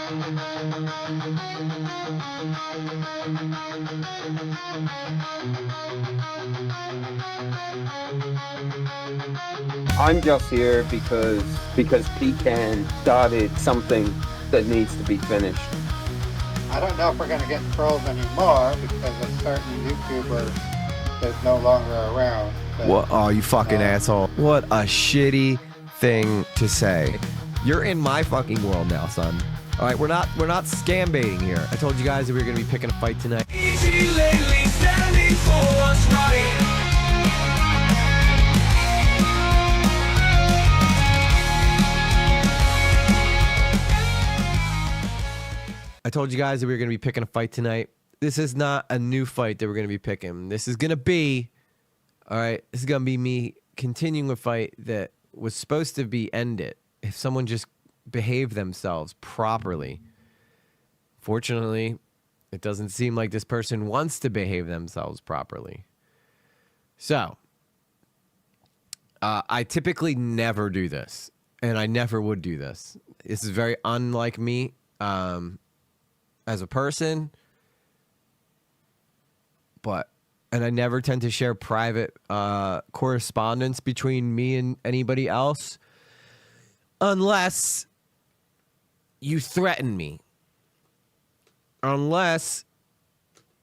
I'm just here because Pecan started something that needs to be finished. I don't know if we're going to get trolls anymore because a certain YouTuber is no longer around. But, What? Oh, you fucking asshole. What a shitty thing to say. You're in my fucking world now, son. All right, we're not scambaiting here. I told you guys that we were going to be picking a fight tonight. Easy lately, standing for what's right. I told you guys that we were going to be picking a fight tonight. This is not a new fight that we're going to be picking. This is going to be, all right, this is going to be me continuing a fight that was supposed to be ended if someone just behaved themselves properly. Fortunately, it doesn't seem like this person wants to behave themselves properly. So, I typically never do this, and I never would do this. This is very unlike me. As a person, and I never tend to share private correspondence between me and anybody else unless you threaten me, unless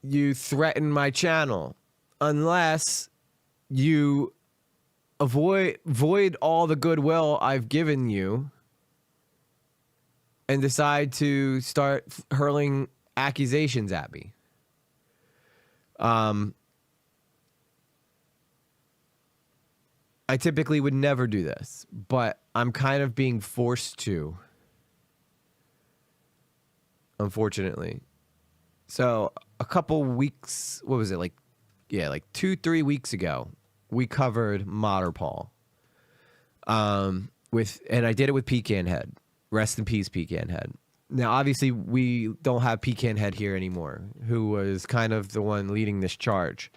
you threaten my channel, unless you void all the goodwill I've given you and decide to start hurling accusations at me. I typically would never do this, but I'm kind of being forced to, unfortunately. So a couple weeks, what was it, like 2-3 weeks ago, we covered Paul. And I did it with PecanHead. Rest in peace, PecanHead. Now, obviously, we don't have PecanHead here anymore, who was kind of the one leading this charge,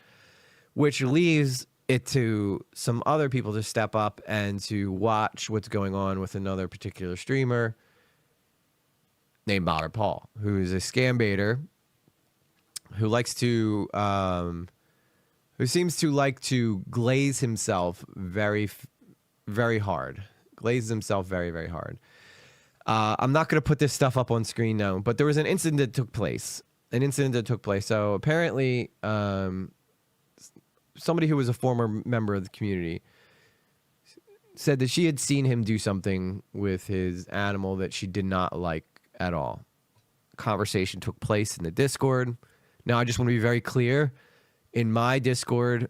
which leaves it to some other people to step up and to watch what's going on with another particular streamer named Modern Paul, who is a scambaiter who likes to, who seems to like to glaze himself very, very hard. Glazes himself very, very hard. I'm not going to put this stuff up on screen now, but there was an incident that took place. So apparently, somebody who was a former member of the community said that she had seen him do something with his animal that she did not like at all. Conversation took place in the Discord. Now, I just want to be very clear. In my Discord,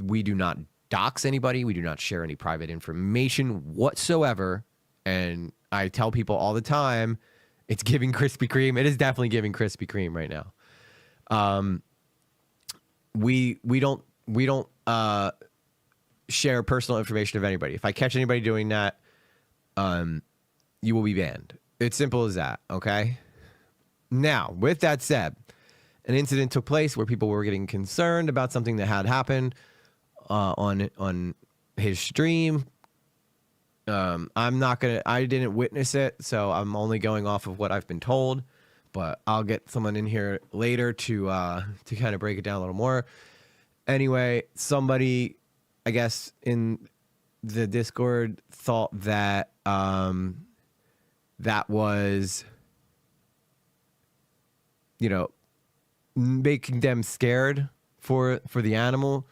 we do not dox anybody. We do not share any private information whatsoever. And I tell people all the time, it's giving Krispy Kreme. It is definitely giving Krispy Kreme right now. We don't share personal information of anybody. If I catch anybody doing that, you will be banned. It's simple as that. Okay. Now, with that said, an incident took place where people were getting concerned about something that had happened on his stream. I didn't witness it, so I'm only going off of what I've been told, but I'll get someone in here later to kind of break it down a little more. Anyway, somebody, I guess, in the Discord thought that that was, making them scared for the animal.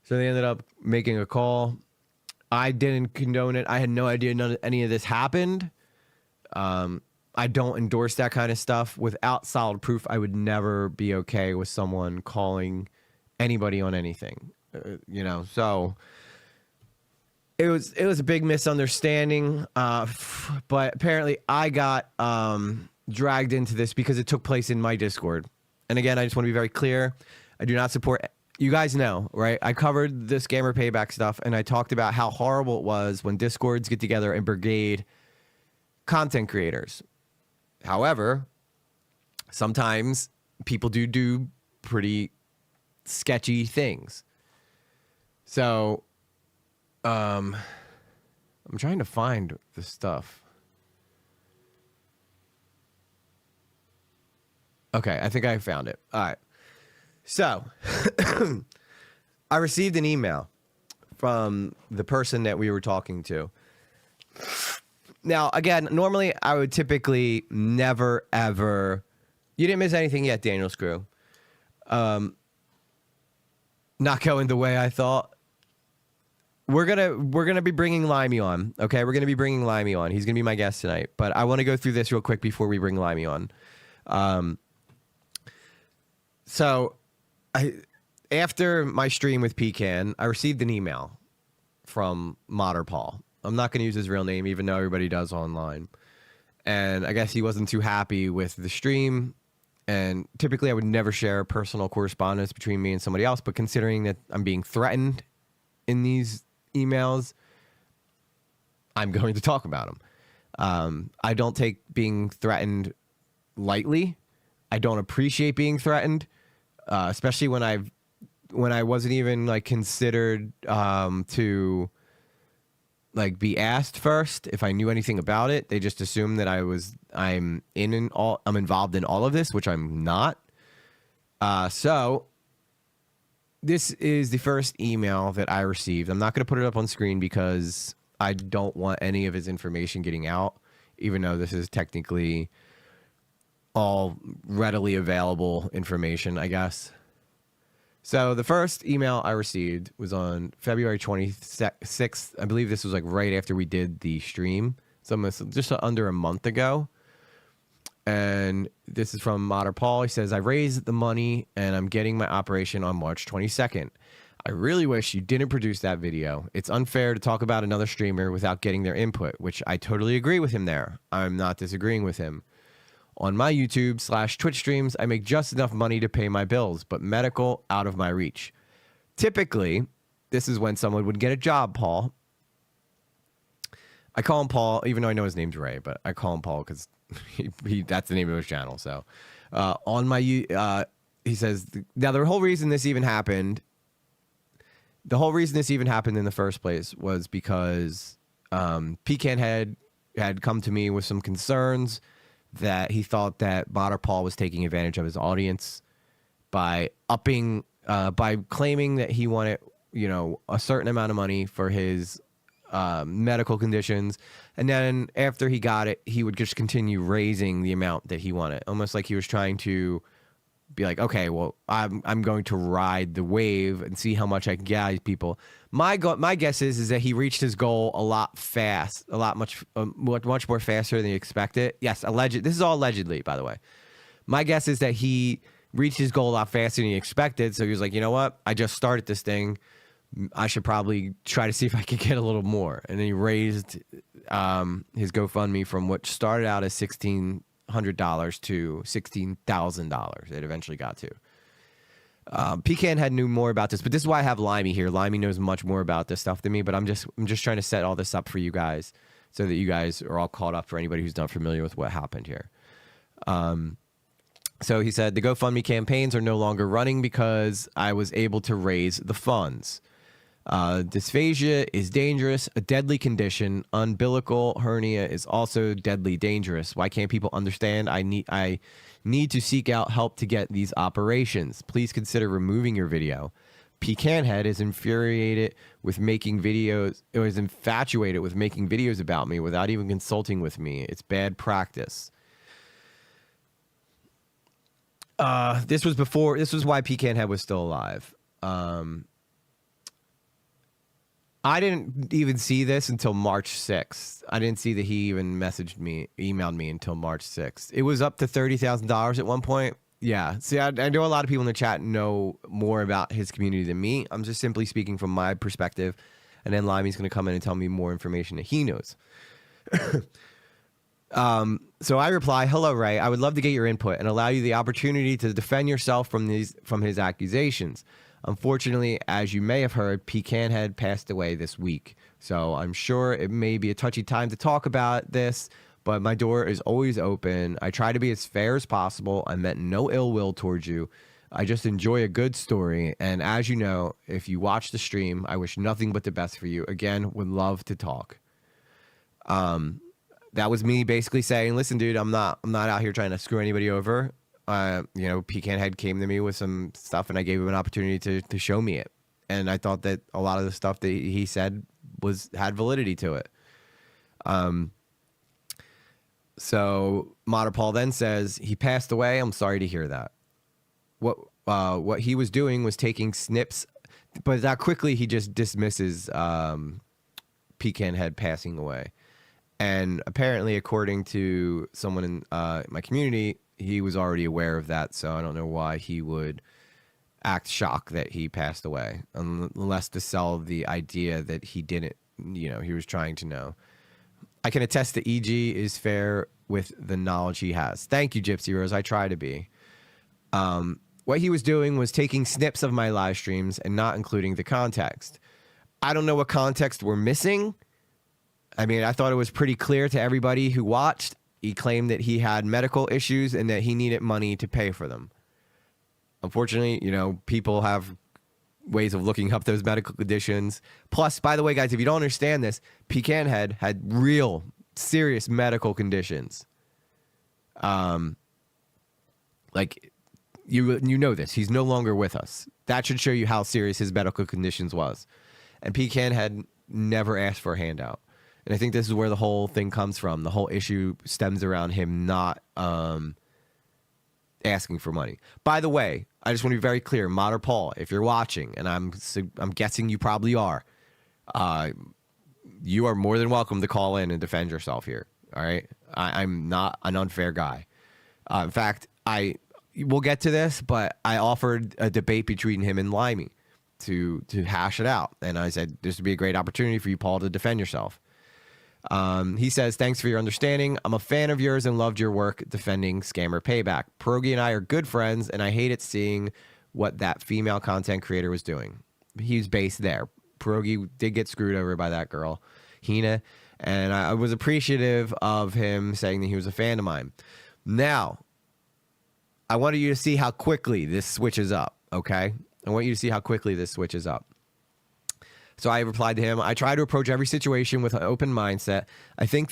So they ended up making a call. I didn't condone it. I had no idea any of this happened. I don't endorse that kind of stuff. Without solid proof, I would never be okay with someone calling anybody on anything. So it was a big misunderstanding. But apparently I got dragged into this because it took place in my Discord. And again, I just want to be very clear. I do not support. You guys know, right? I covered the scammer payback stuff, and I talked about how horrible it was when Discords get together and brigade content creators. However, sometimes people do pretty sketchy things. So, I'm trying to find the stuff. Okay, I think I found it. All right. So, I received an email from the person that we were talking to. Now, again, normally I would typically never, ever... You didn't miss anything yet, Daniel Screw. Not going the way I thought. We're gonna be bringing Limey on. Okay, we're gonna be bringing Limey on. He's gonna be my guest tonight. But I want to go through this real quick before we bring Limey on. So, after my stream with Pecan, I received an email from Modder Paul. I'm not going to use his real name, even though everybody does online. And I guess he wasn't too happy with the stream. And typically, I would never share personal correspondence between me and somebody else. But considering that I'm being threatened in these emails, I'm going to talk about them. I don't take being threatened lightly. I don't appreciate being threatened. Especially when I wasn't even like considered to like be asked first if I knew anything about it. They just assumed that I'm involved in all of this, which I'm not. So this is the first email that I received. I'm not going to put it up on screen because I don't want any of his information getting out, even though this is technically all readily available information, I guess. So the first email I received was on February 26th. I believe this was like right after we did the stream. So almost just under a month ago. And this is from Modder Paul. He says, I raised the money and I'm getting my operation on March 22nd. I really wish you didn't produce that video. It's unfair to talk about another streamer without getting their input, which I totally agree with him there. I'm not disagreeing with him. On my YouTube/Twitch streams, I make just enough money to pay my bills, but medical out of my reach. Typically, this is when someone would get a job, Paul. I call him Paul, even though I know his name's Ray, but I call him Paul because that's the name of his channel. So, he says, now the whole reason this even happened, in the first place was because PecanHead had come to me with some concerns that he thought that Modder Paul was taking advantage of his audience by claiming that he wanted, a certain amount of money for his medical conditions. And then after he got it, he would just continue raising the amount that he wanted. Almost like he was trying to be like, okay, well, I'm going to ride the wave and see how much I can get out of people. My guess is that he reached his goal much more faster than he expected. Yes, this is all allegedly, by the way. My guess is that he reached his goal a lot faster than he expected. So he was like, you know what? I just started this thing. I should probably try to see if I could get a little more. And then he raised his GoFundMe from what started out as $1,600 to $16,000. It eventually got to. PecanHead knew more about this, but this is why I have Limey here. Limey knows much more about this stuff than me, but I'm just trying to set all this up for you guys so that you guys are all caught up for anybody who's not familiar with what happened here. So he said, the GoFundMe campaigns are no longer running because I was able to raise the funds. Dysphagia is dangerous, a deadly condition. Umbilical hernia is also deadly dangerous. Why can't people understand? I need to seek out help to get these operations. Please consider removing your video. PecanHead is infatuated with making videos about me without even consulting with me. It's bad practice. This was why PecanHead was still alive. I didn't even see this until March 6th. I didn't see that he even emailed me until March 6th. It was up to $30,000 at one point. Yeah. See, I know a lot of people in the chat know more about his community than me. I'm just simply speaking from my perspective. And then Limey's going to come in and tell me more information that he knows. So I reply, hello, Ray. I would love to get your input and allow you the opportunity to defend yourself from his accusations. Unfortunately, as you may have heard, PecanHead passed away this week. So I'm sure it may be a touchy time to talk about this, but my door is always open. I try to be as fair as possible. I meant no ill will towards you. I just enjoy a good story. And as you know, if you watch the stream, I wish nothing but the best for you. Again, would love to talk. That was me basically saying, listen, dude, I'm not out here trying to screw anybody over. PecanHead came to me with some stuff, and I gave him an opportunity to show me it. And I thought that a lot of the stuff that he said had validity to it. So Mater Paul then says, he passed away. I'm sorry to hear that. What he was doing was taking snips, but that quickly he just dismisses PecanHead passing away. And apparently, according to someone in my community, he was already aware of that. So I don't know why he would act shocked that he passed away, unless to sell the idea that he didn't, he was trying to know. I can attest that EG is fair with the knowledge he has. Thank you, Gypsy Rose. I try to be. What he was doing was taking snips of my live streams and not including the context. I don't know what context we're missing. I mean, I thought it was pretty clear to everybody who watched. He claimed that he had medical issues and that he needed money to pay for them. Unfortunately, people have ways of looking up those medical conditions. Plus, by the way, guys, if you don't understand this, PecanHead had real serious medical conditions. Like you know this. He's no longer with us. That should show you how serious his medical conditions was. And PecanHead never asked for a handout. And I think this is where the whole thing comes from. The whole issue stems around him not asking for money. By the way, I just want to be very clear, Mater Paul, if you're watching, and I'm guessing you probably are, you are more than welcome to call in and defend yourself here. All right, I'm not an unfair guy. In fact, we'll get to this, but I offered a debate between him and Limey to hash it out, and I said this would be a great opportunity for you, Paul, to defend yourself. He says, thanks for your understanding. I'm a fan of yours and loved your work defending Scammer Payback. Pierogi and I are good friends, and I hated seeing what that female content creator was doing. He's based there. Pierogi did get screwed over by that girl, Hina, and I was appreciative of him saying that he was a fan of mine. Now, I wanted you to see how quickly this switches up, okay? I want you to see how quickly this switches up. So I replied to him, I try to approach every situation with an open mindset. I think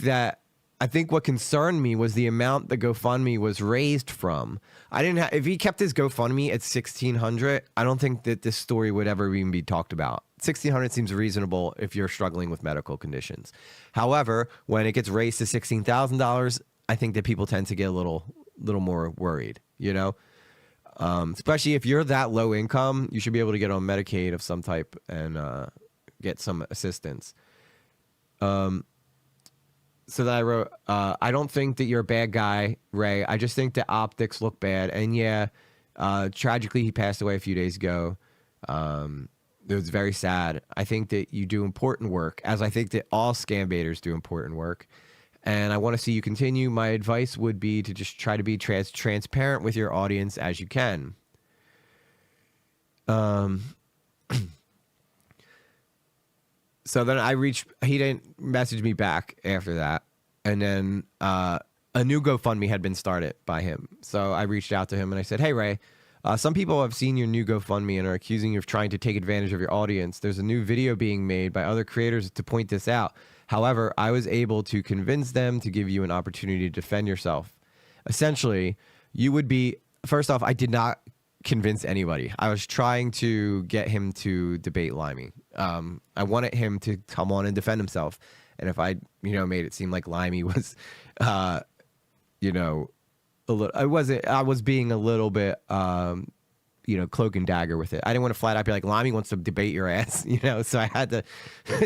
what concerned me was the amount the GoFundMe was raised from. If he kept his GoFundMe at $1,600, I don't think that this story would ever even be talked about. $1,600 seems reasonable if you're struggling with medical conditions. However, when it gets raised to $16,000, I think that people tend to get a little more worried, especially if you're that low income, you should be able to get on Medicaid of some type and get some assistance. So that I wrote, I don't think that you're a bad guy, Ray. I just think that optics look bad. And yeah, tragically, he passed away a few days ago. It was very sad. I think that you do important work, as I think that all scambaiters do important work. And I want to see you continue. My advice would be to just try to be transparent with your audience as you can. So then he didn't message me back after that. And then a new GoFundMe had been started by him. So I reached out to him and I said, hey, Ray, some people have seen your new GoFundMe and are accusing you of trying to take advantage of your audience. There's a new video being made by other creators to point this out. However, I was able to convince them to give you an opportunity to defend yourself. Essentially, you would be, first off, I did not convince anybody. I was trying to get him to debate Limey. I wanted him to come on and defend himself. And if I, made it seem like Limey was, a little, I was being a little bit, cloak and dagger with it. I didn't want to flat out be like, Limey wants to debate your ass, so I had to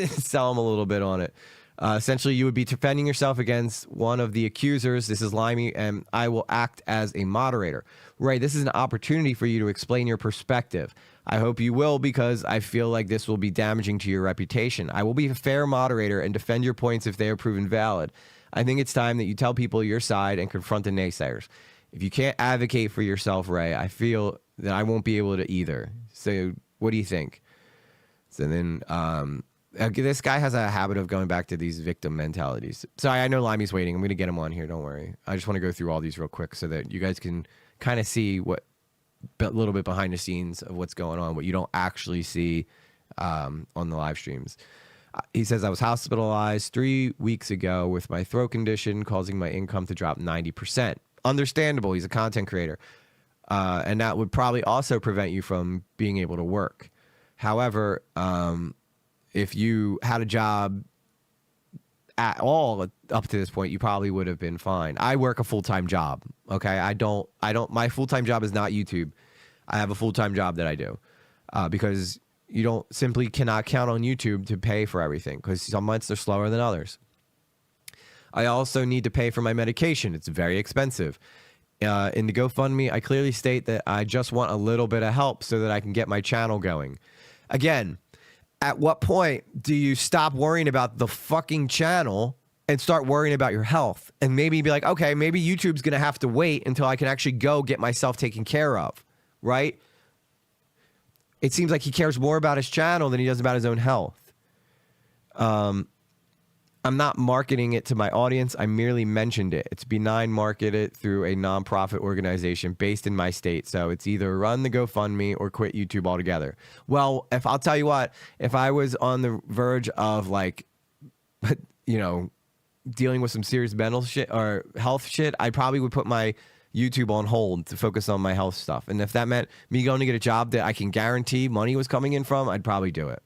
sell him a little bit on it. Essentially, you would be defending yourself against one of the accusers. This is Limey, and I will act as a moderator. Ray, this is an opportunity for you to explain your perspective. I hope you will, because I feel like this will be damaging to your reputation. I will be a fair moderator and defend your points if they are proven valid. I think it's time that you tell people your side and confront the naysayers. If you can't advocate for yourself, Ray, I feel that I won't be able to either. So what do you think? So then this guy has a habit of going back to these victim mentalities. Sorry, I know Limey's waiting. I'm going to get him on here. Don't worry. I just want to go through all these real quick so that you guys can kind of see what a little bit behind the scenes of what's going on, what you don't actually see on the live streams. He says, I was hospitalized 3 weeks ago with my throat condition causing my income to drop 90%. Understandable. He's a content creator. And that would probably also prevent you from being able to work. However, if you had a job at all up to this point, you probably would have been fine. I work a full-time job. Okay. My full-time job is not YouTube. I have a full-time job that I do, because you cannot count on YouTube to pay for everything, because some months they're slower than others. I also need to pay for my medication. It's very expensive. In the GoFundMe, I clearly state that I just want a little bit of help so that I can get my channel going. Again, at what point do you stop worrying about the fucking channel and start worrying about your health? And maybe be like, okay, maybe YouTube's going to have to wait until I can actually go get myself taken care of, right? It seems like he cares more about his channel than he does about his own health. I'm not marketing it to my audience. I merely mentioned it. It's benign marketed through a nonprofit organization based in my state. So it's either run the GoFundMe or quit YouTube altogether. Well, I'll tell you what, if I was on the verge of like, dealing with some serious mental shit or health shit, I probably would put my YouTube on hold to focus on my health stuff. And if that meant me going to get a job that I can guarantee money was coming in from, I'd probably do it.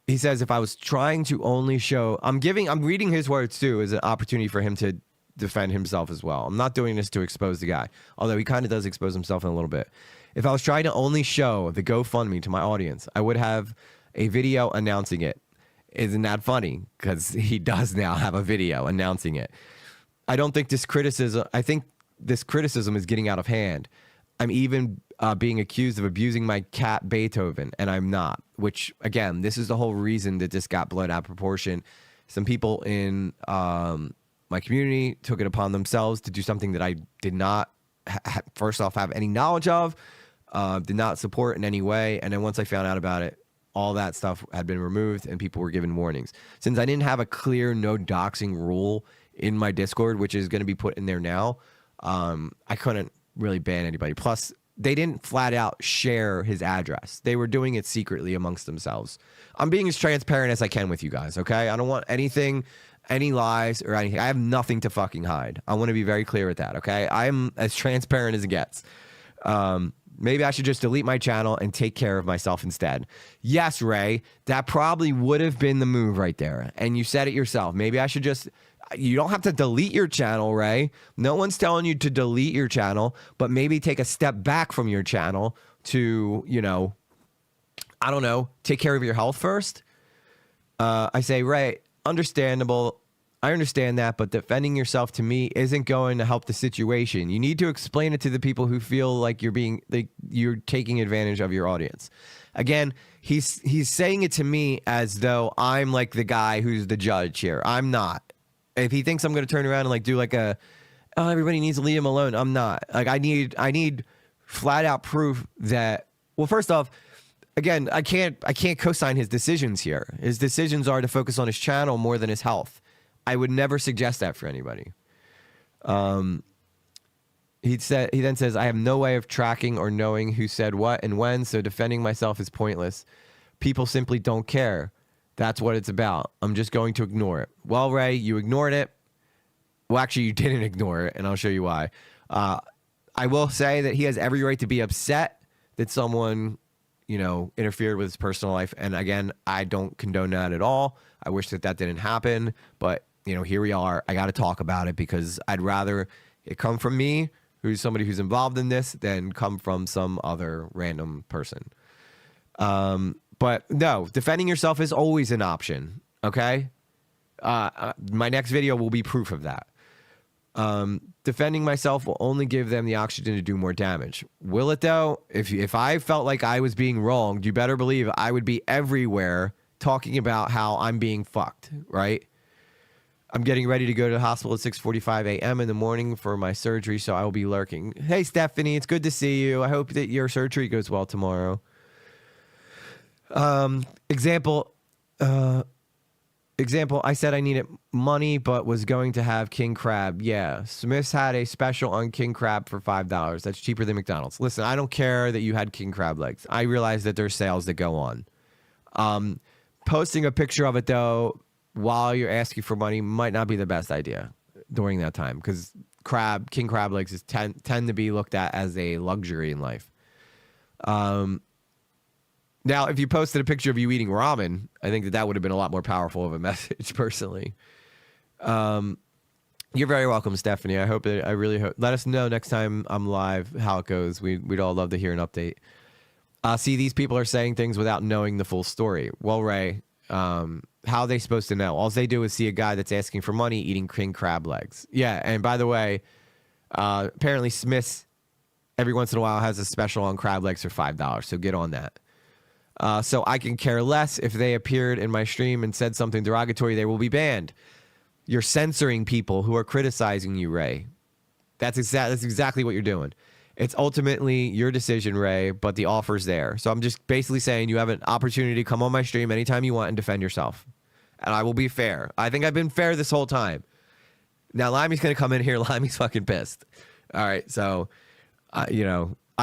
He says, if I was trying to only show, I'm reading his words too as an opportunity for him to defend himself as well. I'm not doing this to expose the guy, although he kind of does expose himself in a little bit. If I was trying to only show the GoFundMe to my audience, I would have a video announcing it. Isn't that funny? Because he does now have a video announcing it. I think this criticism is getting out of hand. I'm even being accused of abusing my cat Beethoven, and I'm not. Which, again, this is the whole reason that this got blown out of proportion. Some people in my community took it upon themselves to do something that I did not, first off, have any knowledge of, did not support in any way. And then once I found out about it, all that stuff had been removed and people were given warnings. Since I didn't have a clear no doxing rule in my Discord, which is going to be put in there now, I couldn't really ban anybody. Plus, they didn't flat out share his address. They were doing it secretly amongst themselves. I'm being as transparent as I can with you guys, okay? I don't want anything, any lies or anything. I have nothing to fucking hide. I want to be very clear with that, okay? I'm as transparent as it gets. Maybe I should just delete my channel and take care of myself instead. Yes, Ray, that probably would have been the move right there. And you said it yourself. Maybe I should just... You don't have to delete your channel, Ray. No one's telling you to delete your channel, but maybe take a step back from your channel to, I don't know, take care of your health first. I say, Ray, understandable. I understand that, but defending yourself to me isn't going to help the situation. You need to explain it to the people who feel like you're taking advantage of your audience. Again, he's saying it to me as though I'm like the guy who's the judge here. I'm not. If he thinks I'm going to turn around and like do like everybody needs to leave him alone, I'm not. Like I need flat out proof that, well, first off, again, I can't co-sign his decisions here. His decisions are to focus on his channel more than his health. I would never suggest that for anybody. He then says, I have no way of tracking or knowing who said what and when, so defending myself is pointless. People simply don't care. That's what it's about. I'm just going to ignore it. Well, Ray, you ignored it. Well, actually, you didn't ignore it, and I'll show you why. I will say that he has every right to be upset that someone, interfered with his personal life. And again, I don't condone that at all. I wish that didn't happen. But, here we are. I got to talk about it because I'd rather it come from me, who's somebody who's involved in this, than come from some other random person. But no, defending yourself is always an option, okay? My next video will be proof of that. Defending myself will only give them the oxygen to do more damage. Will it, though? If I felt like I was being wronged, you better believe I would be everywhere talking about how I'm being fucked, right? I'm getting ready to go to the hospital at 6:45 a.m. in the morning for my surgery, so I will be lurking. Hey, Stephanie, it's good to see you. I hope that your surgery goes well tomorrow. Example, I said I needed money, but was going to have king crab. Yeah. Smith's had a special on king crab for $5. That's cheaper than McDonald's. Listen, I don't care that you had king crab legs. I realize that there's sales that go on. Posting a picture of it, though, while you're asking for money might not be the best idea during that time, because king crab legs tend to be looked at as a luxury in life. Now, if you posted a picture of you eating ramen, I think that would have been a lot more powerful of a message, personally. You're very welcome, Stephanie. I really hope. Let us know next time I'm live how it goes. We'd all love to hear an update. See, these people are saying things without knowing the full story. Well, Ray, how are they supposed to know? All they do is see a guy that's asking for money eating king crab legs. Yeah, and by the way, apparently Smith's every once in a while has a special on crab legs for $5, so get on that. So I can care less if they appeared in my stream and said something derogatory. They will be banned. You're censoring people who are criticizing you, Ray. That's exactly what you're doing. It's ultimately your decision, Ray, but the offer's there. So I'm just basically saying you have an opportunity to come on my stream anytime you want and defend yourself. And I will be fair. I think I've been fair this whole time. Now, Limey's going to come in here. Limey's fucking pissed. All right, so, I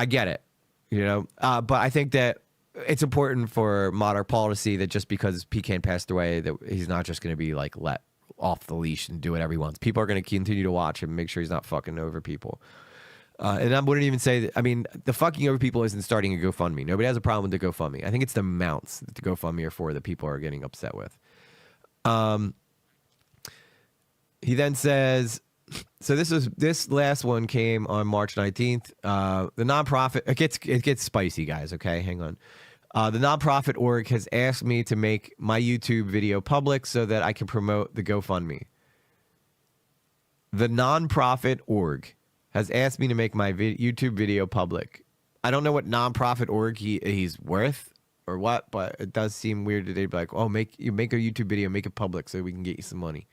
get it. But I think that it's important for Modern Paul to see that just because Pecan passed away, that he's not just going to be, like, let off the leash and do whatever he wants. People are going to continue to watch him and make sure he's not fucking over people. And I wouldn't even say that. I mean, the fucking over people isn't starting a GoFundMe. Nobody has a problem with the GoFundMe. I think it's the amounts that the GoFundMe are for that people are getting upset with. He then says, so this last one came on March 19th. The nonprofit, it gets spicy, guys. Okay, hang on. The nonprofit org has asked me to make my YouTube video public so that I can promote the GoFundMe. The nonprofit org has asked me to make my YouTube video public. I don't know what nonprofit org he's worth or what, but it does seem weird that they'd be like, oh, make a YouTube video, make it public so we can get you some money.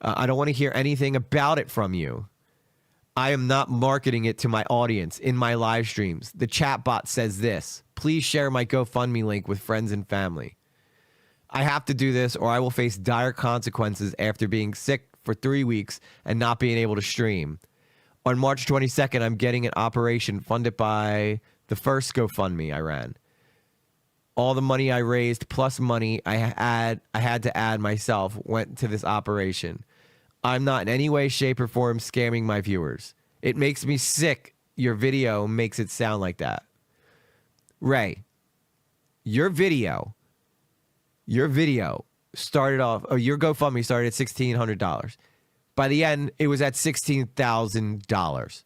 I don't want to hear anything about it from you. I am not marketing it to my audience in my live streams. The chat bot says this. Please share my GoFundMe link with friends and family. I have to do this or I will face dire consequences after being sick for 3 weeks and not being able to stream. On March 22nd, I'm getting an operation funded by the first GoFundMe I ran. All the money I raised plus money I had to add myself went to this operation. I'm not in any way, shape, or form scamming my viewers. It makes me sick. Your video makes it sound like that. Ray, your video started off, or your GoFundMe started at $1,600. By the end, it was at $16,000.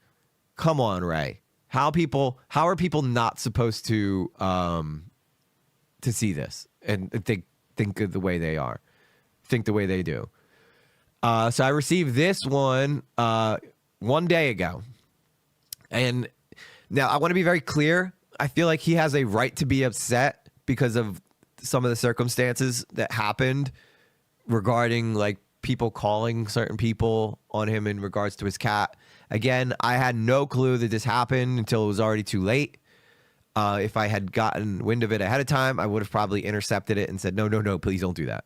Come on, Ray. How are people not supposed to see this and think of the way they are, think the way they do? So I received this one 1 day ago. And now I want to be very clear. I feel like he has a right to be upset because of some of the circumstances that happened regarding like people calling certain people on him in regards to his cat. Again, I had no clue that this happened until it was already too late. If I had gotten wind of it ahead of time, I would have probably intercepted it and said, no, please don't do that.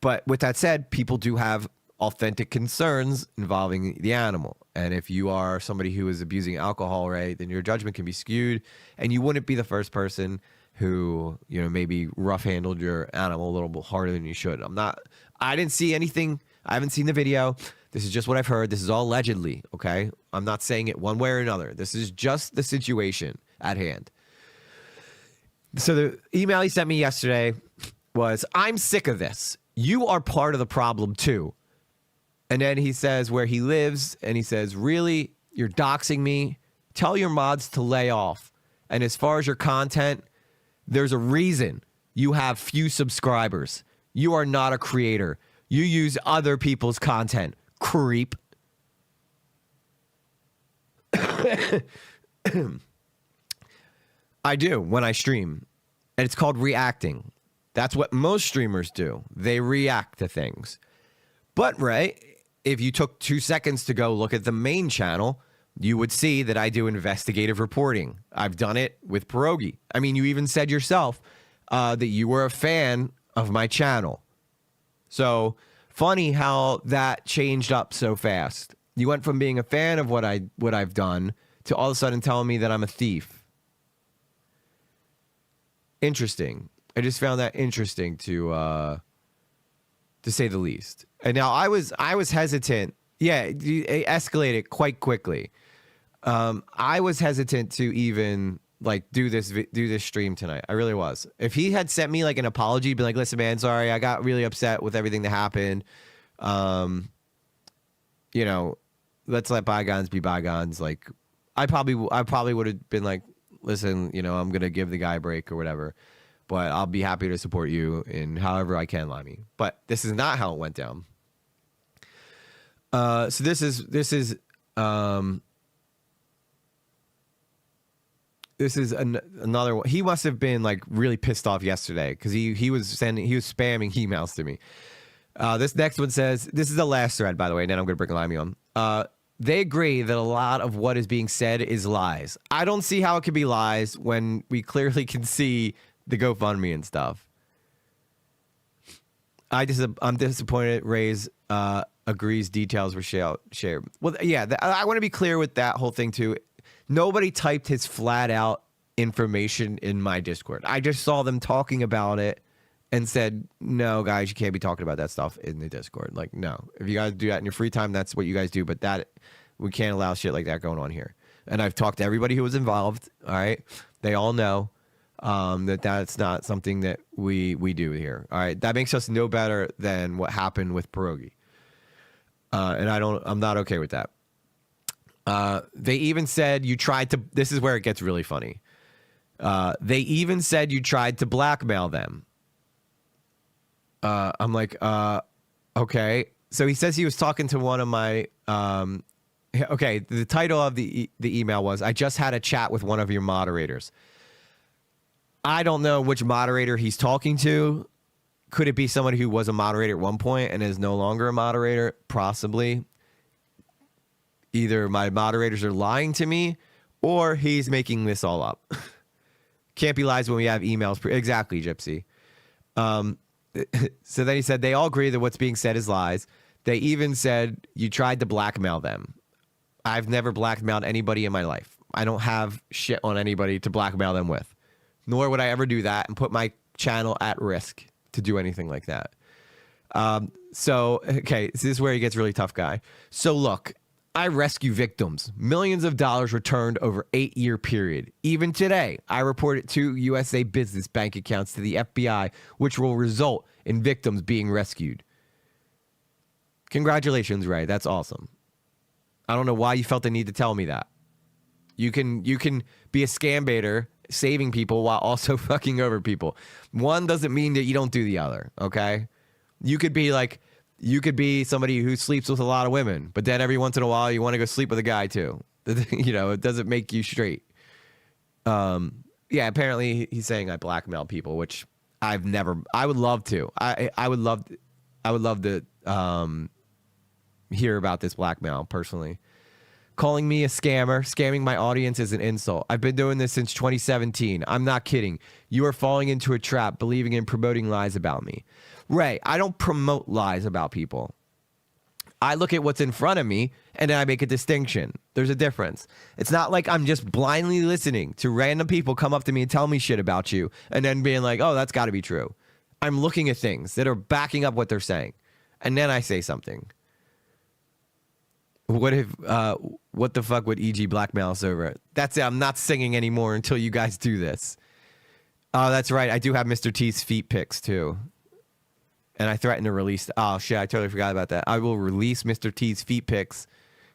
But with that said, people do have authentic concerns involving the animal. And if you are somebody who is abusing alcohol, right, then your judgment can be skewed. And you wouldn't be the first person who, maybe rough handled your animal a little bit harder than you should. I didn't see anything. I haven't seen the video. This is just what I've heard. This is all allegedly, okay? I'm not saying it one way or another. This is just the situation at hand. So the email he sent me yesterday was, I'm sick of this. You are part of the problem too. And then he says where he lives, and he says, really? You're doxing me? Tell your mods to lay off. And as far as your content, there's a reason you have few subscribers. You are not a creator. You use other people's content. Creep. I do when I stream. And it's called reacting. That's what most streamers do. They react to things. But, Ray, if you took 2 seconds to go look at the main channel, you would see that I do investigative reporting. I've done it with Pierogi. I mean, you even said yourself that you were a fan of my channel. So, funny how that changed up so fast. You went from being a fan of what I've done to all of a sudden telling me that I'm a thief. Interesting. I just found that interesting to say the least. And now I was hesitant Yeah, it escalated quite quickly. I was hesitant to even like do this stream tonight. I really was. If he had sent me like an apology, be like, "Listen, man, sorry, I got really upset with everything that happened. You know, let's let bygones be bygones." Like, I probably would have been like, "Listen, you know, I'm gonna give the guy a break or whatever, but I'll be happy to support you in however I can, Limey." But this is not how it went down. So this is another one. He must have been like really pissed off yesterday because he was spamming emails to me. This next one says, this is the last thread, by the way, and then I'm going to bring Limey on. They agree that a lot of what is being said is lies. I don't see how it could be lies when we clearly can see the GoFundMe and stuff. I'm disappointed Ray's agrees details were shared. Well, yeah, I want to be clear with that whole thing too. Nobody typed his flat out information in my Discord. I just saw them talking about it and said, no, guys, you can't be talking about that stuff in the Discord. Like, no. If you guys do that in your free time, that's what you guys do. But that we can't allow shit like that going on here. And I've talked to everybody who was involved. All right. They all know that's not something that we do here. All right. That makes us no better than what happened with Pierogi. And I'm not okay with that. They even said you tried to, this is where it gets really funny. They even said you tried to blackmail them. I'm like, okay. So he says he was talking to one of my, okay. The title of the email was, I just had a chat with one of your moderators. I don't know which moderator he's talking to. Could it be somebody who was a moderator at one point and is no longer a moderator? Possibly. Either my moderators are lying to me or he's making this all up. Can't be lies when we have emails. Exactly, Gypsy. So then he said, they all agree that what's being said is lies. They even said you tried to blackmail them. I've never blackmailed anybody in my life. I don't have shit on anybody to blackmail them with. Nor would I ever do that and put my channel at risk to do anything like that. So, okay, this is where he gets really tough, guy. So look, I rescue victims. Millions of dollars returned over 8-year period. Even today, I reported 2 USA business bank accounts to the FBI, which will result in victims being rescued. Congratulations, Ray. That's awesome. I don't know why you felt the need to tell me that. You can be a scambaiter saving people while also fucking over people. One doesn't mean that you don't do the other, okay? You could be somebody who sleeps with a lot of women, but then every once in a while you want to go sleep with a guy too. You know, it doesn't make you straight. Yeah, apparently he's saying I blackmail people, which I would love to. I would love to hear about this blackmail personally. Calling me a scammer, scamming my audience is an insult. I've been doing this since 2017. I'm not kidding. You are falling into a trap, believing in promoting lies about me. Ray, I don't promote lies about people. I look at what's in front of me and then I make a distinction. There's a difference. It's not like I'm just blindly listening to random people come up to me and tell me shit about you and then being like, oh, that's got to be true. I'm looking at things that are backing up what they're saying. And then I say something. What the fuck would EG blackmail us over? That's it. I'm not singing anymore until you guys do this. Oh, that's right. I do have Mr. T's feet pics too. And I threatened to release. Oh shit, I totally forgot about that. I will release Mr. T's feet pics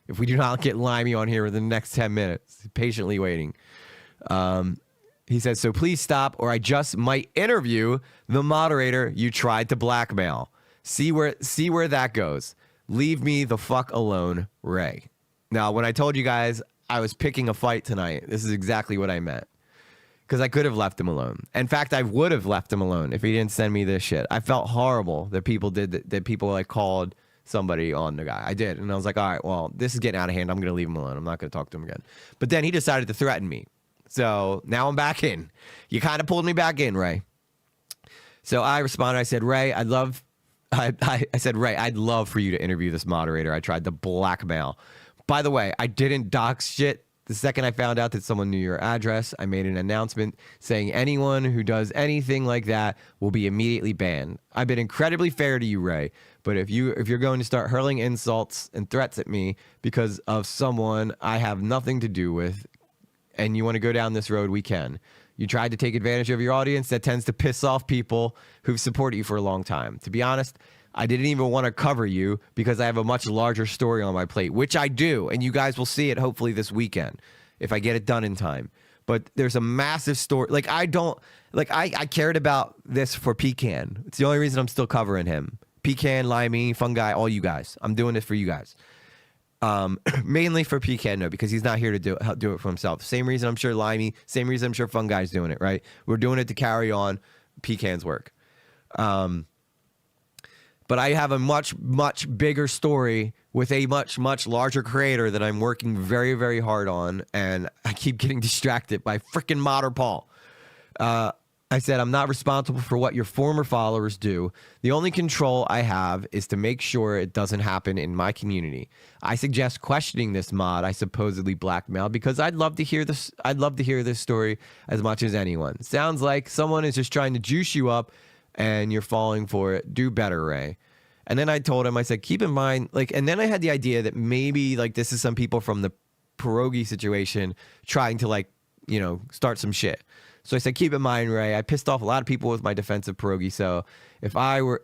if we do not get Limey on here within the next 10 minutes. Patiently waiting. He says, so please stop or I just might interview the moderator you tried to blackmail. See where that goes. Leave me the fuck alone, Ray. Now, when I told you guys I was picking a fight tonight, this is exactly what I meant. Because I could have left him alone. In fact, I would have left him alone if he didn't send me this shit. I felt horrible that people did that people like called somebody on the guy. I did. And I was like, all right, well, this is getting out of hand. I'm going to leave him alone. I'm not going to talk to him again. But then he decided to threaten me. So now I'm back in. You kind of pulled me back in, Ray. So I responded. I said, Ray, I said, Ray, I'd love for you to interview this moderator I tried to blackmail. By the way, I didn't dox shit. The second I found out that someone knew your address, I made an announcement saying anyone who does anything like that will be immediately banned. I've been incredibly fair to you, Ray, But if you're going to start hurling insults and threats at me because of someone I have nothing to do with, and you want to go down this road, we can. You tried to take advantage of your audience. That tends to piss off people who've supported you for a long time. To be honest, I didn't even want to cover you because I have a much larger story on my plate, which I do, and you guys will see it hopefully this weekend if I get it done in time. But there's a massive story. Like, I cared about this for Pecan. It's the only reason I'm still covering him. Pecan, Limey, Fungi, all you guys. I'm doing this for you guys. Mainly for Pecan, no, because he's not here to do it for himself. Same reason I'm sure Limey, same reason I'm sure Fungi's doing it, right? We're doing it to carry on Pecan's work. But I have a much, much bigger story with a much, much larger creator that I'm working very, very hard on, and I keep getting distracted by freaking Modder Paul. I said, I'm not responsible for what your former followers do. The only control I have is to make sure it doesn't happen in my community. I suggest questioning this mod I supposedly blackmailed because I'd love to hear this. I'd love to hear this story as much as anyone. Sounds like someone is just trying to juice you up and you're falling for it. Do better, Ray. And then I told him, I said, keep in mind, like, and then I had the idea that maybe like this is some people from the pierogi situation trying to like, you know, start some shit. So I said, keep in mind, Ray, I pissed off a lot of people with my defensive pierogi. So if I were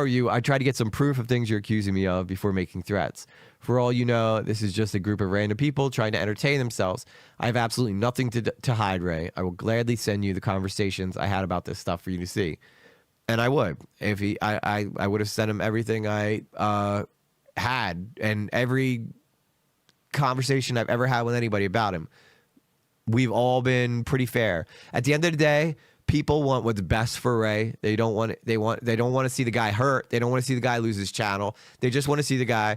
you, I'd try to get some proof of things you're accusing me of before making threats. For all you know, this is just a group of random people trying to entertain themselves. I have absolutely nothing to hide, Ray. I will gladly send you the conversations I had about this stuff for you to see. And I would. If I would have sent him everything I had and every conversation I've ever had with anybody about him. We've all been pretty fair. At the end of the day, people want what's best for Ray. They don't want to see the guy hurt. They don't want to see the guy lose his channel. They just want to see the guy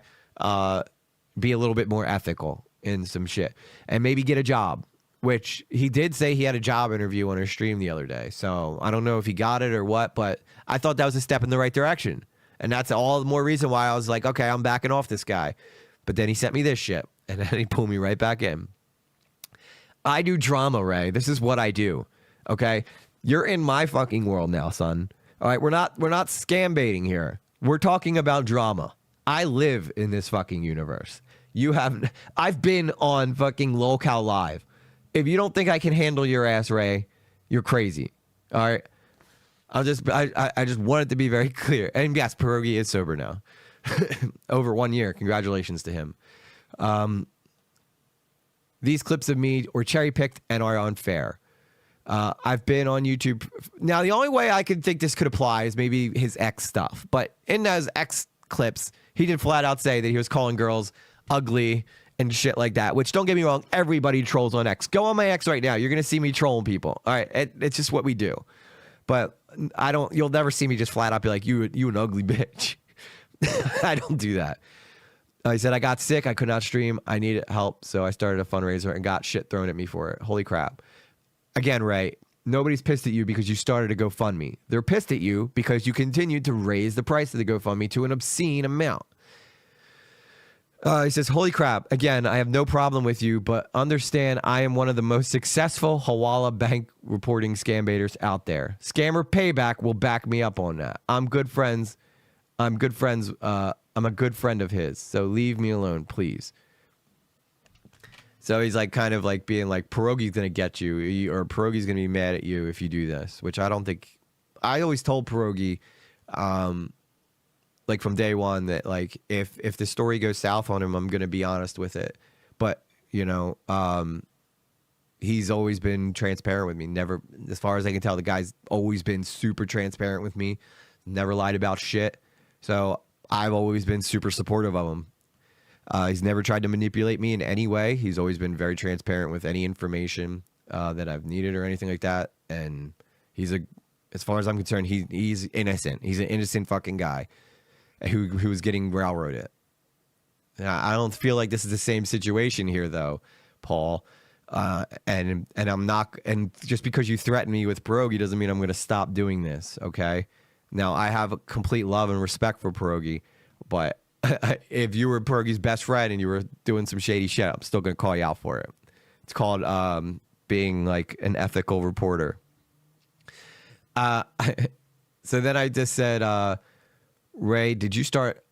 be a little bit more ethical in some shit and maybe get a job, which he did say he had a job interview on his stream the other day. So I don't know if he got it or what, but I thought that was a step in the right direction. And that's all the more reason why I was like, okay, I'm backing off this guy. But then he sent me this shit and then he pulled me right back in. I do drama, Ray. This is what I do. Okay? You're in my fucking world now, son. All right, we're not scambaiting here. We're talking about drama. I live in this fucking universe. I've been on fucking Lolcow Live. If you don't think I can handle your ass, Ray, you're crazy. All right? I just wanted to be very clear. And yes, Pierogi is sober now. Over 1 year. Congratulations to him. These clips of me were cherry-picked and are unfair. I've been on YouTube. Now, the only way I could think this could apply is maybe his ex stuff. But in those ex clips, he did flat out say that he was calling girls ugly and shit like that, which, don't get me wrong, everybody trolls on X. Go on my X right now. You're going to see me trolling people. All right? It's just what we do. But you'll never see me just flat out be like, you an ugly bitch. I don't do that. He said, I got sick. I could not stream. I needed help. So I started a fundraiser and got shit thrown at me for it. Holy crap. Again, Ray, nobody's pissed at you because you started a GoFundMe. They're pissed at you because you continued to raise the price of the GoFundMe to an obscene amount. He says, holy crap. Again, I have no problem with you, but understand I am one of the most successful Hawala bank reporting scambaiters out there. Scammer Payback will back me up on that. I'm a good friend of his, so leave me alone, please. So he's like kind of like being like, Pierogi's going to get you, or Pierogi's going to be mad at you if you do this, which I don't think. I always told Pierogi, like from day one, that like if the story goes south on him, I'm going to be honest with it. But, you know, he's always been transparent with me. Never, as far as I can tell, the guy's always been super transparent with me. Never lied about shit. So I've always been super supportive of him. He's never tried to manipulate me in any way. He's always been very transparent with any information that I've needed or anything like that. And as far as I'm concerned, he's innocent. He's an innocent fucking guy who was getting railroaded. I don't feel like this is the same situation here, though, Paul. And I'm not. And just because you threaten me with Pierogi doesn't mean I'm going to stop doing this. Okay. Now, I have a complete love and respect for Pierogi, but if you were Pierogi's best friend and you were doing some shady shit, I'm still going to call you out for it. It's called being like an ethical reporter. So then I just said, Ray, did you start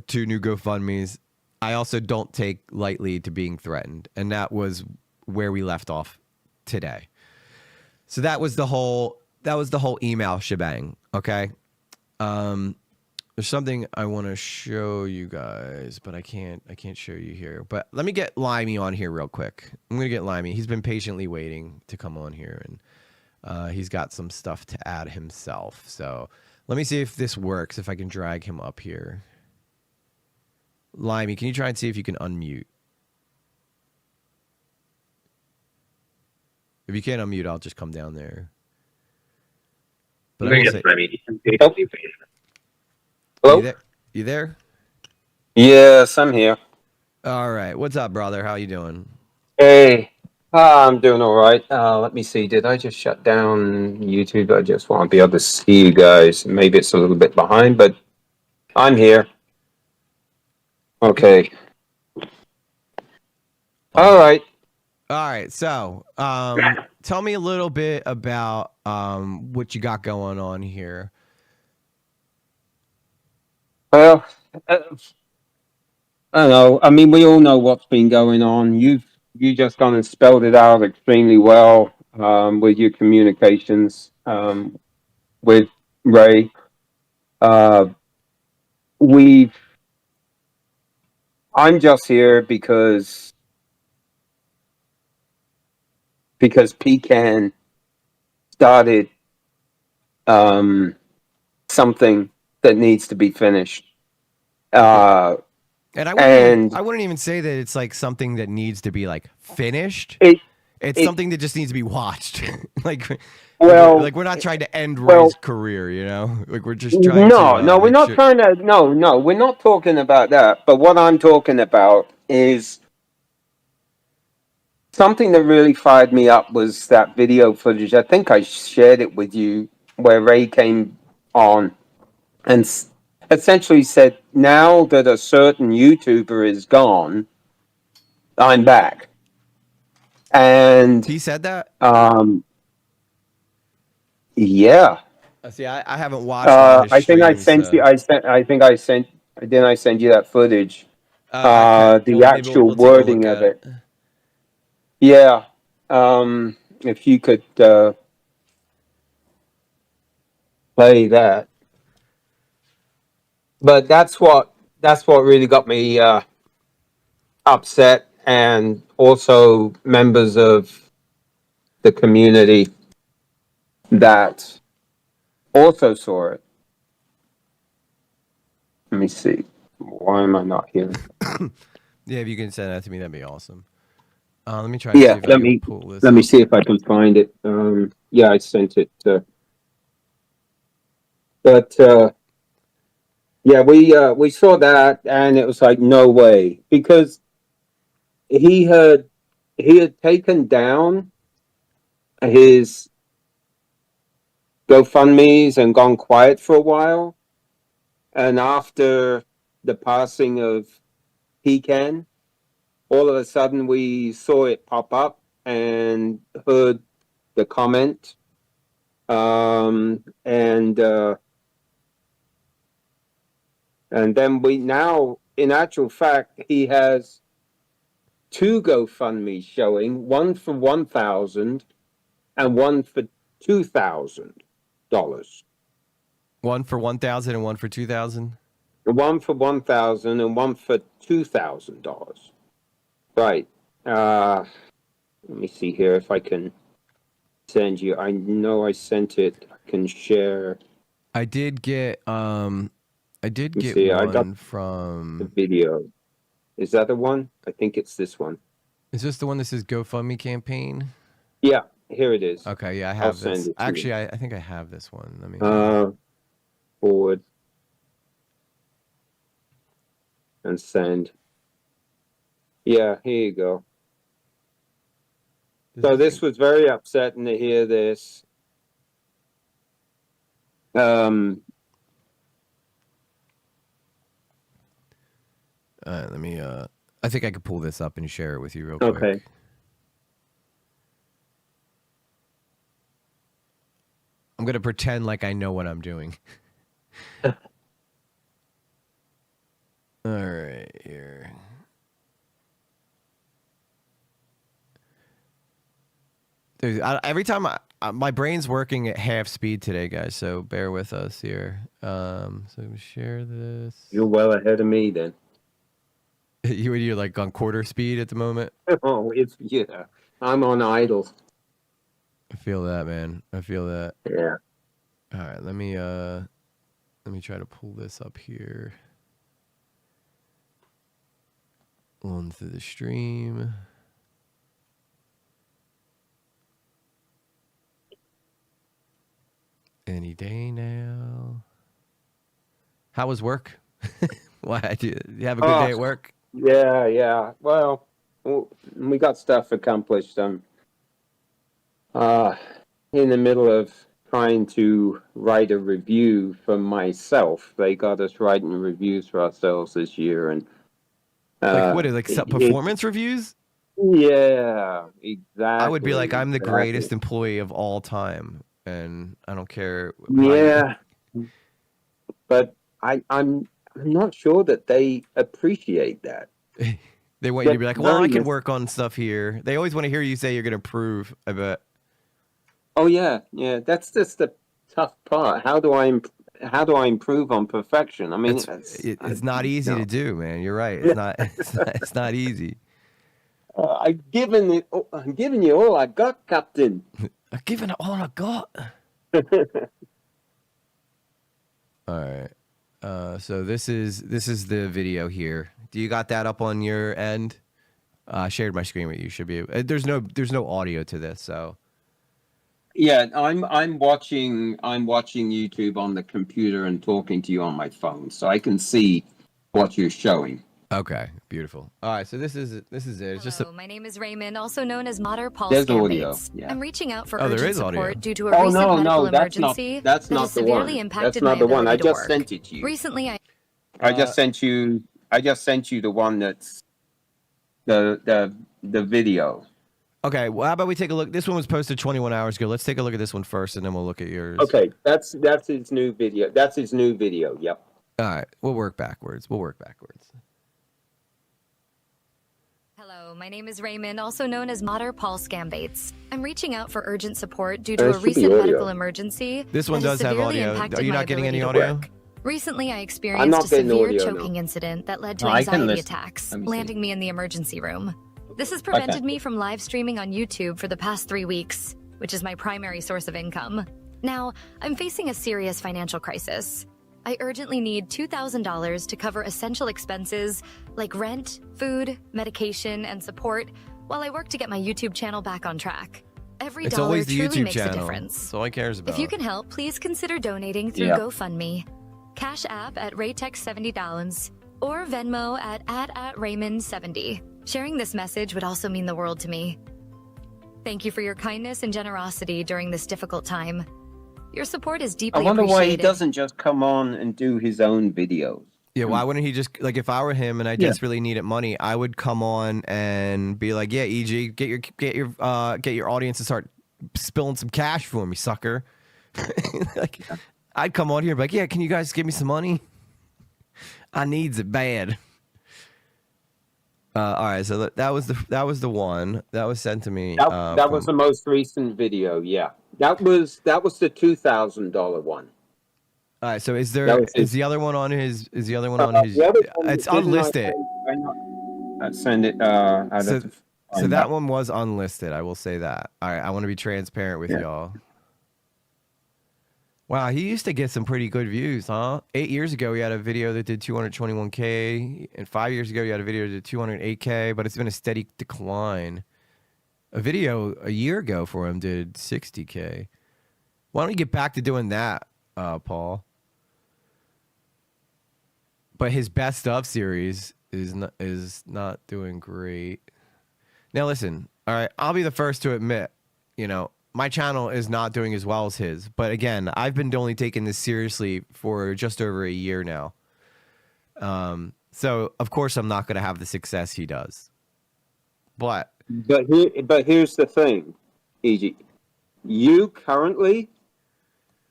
2 new GoFundMe's? I also don't take lightly to being threatened, and that was where we left off today. So that was the whole email shebang. Okay. There's something I want to show you guys, but I can't show you here. But let me get Limey on here real quick. I'm gonna get Limey. He's been patiently waiting to come on here, and he's got some stuff to add himself. So let me see if this works. If I can drag him up here. Limey, can you try and see if you can unmute? If you can't unmute, I'll just come down there. But I will say, Hello? You there? Yes, I'm here. All right. What's up, brother? How you doing? Hey, I'm doing all right. Let me see. Did I just shut down YouTube? I just want to be able to see you guys. Maybe it's a little bit behind, but I'm here. Okay. All right. All right. So, tell me a little bit about what you got going on here. Well, I don't know. I mean, we all know what's been going on. You just gone and spelled it out extremely well with your communications with Ray. Uh, we've. I'm just here because Pecan started something that needs to be finished. And And I wouldn't even say that it's like something that needs to be like finished. it It's it- something that just needs to be watched. like, well, like we're not trying to end well- Ray's career, you know? Like we're just trying no, to no, we're make not sure- trying to. No, we're not talking about that. But what I'm talking about is something that really fired me up was that video footage. I think I shared it with you where Ray came on and essentially said, "Now that a certain YouTuber is gone, I'm back." And He said that? yeah, See, I haven't watched all his I think I streams, sent you. I think I sent. Didn't I send you that footage? okay. The Well, maybe actual we'll take a look wording at of it. Yeah. If you could play that. But that's what really got me upset, and also members of the community that also saw it. Let me see. Why am I not here? Yeah, if you can send that to me, that'd be awesome. Let me try and see Yeah, if I can pull this let me up. see if I can find it. Yeah, I sent it. But yeah, we saw that, and it was like no way, because he had taken down his GoFundMe's and gone quiet for a while, and after the passing of Pecan, all of a sudden we saw it pop up and heard the comment, and then we now, in actual fact, he has 2 GoFundMe showing, one for $1,000 and one for $2,000. One for 1,000 and one for 2,000. One for $1,000 and one for $2,000. Right. Let me see here if I can send you. I know I sent it. I can share I did get see, I got one the from. video. Is that the one? I think it's this one. Is this the one that says GoFundMe campaign? Yeah, here it is. Okay, yeah, I I'll have send this. it to you. Actually, I think I have this one. Let me. Forward and send. Yeah, here you go. So this was very upsetting to hear this. Let me. I think I could pull this up and share it with you real Okay. quick. I'm gonna pretend like I know what I'm doing. All right, here. Dude, every time my brain's working at half speed today, guys. So bear with us here. So share this. You're well ahead of me then. You're like on quarter speed at the moment. Oh, it's yeah. I'm on idle. I feel that, man. I feel that. Yeah. All right, let me try to pull this up here. On through the stream. Any day now. How was work? Why did you have a good day at work? Yeah. Well, we got stuff accomplished. I'm in the middle of trying to write a review for myself. They got us writing reviews for ourselves this year, and like what? Like performance reviews? Yeah, exactly. I would be like, I'm the greatest employee of all time, and I don't care. Yeah, but I'm not sure that they appreciate that. They want you to be like, well, I can work on stuff here. They always want to hear you say you're going to improve, I bet. Oh yeah. That's just the tough part. How do I improve on perfection? I mean, it's not easy to do, man. You're right. It's not. It's not easy. I'm giving you all I got, Captain. I'm giving it all I got. All right. So this is the video here. Do you got that up on your end? I shared my screen with you. Should be. There's no audio to this, so. Yeah, I'm watching YouTube on the computer and talking to you on my phone, so I can see what you're showing. Okay, beautiful. All right, so this is it. It's just my name is Raymond, also known as Modder Paul There's Scambating. audio. Yeah. I'm reaching out for there urgent is audio. support due to a recent medical emergency that's that not has the severely one. impacted That's not my the one. I ability to just work. sent it to you. Recently, I just sent you the one that's the video. Okay, well, how about we take a look? This one was posted 21 hours ago. Let's take a look at this one first, and then we'll look at yours. Okay, that's his new video. That's his new video. Yep. All right, we'll work backwards. Hello, my name is Raymond, also known as Modder Paul Scambates. I'm reaching out for urgent support due to There a should be recent audio. medical emergency. This one that has does have severely audio. impacted Are you my not getting any ability to audio? work. Recently, I I'm experienced not a getting severe audio, choking no. incident that led to No, I can anxiety listen. attacks, Let me see. landing me in the emergency room. This has prevented Okay. me from live streaming on YouTube for the past 3 weeks, which is my primary source of income. Now, I'm facing a serious financial crisis. I urgently need $2,000 to cover essential expenses like rent, food, medication, and support while I work to get my YouTube channel back on track. Every It's dollar always the truly YouTube makes a channel. difference. That's all he cares about. If you can help, please consider donating through Yeah. GoFundMe, Cash App at RayTech70, or Venmo at Raymond70. Sharing this message would also mean the world to me. Thank you for your kindness and generosity during this difficult time. Your support is I deeply wonder why he appreciated. doesn't just come on and do his own videos. Yeah, why wouldn't he just, like, if I were him and I desperately needed money, I would come on and be like, yeah, EG, get your audience to start spilling some cash for me, sucker. Like, I'd come on here and be like, yeah, can you guys give me some money? I needs it bad. All right, so that was the one that was sent to me. That was the most recent video. Yeah, that was the $2,000 one. All right, so is his- the other one on his? Is the other one on his? The other one It's didn't unlisted. I send it. I'd So- have to So find that out. one was unlisted. I will say that. All right, I want to be transparent with Yeah. y'all. Wow, he used to get some pretty good views, huh? 8 years ago, he had a video that did 221K, and 5 years ago, he had a video that did 208K, but it's been a steady decline. A video a year ago for him did 60K. Why don't you get back to doing that, Paul? But his best of series is not doing great. Now listen, all right, I'll be the first to admit, my channel is not doing as well as his. But again, I've been only taking this seriously for just over a year now. So of course I'm not going to have the success he does. But here's the thing, EG. You currently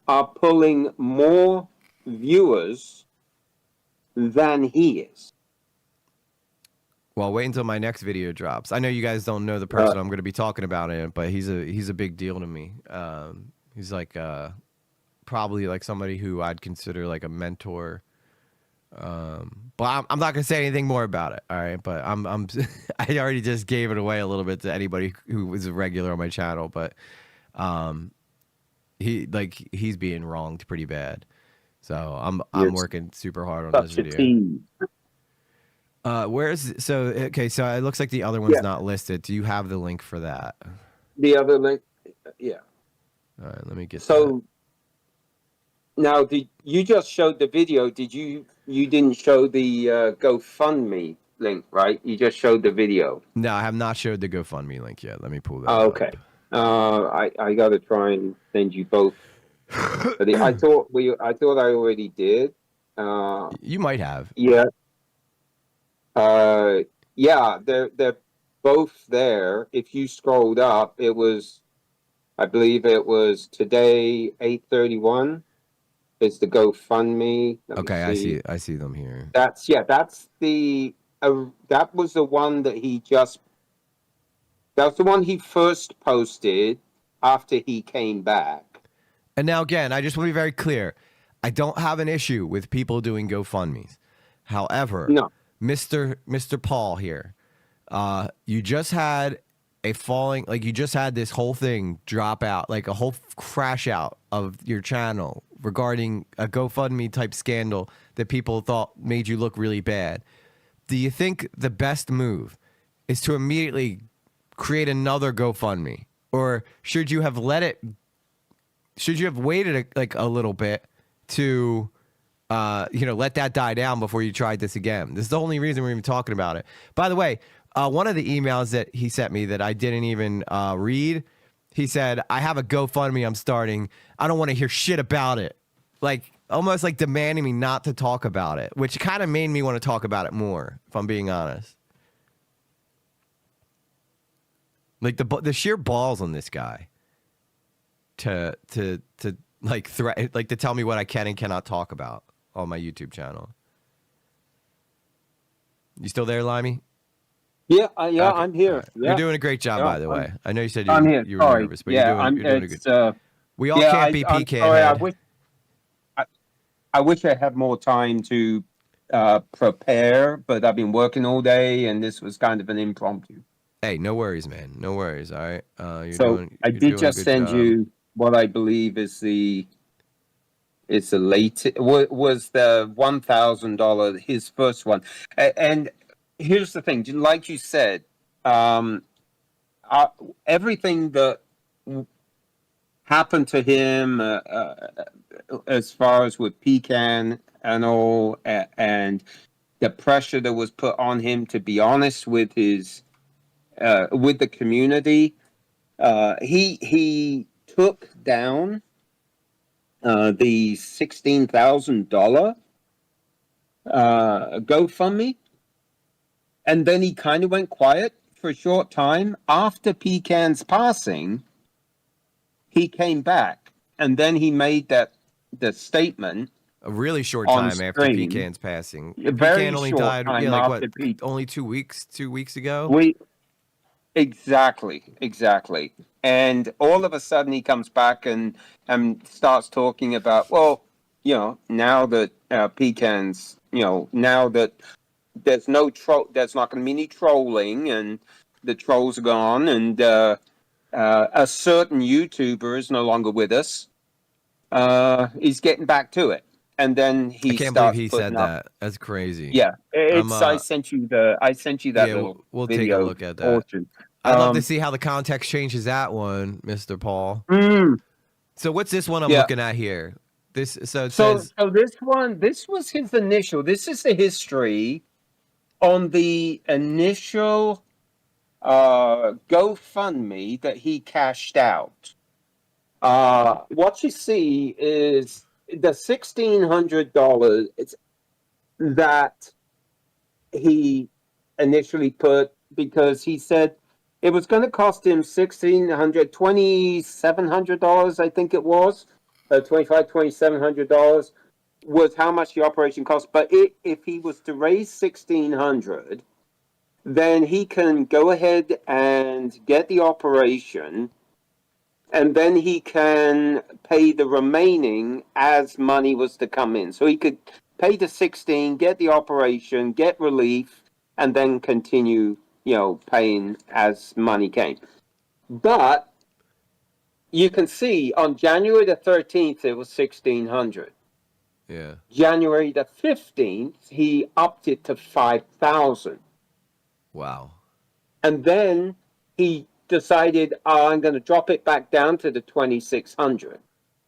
are pulling more viewers than he is. Well, wait until my next video drops. I know you guys don't know the person I'm going to be talking about in it, but he's a big deal to me. He's like probably like somebody who I'd consider like a mentor. But I'm not gonna say anything more about it. All right, but I'm I already just gave it away a little bit to anybody who was a regular on my channel. But he's being wronged pretty bad. So I'm working super hard on this video. So it looks like the other one's not listed. Do you have the link for that? The other link, yeah. All right, let me get so. Now, you just showed the video? Did you didn't show the GoFundMe link, right? You just showed the video. No, I have not showed the GoFundMe link yet. Let me pull that. Okay. I got to try and send you both. I thought I already did. You might have. Yeah. Yeah, they're both there. If you scrolled up, I believe it was today 8:31. It's the GoFundMe. Okay, I see them here. That's the that was the one that that was the one he first posted after he came back. And now again, I just want to be very clear. I don't have an issue with people doing GoFundMes. However, no. Mr. Paul here, you just had you just had this whole thing drop out, like a whole crash out of your channel regarding a GoFundMe type scandal that people thought made you look really bad. Do you think the best move is to immediately create another GoFundMe, or should you have waited a little bit to let that die down before you tried this again? This is the only reason we're even talking about it. By the way, one of the emails that he sent me that I didn't even read, he said, I have a GoFundMe I'm starting. I don't want to hear shit about it. Like, almost like demanding me not to talk about it, which kind of made me want to talk about it more, if I'm being honest. Like, the sheer balls on this guy to like threaten, like to tell me what I can and cannot talk about on my YouTube channel. You still there, Limey? Yeah, okay. I'm here. Right. Yeah. You're doing a great job, by the way. I know you said I'm here. you were nervous, but you're doing a good. We all can't be PecanHead. I wish I had more time to prepare, but I've been working all day, and this was kind of an impromptu. Hey, no worries, man. No worries. All right. I did just send you what I believe is the latest was the $1,000, his first one, and here's the thing, like you said, everything that happened to him as far as with Pecan and all, and the pressure that was put on him to be honest with his with the community, he took down the $16,000 GoFundMe. And then he kind of went quiet for a short time. After Pecan's passing, he came back, and then he made the statement. A really short time after Pecan's passing. Pecan only died, only 2 weeks ago? Exactly. And all of a sudden he comes back and starts talking about, now that Pecan's, now that there's not going to be any trolling, and the trolls are gone, and a certain YouTuber is no longer with us. He's getting back to it, and then I can't believe he said that. That's crazy. Yeah, I sent you that little we'll video. take a look at that. Portion. I'd love to see how the context changes that one, Mr. Paul. So what's this one I'm looking at here? This says this one. This was his initial. This is the history on the initial GoFundMe that he cashed out. What you see is the $1,600 that he initially put, because he said it was going to cost him $2,700, I think it was. $2,700 was how much the operation cost. But if he was to raise $1,600, then he can go ahead and get the operation, and then he can pay the remaining as money was to come in. So he could pay the 16, get the operation, get relief, and then continue, paying as money came. But you can see on January the 13th, it was 1,600. Yeah. January the 15th, he upped it to 5,000. Wow. And then he decided, I'm going to drop it back down to the 2,600.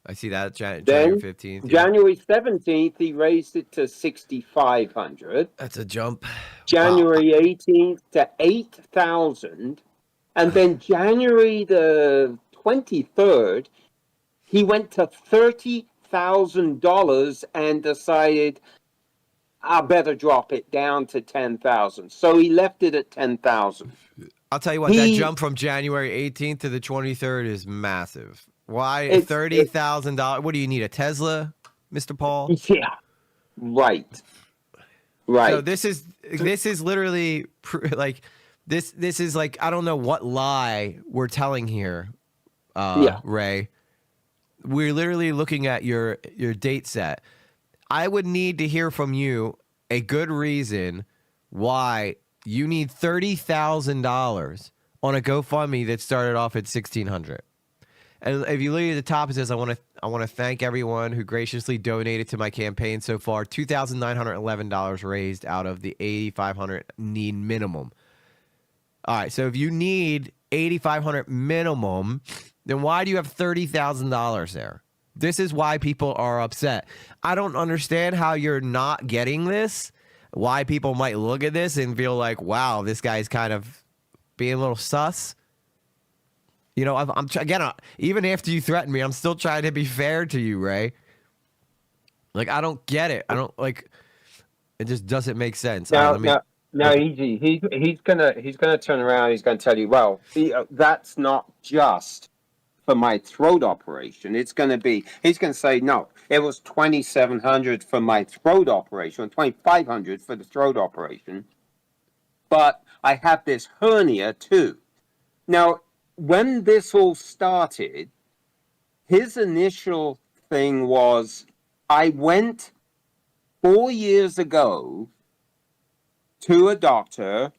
I see that January Then 15th. Yeah. January 17th, he raised it to 6,500. That's a jump. January 18th to 8,000. And then January the 23rd, he went to $30,000 and decided, I better drop it down to 10,000. So he left it at 10,000. I'll tell you what, that jump from January 18th to the 23rd is massive. Why $30,000? What do you need, a Tesla, Mr. Paul? Yeah, right. So this is literally like this is like, I don't know what lie we're telling here, Ray. We're literally looking at your date set. I would need to hear from you a good reason why you need $30,000 on a GoFundMe that started off at $1,600. And if you look at the top, it says, I want to thank everyone who graciously donated to my campaign so far. $2,911 raised out of the $8,500 need minimum. All right, so if you need $8,500 minimum, then why do you have $30,000 there? This is why people are upset. I don't understand how you're not getting this. Why people might look at this and feel like, wow, this guy's kind of being a little sus. Again, even after you threaten me, I'm still trying to be fair to you, Ray. Like, I don't get it. I don't it just doesn't make sense. No, easy. He's gonna turn around. He's gonna tell you, well, that's not just for my throat operation. He's going to say, no, it was 2,700 for my throat operation, 2,500 for the throat operation. But I have this hernia too. Now, when this all started, his initial thing was, I went 4 years ago to a doctor,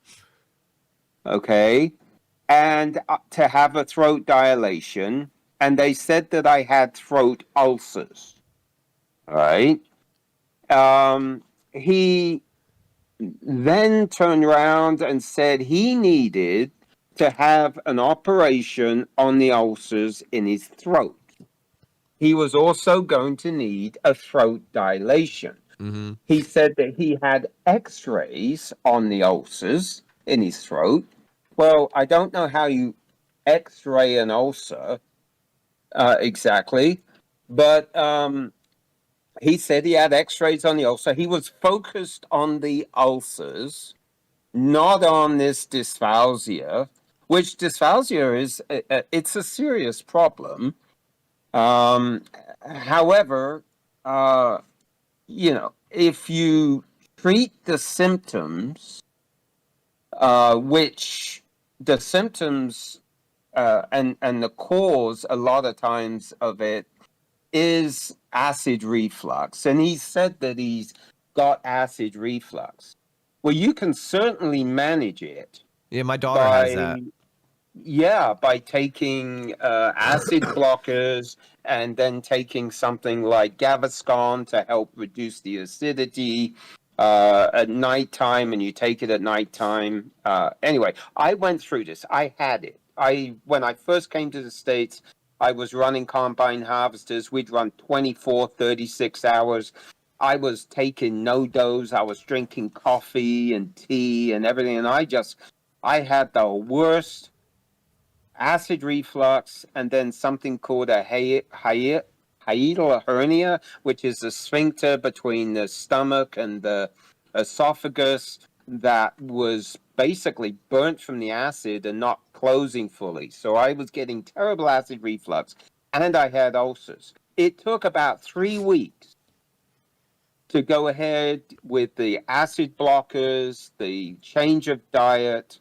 okay, and to have a throat dilation, and they said that I had throat ulcers. All right. He then turned around and said he needed to have an operation on the ulcers in his throat. He was also going to need a throat dilation. Mm-hmm. He said that he had x-rays on the ulcers in his throat. Well, I don't know how you x-ray an ulcer exactly, but he said he had x-rays on the ulcer. He was focused on the ulcers, not on this dysphagia, which dysphagia is, it's a serious problem. However, if you treat the symptoms, which the symptoms and the cause a lot of times of it is acid reflux. And he said that he's got acid reflux. Well, you can certainly manage it. Yeah, my daughter has that. Yeah, by taking acid blockers and then taking something like Gaviscon to help reduce the acidity at nighttime, and you take it at nighttime. Anyway, I went through this. I had it. When I first came to the States, I was running combine harvesters. We'd run 24, 36 hours. I was taking no dose. I was drinking coffee and tea and everything. And I had the worst acid reflux, and then something called a hiatal hernia, which is the sphincter between the stomach and the esophagus that was basically burnt from the acid and not closing fully. So I was getting terrible acid reflux, and I had ulcers. It took about 3 weeks to go ahead with the acid blockers, the change of diet,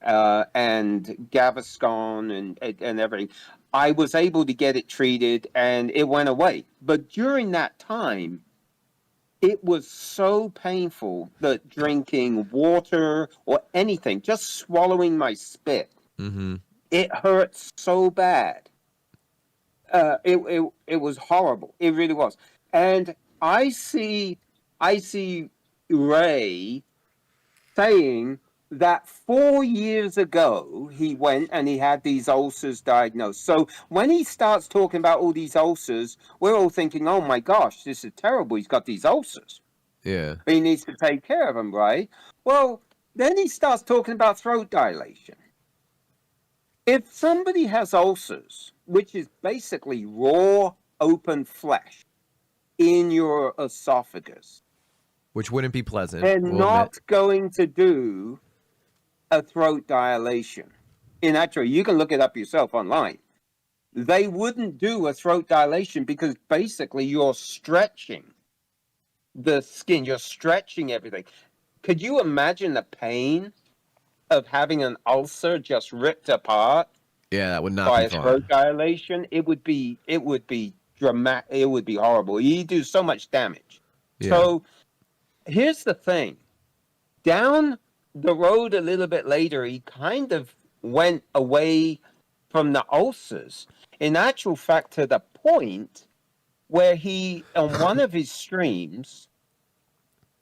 and Gaviscon and everything. I was able to get it treated and it went away. But during that time, it was so painful that drinking water or anything, just swallowing my spit, it hurt so bad. It was horrible. It really was. And I see Ray saying that 4 years ago he went and he had these ulcers diagnosed. So when he starts talking about all these ulcers, we're all thinking, "Oh my gosh, this is terrible. He's got these ulcers. Yeah. He needs to take care of them, right?" Well, then he starts talking about throat dilation. If somebody has ulcers, which is basically raw, open flesh in your esophagus, Which wouldn't be pleasant. they're we'll not admit. going to do a throat dilation. In actual, you can look it up yourself online. They wouldn't do a throat dilation because basically you're stretching the skin, you're stretching everything. Could you imagine the pain of having an ulcer just ripped apart Yeah, that would not by be a fun. throat dilation? It would be dramatic. It would be horrible. You do so much damage. Yeah. So here's the thing. Down the road a little bit later, he kind of went away from the ulcers. In actual fact, to the point where he, on one of his streams,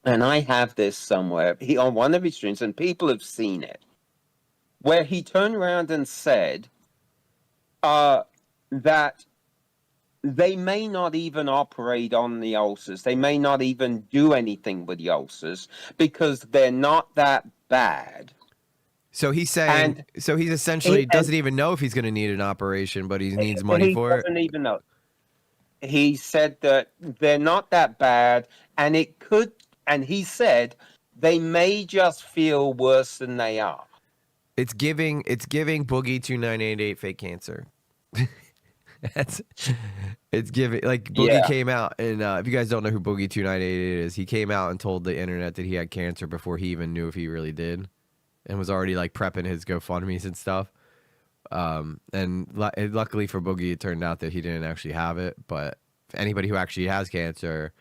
and I have this somewhere, he on one of his streams, and people have seen it, where he turned around and said that they may not even operate on the ulcers. They may not even do anything with the ulcers because they're not that bad. So he's saying, so he's essentially doesn't even know if he's going to need an operation, but he needs money for it. He doesn't even know. He said that they're not that bad, and it could. And he said they may just feel worse than they are. It's giving Boogie 2988 fake cancer. It's giving, like, Boogie came out, and if you guys don't know who Boogie 2988 is, he came out and told the internet that he had cancer before he even knew if he really did, and was already like prepping his GoFundMe's and stuff. And luckily for Boogie, it turned out that he didn't actually have it. But anybody who actually has cancer,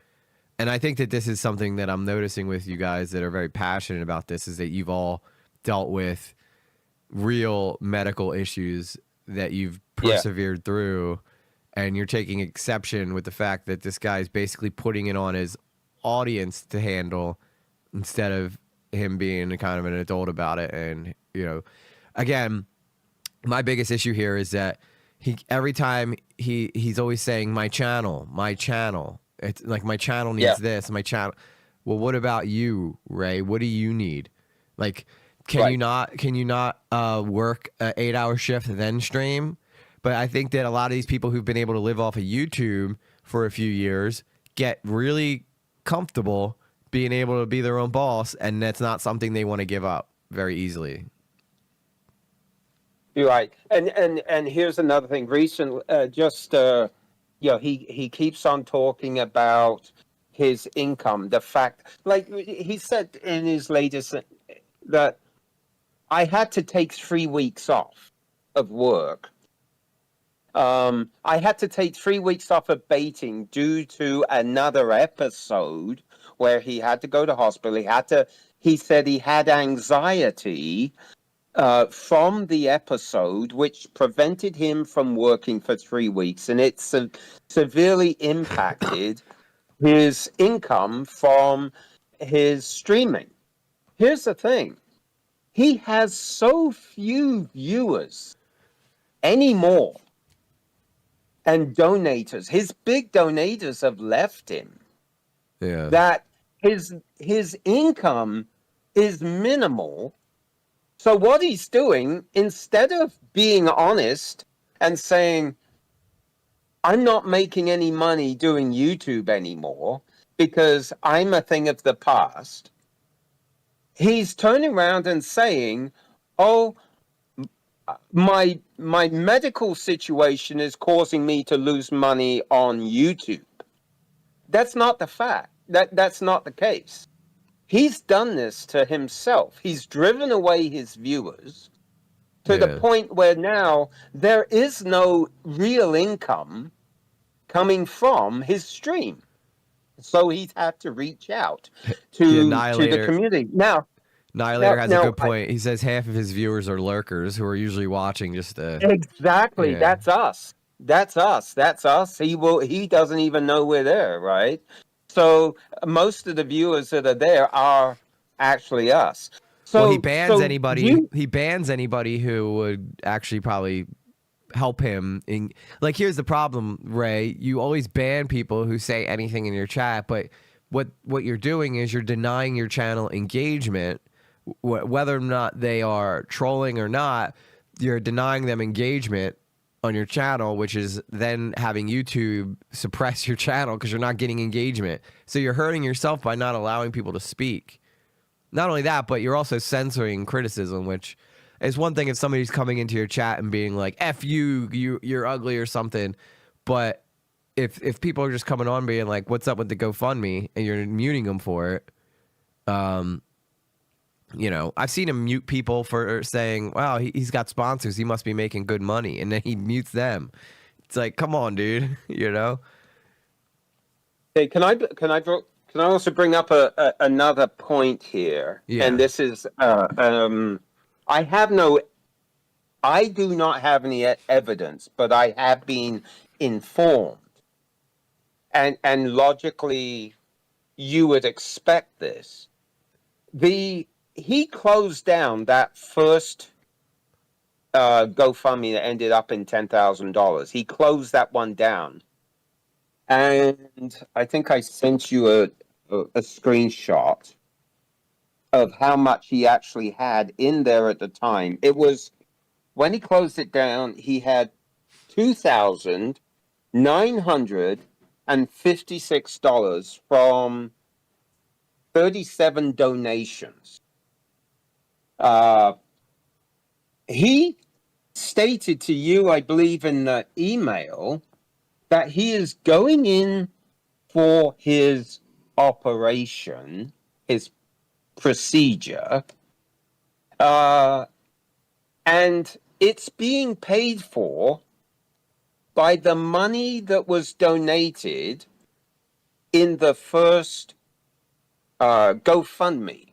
and I think that this is something that I'm noticing with you guys that are very passionate about this, is that you've all dealt with real medical issues that you've persevered through, and you're taking exception with the fact that this guy's basically putting it on his audience to handle instead of him being kind of an adult about it. And, you know, again, my biggest issue here is that every time he's always saying my channel. It's like, my channel needs this, my channel. Well, what about you, Ray? What do you need? Like, can you not work an 8-hour shift then stream? But I think that a lot of these people who've been able to live off of YouTube for a few years get really comfortable being able to be their own boss, and that's not something they want to give up very easily. You're right. And here's another thing. Recently, he keeps on talking about his income. The fact, like he said in his latest, that I had to take 3 weeks off of work. I had to take 3 weeks off of baiting due to another episode where he had to go to hospital. He said he had anxiety from the episode, which prevented him from working for 3 weeks, and it severely impacted his income from his streaming. Here's the thing. He has so few viewers anymore and donators. His big donators have left him. Yeah. That his income is minimal. So what he's doing, instead of being honest and saying, I'm not making any money doing YouTube anymore because I'm a thing of the past, he's turning around and saying, oh, my medical situation is causing me to lose money on YouTube. That's not the fact. that's not the case. He's done this to himself. He's driven away his viewers to the Yeah. point where now there is no real income coming from his stream. So he's had to reach out The to the Annihilator. community. Now, Annihilator has a now, good point. He says half of his viewers are lurkers who are usually watching just to. exactly, Yeah. that's us. That's us. That's us. He doesn't even know we're there, right? So most of the viewers that are there are actually us. So Well, he bans anybody. you, He bans anybody who would actually probably help him. Like, here's the problem, Ray. You always ban people who say anything in your chat, but what you're doing is you're denying your channel engagement, whether or not they are trolling or not. You're denying them engagement on your channel, which is then having YouTube suppress your channel because you're not getting engagement. So you're hurting yourself by not allowing people to speak. Not only that, but you're also censoring criticism, which is one thing if somebody's coming into your chat and being like, F you're ugly or something. But if people are just coming on being like, what's up with the GoFundMe, and you're muting them for it, you know, I've seen him mute people for saying, wow, he's got sponsors, he must be making good money, and then he mutes them. It's like, come on, dude, you know? hey, can I also bring up another point here? Yeah. And this is I do not have any evidence, but I have been informed. And logically, you would expect this. He closed down that first GoFundMe that ended up in $10,000. He closed that one down, and I think I sent you a screenshot of how much he actually had in there at the time. It was when he closed it down, he had $2,956 from 37 donations. He stated to you, I believe, in the email that he is going in for his operation, his procedure, and it's being paid for by the money that was donated in the first GoFundMe.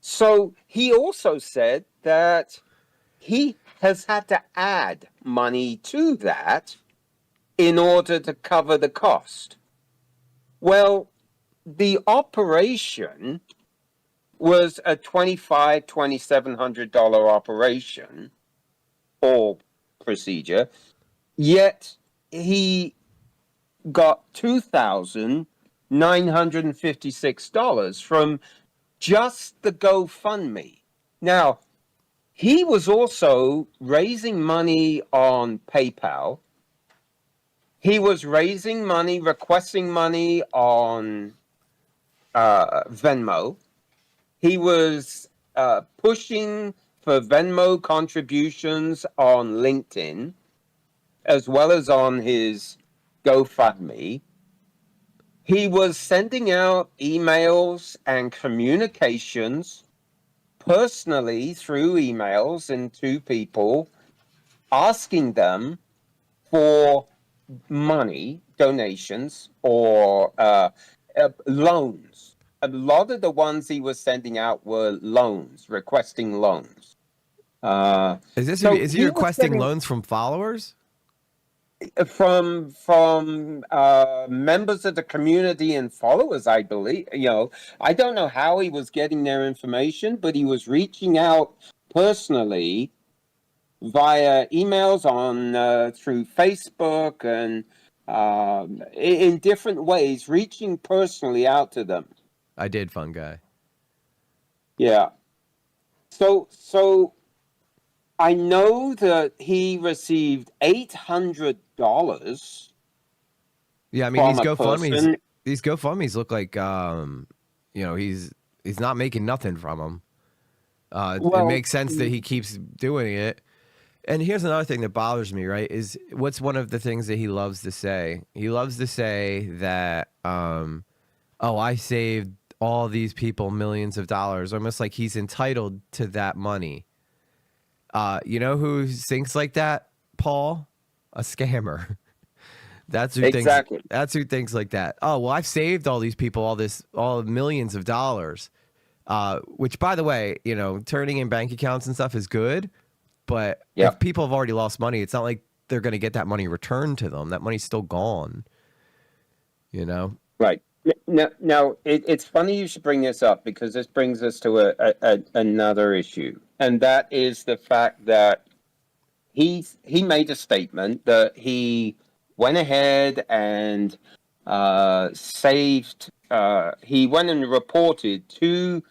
So he also said that he has had to add money to that in order to cover the cost. Well, the operation was a $2,700 operation or procedure, yet he got $2,956 from just the GoFundMe. Now, he was also raising money on PayPal. He was raising money, requesting money on Venmo. He was pushing for Venmo contributions on LinkedIn, as well as on his GoFundMe. He was sending out emails and communications personally through emails and to people, asking them for money, donations, or loans. A lot of the ones he was sending out were loans, requesting loans. Is So he he was requesting getting- loans from followers? from members of the community and followers, I believe. You know, I don't know how he was getting their information, but he was reaching out personally via emails on through Facebook and in different ways, reaching personally out to them. I did, fun guy. Yeah. So I know that he received $800. Yeah, I mean From a person. these GoFundMes look like you know, he's not making nothing from them. It Well, makes sense that he keeps doing it. And here's another thing that bothers me, right? Is what's one of the things that he loves to say? He loves to say that oh, I saved all these people millions of dollars, almost like he's entitled to that money. You know who thinks like that, Paul? A scammer. That's who thinks. Exactly. That's who thinks like that. Oh well, I've saved all these people all millions of dollars. Which, by the way, you know, turning in bank accounts and stuff is good, but Yep. if people have already lost money, it's not like they're going to get that money returned to them. That money's still gone. You know. Right. Now it's funny you should bring this up because this brings us to another issue, and that is the fact that he made a statement that he went ahead and saved. He went and reported two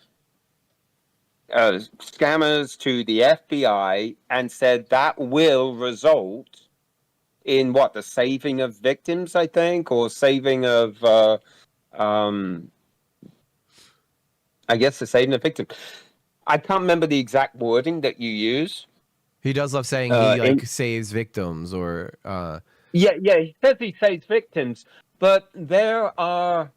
scammers to the FBI and said that will result in what, the saving of victims, I think, or saving of I guess the saving of victims. I can't remember the exact wording that you use. He does love saying he like saves victims or Yeah, he says he saves victims, but there are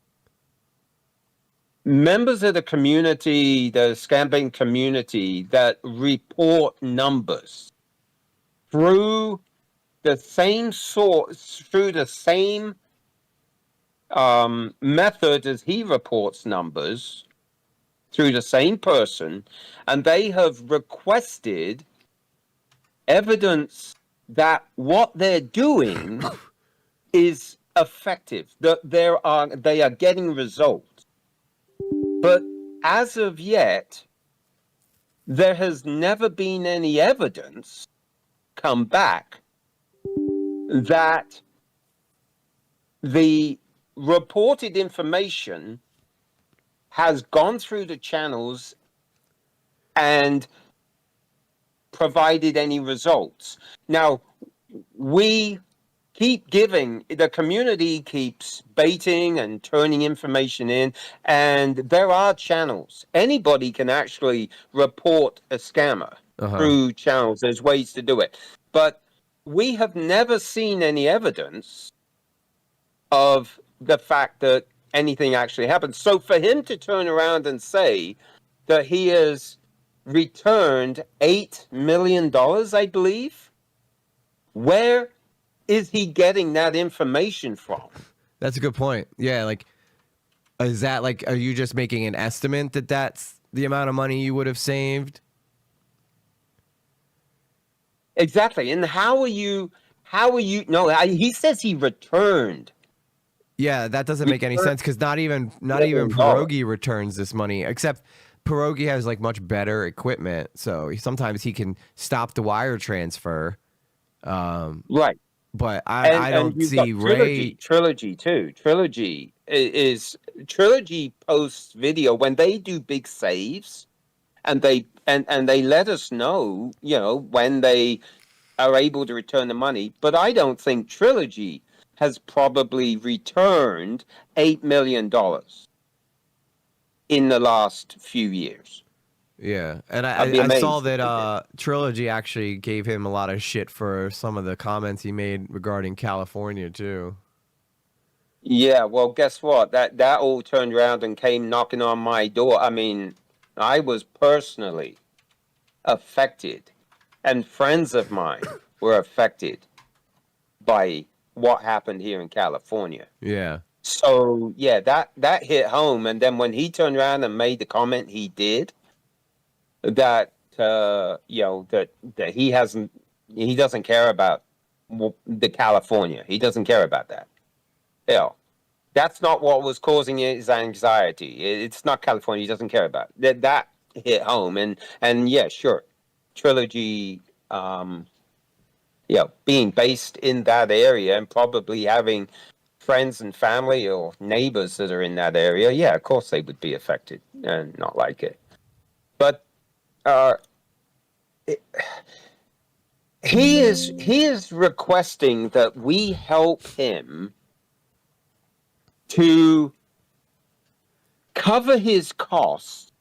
members of the community, the Scambaiting community, that report numbers through the same source, through the same method as he reports numbers, through the same person, and they have requested evidence that what they're doing is effective, that they are getting results. But as of yet, there has never been any evidence come back that the reported information has gone through the channels and provided any results. Now, we keep giving, the community keeps baiting and turning information in, and there are channels. Anybody can actually report a scammer through channels. There's ways to do it. But we have never seen any evidence of the fact that anything actually happened. So for him to turn around and say that he has returned $8 million, I believe, where is he getting that information from? That's a good point. Yeah, like, is that like, are you just making an estimate that that's the amount of money you would have saved? Exactly. And how are you, no, he says he returned. Yeah, that doesn't make any sense because not even Pierogi returns this money, except Pierogi has like much better equipment, so sometimes he can stop the wire transfer. Right. But I don't see Ray. Trilogy too. Trilogy posts video when they do big saves, and they let us know, you know, when they are able to return the money. But I don't think Trilogy has probably returned $8 million in the last few years. Yeah, and I saw that Trilogy actually gave him a lot of shit for some of the comments he made regarding California too. Yeah, well, guess what? That all turned around and came knocking on my door. I mean, I was personally affected, and friends of mine were affected by what happened here in California. Yeah. So yeah, that hit home. And then when he turned around and made the comment he did, that you know, that he doesn't care about the California. He doesn't care about that. You know, that's not what was causing his anxiety. It's not California. He doesn't care about that. That hit home. And yeah, sure, Trilogy. You know, being based in that area and probably having friends and family or neighbors that are in that area, yeah, of course they would be affected and not like it. But he is requesting that we help him to cover his costs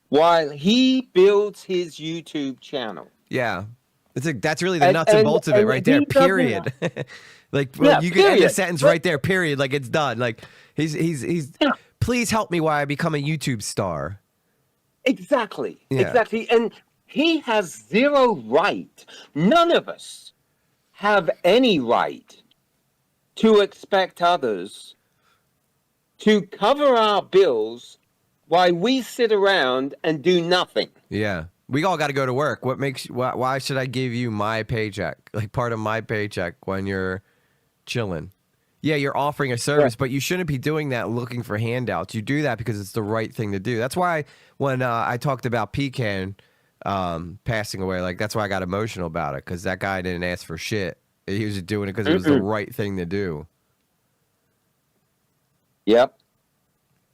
while he builds his YouTube channel. Yeah. That's really the nuts and bolts of it right there. he doesn't- Period. Like, well, Yeah, you can end the period. sentence But- right there. Period. Like it's done. Like he's. Yeah. Please help me while I become a YouTube star. Exactly. Yeah. Exactly. And he has zero right. None of us have any right to expect others to cover our bills while we sit around and do nothing. Yeah. We all got to go to work. What makes? Why should I give you my paycheck, like part of my paycheck, when you're chilling? Yeah, you're offering a service, but you shouldn't be doing that looking for handouts. You do that because it's the right thing to do. That's why when I talked about Pecan passing away, like that's why I got emotional about it, because that guy didn't ask for shit. He was doing it because it was the right thing to do. Yep.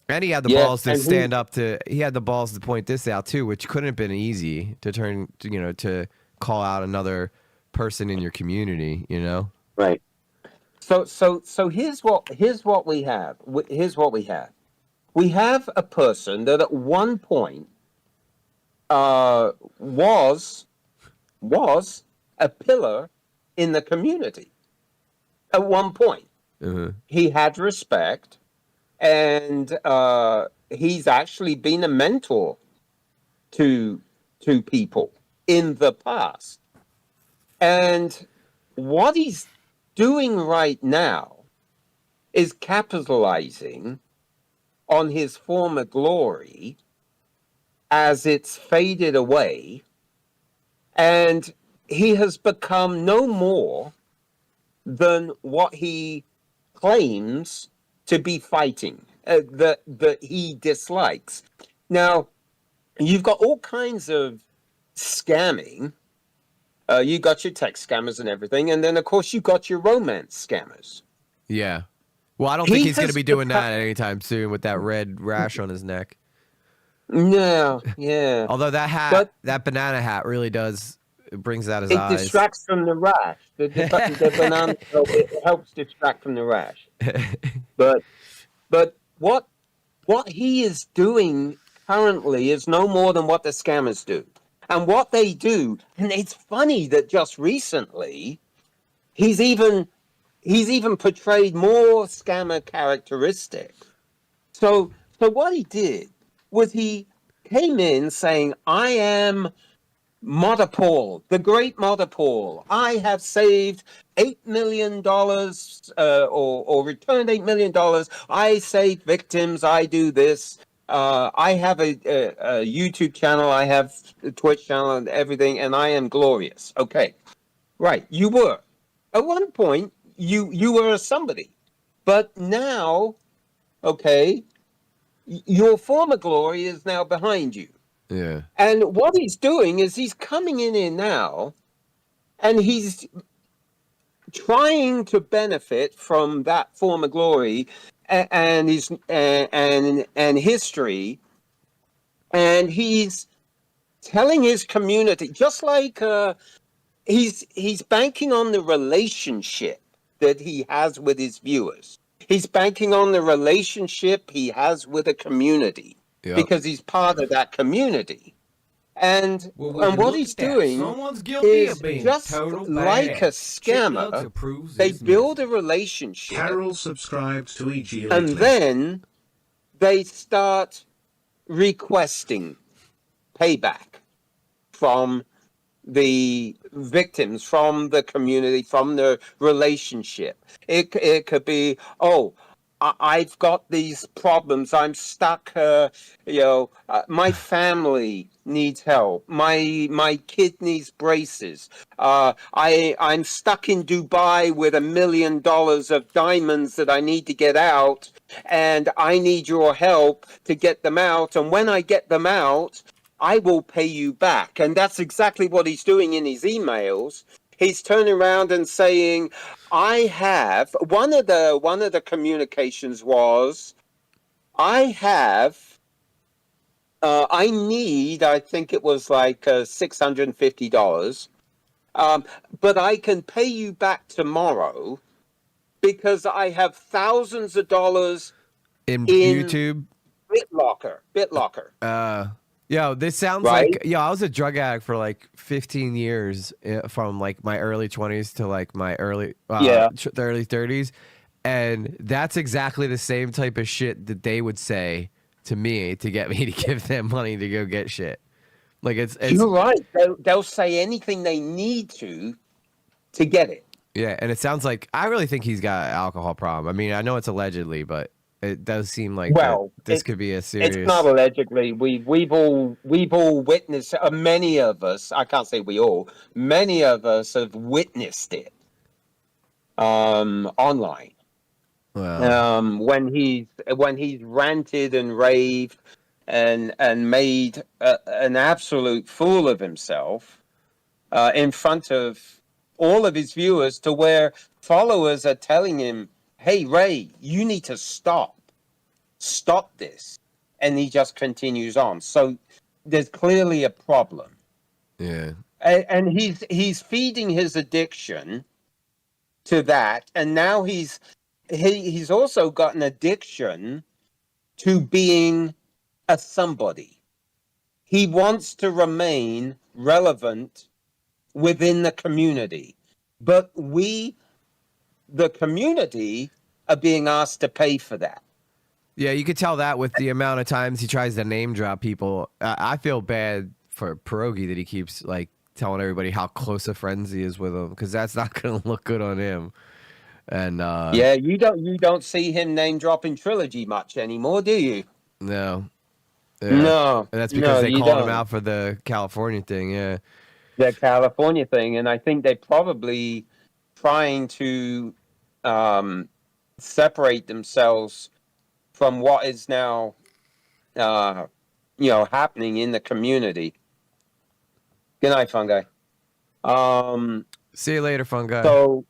And he had the balls to stand up to. He had the balls to point this out too, which couldn't have been easy to turn. To call out another person in your community. Right. So here's what we have. We have a person that at one point was a pillar in the community. At one point, he had respect, and he's actually been a mentor to people in the past. And what he's doing right now is capitalizing on his former glory as it's faded away, and he has become no more than what he claims to be fighting, that he dislikes. Now, you've got all kinds of scamming. You got your tech scammers and everything, and then of course you got your romance scammers. Yeah. Well, I don't think he's going to be doing that anytime soon with that red rash on his neck. No, yeah. Although that hat, that banana hat, really does brings out his eyes. It distracts from the rash. The banana it helps distract from the rash. But what he is doing currently is no more than what the scammers do. And what they do, and it's funny that just recently he's even portrayed more scammer characteristics. So what he did was he came in saying, I am Mother Paul, the great Mother Paul. I have saved $8 million or returned $8 million. I save victims. I do this. I have a YouTube channel. I have a Twitch channel and everything, and I am glorious. Okay, right. You were. At one point, you were a somebody. But now, okay, your former glory is now behind you. Yeah. And what he's doing is he's coming in here now, and he's trying to benefit from that former glory and his and history, and he's telling his community, just like he's banking on the relationship that he has with his viewers. He's banking on the relationship he has with a community. Yep. Because he's part of that community. And what he's doing is just like a scammer, they build a relationship. Carol subscribes to EG and then they start requesting payback from the victims, from the community, from the relationship. It could be, I've got these problems. I'm stuck. My family needs help. My kid needs braces. I'm stuck in Dubai with $1 million of diamonds that I need to get out, and I need your help to get them out. And when I get them out, I will pay you back. And that's exactly what he's doing in his emails. He's turning around and saying, I have, one of the communications was, I need, I think it was like $650, but I can pay you back tomorrow because I have thousands of dollars in YouTube. BitLocker. Yo, this sounds Right? like I was a drug addict for like 15 years from like my early 20s to like my early Yeah. the early 30s, and that's exactly the same type of shit that they would say to me to get me to give them money to go get shit. Like it's You're right. They'll say anything they need to get it. yeah, and it sounds like I really think he's got an alcohol problem. I mean, I know it's allegedly, but it does seem like that Well, this could be a it's not serious. allegedly. We've all witnessed. Many of us. I can't say we all. Many of us have witnessed it. Online. Well, When he's ranted and raved and made an absolute fool of himself in front of all of his viewers, to where followers are telling him, "Hey Ray, you need to stop this," and he just continues on. So there's clearly a problem, yeah. and he's feeding his addiction to that, and now he's also got an addiction to being a somebody. He wants to remain relevant within the community, but we, the community, are being asked to pay for that. Yeah, you could tell that with the amount of times he tries to name drop people. I feel bad for Pierogi that he keeps like telling everybody how close of friends he is with them, because that's not going to look good on him. And Yeah, you don't see him name dropping Trilogy much anymore, do you? no, yeah, No, and that's because no, they you called him don't. out for the California thing. Yeah, The California thing, and I think they're probably trying to separate themselves from what is now, happening in the community. Good night, Fungi. see you later, fun guy. So,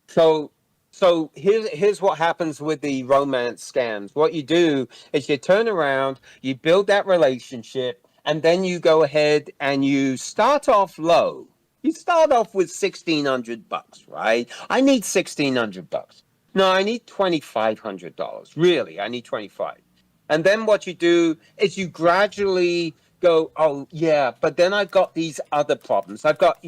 so, so here's what happens with the romance scams. What you do is you turn around, you build that relationship, and then you go ahead and you start off low. You start off with $1,600, right? I need $1,600. No, I need $2,500. Really, I need 25. And then what you do is you gradually go, oh yeah, but then I've got these other problems. I've got,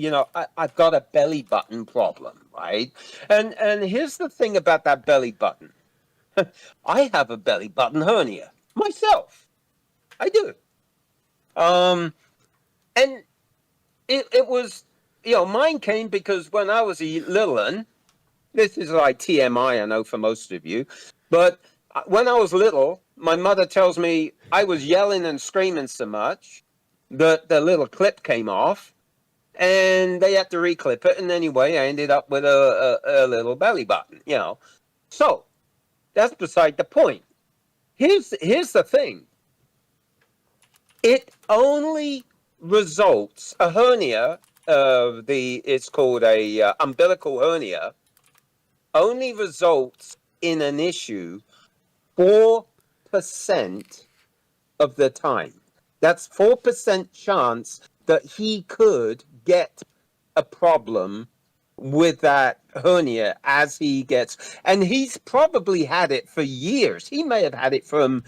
I've got a belly button problem, right? And here's the thing about that belly button. I have a belly button hernia myself. I do. And it was, mine came because when I was a little one, this is like TMI, I know for most of you, but when I was little, my mother tells me I was yelling and screaming so much that the little clip came off, and they had to reclip it. And anyway, I ended up with a little belly button, So that's beside the point. Here's the thing. It only results, a hernia, it's called a umbilical hernia, only results in an issue 4% of the time. That's 4% chance that he could get a problem with that hernia as he gets, and he's probably had it for years. He may have had it from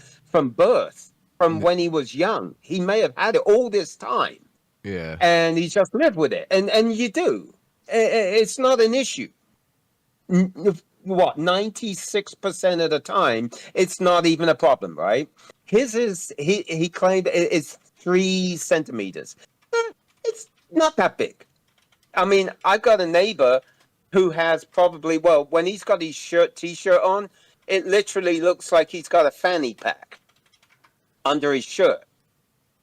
birth, from when he was young. He may have had it all this time, Yeah, and he's just lived with it. And you do. It's not an issue. What, 96% of the time, it's not even a problem, right? His is, he claimed it's 3 centimeters. It's not that big. I mean, I've got a neighbor who has probably, well, when he's got his t-shirt on, it literally looks like he's got a fanny pack under his shirt.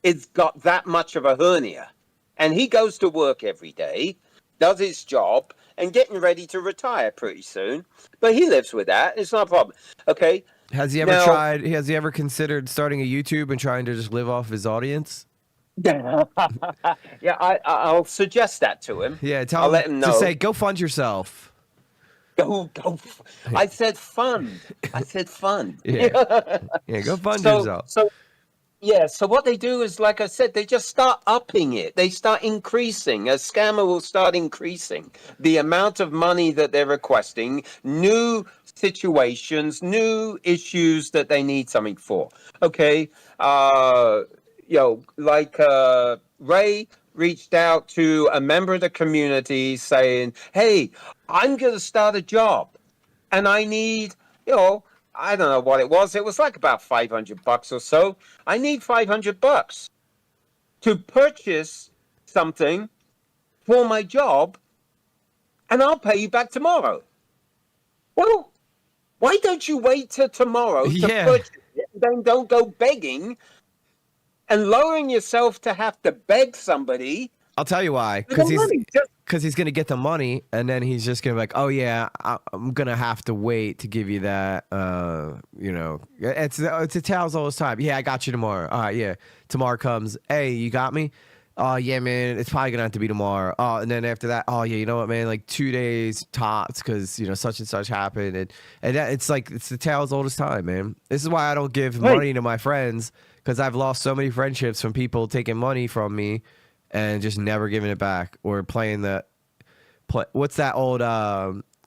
It's got that much of a hernia. And he goes to work every day, does his job, and getting ready to retire pretty soon. But he lives with that. It's not a problem. Okay. has he ever Now- tried? Has he ever considered starting a YouTube and trying to just live off his audience? Yeah, I'll suggest that to him. Yeah, tell I'll him, let him know. Just say, go fund yourself. Go. I said fund. Yeah, yeah, go fund yourself. So what they do is, like I said, they just start upping it. They start increasing. A scammer will start increasing the amount of money that they're requesting, new situations, new issues that they need something for. Okay. like Ray reached out to a member of the community saying, "Hey, I'm going to start a job, and I need, I don't know what it was. It was like about $500 or so. I need $500 to purchase something for my job, and I'll pay you back tomorrow." Well, why don't you wait till tomorrow to Yeah. purchase it, and then don't go begging and lowering yourself to have to beg somebody I'll tell you why. for the money? Because he's gonna get the money, and then he's just gonna be like, "Oh yeah, I'm gonna have to wait to give you that." It's a tales all this time. Yeah, I got you tomorrow. All right, yeah. Tomorrow comes. Hey, you got me? Oh yeah, man. It's probably gonna have to be tomorrow. Oh, and then after that, oh yeah, you know what, man? Like 2 days tops, because such and such happened, and it's the tales all this time, man. This is why I don't give money to my friends, because I've lost so many friendships from people taking money from me and just never giving it back, or playing what's that old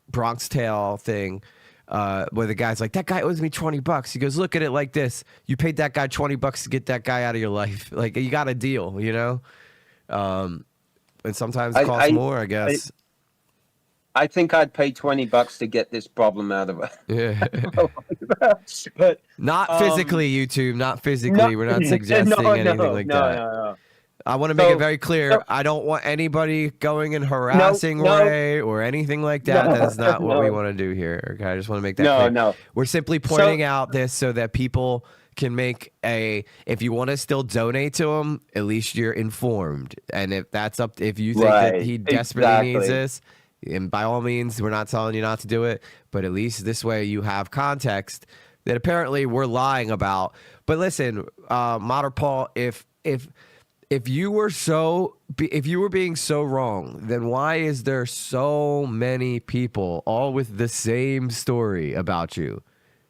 Bronx Tale thing, where the guy's like, that guy owes me $20. He goes, look at it like this: you paid that guy $20 to get that guy out of your life. Like, you got a deal, and sometimes it costs more, I guess. I think I'd pay $20 to get this problem out of it. Yeah. But Not physically, YouTube. Not physically. We're not suggesting anything like that. No. I want to make it very clear. I don't want anybody going and harassing Ray or anything like that. No, That is not what we no. want to do here. Okay, I just want to make that clear. No. We're simply pointing out this so that people can make if you want to still donate to him, at least you're informed. And if that's if you think that he desperately needs this, and by all means, we're not telling you not to do it, but at least this way you have context that apparently we're lying about. But listen, Modern Paul, if you were being so wrong, then why is there so many people all with the same story about you?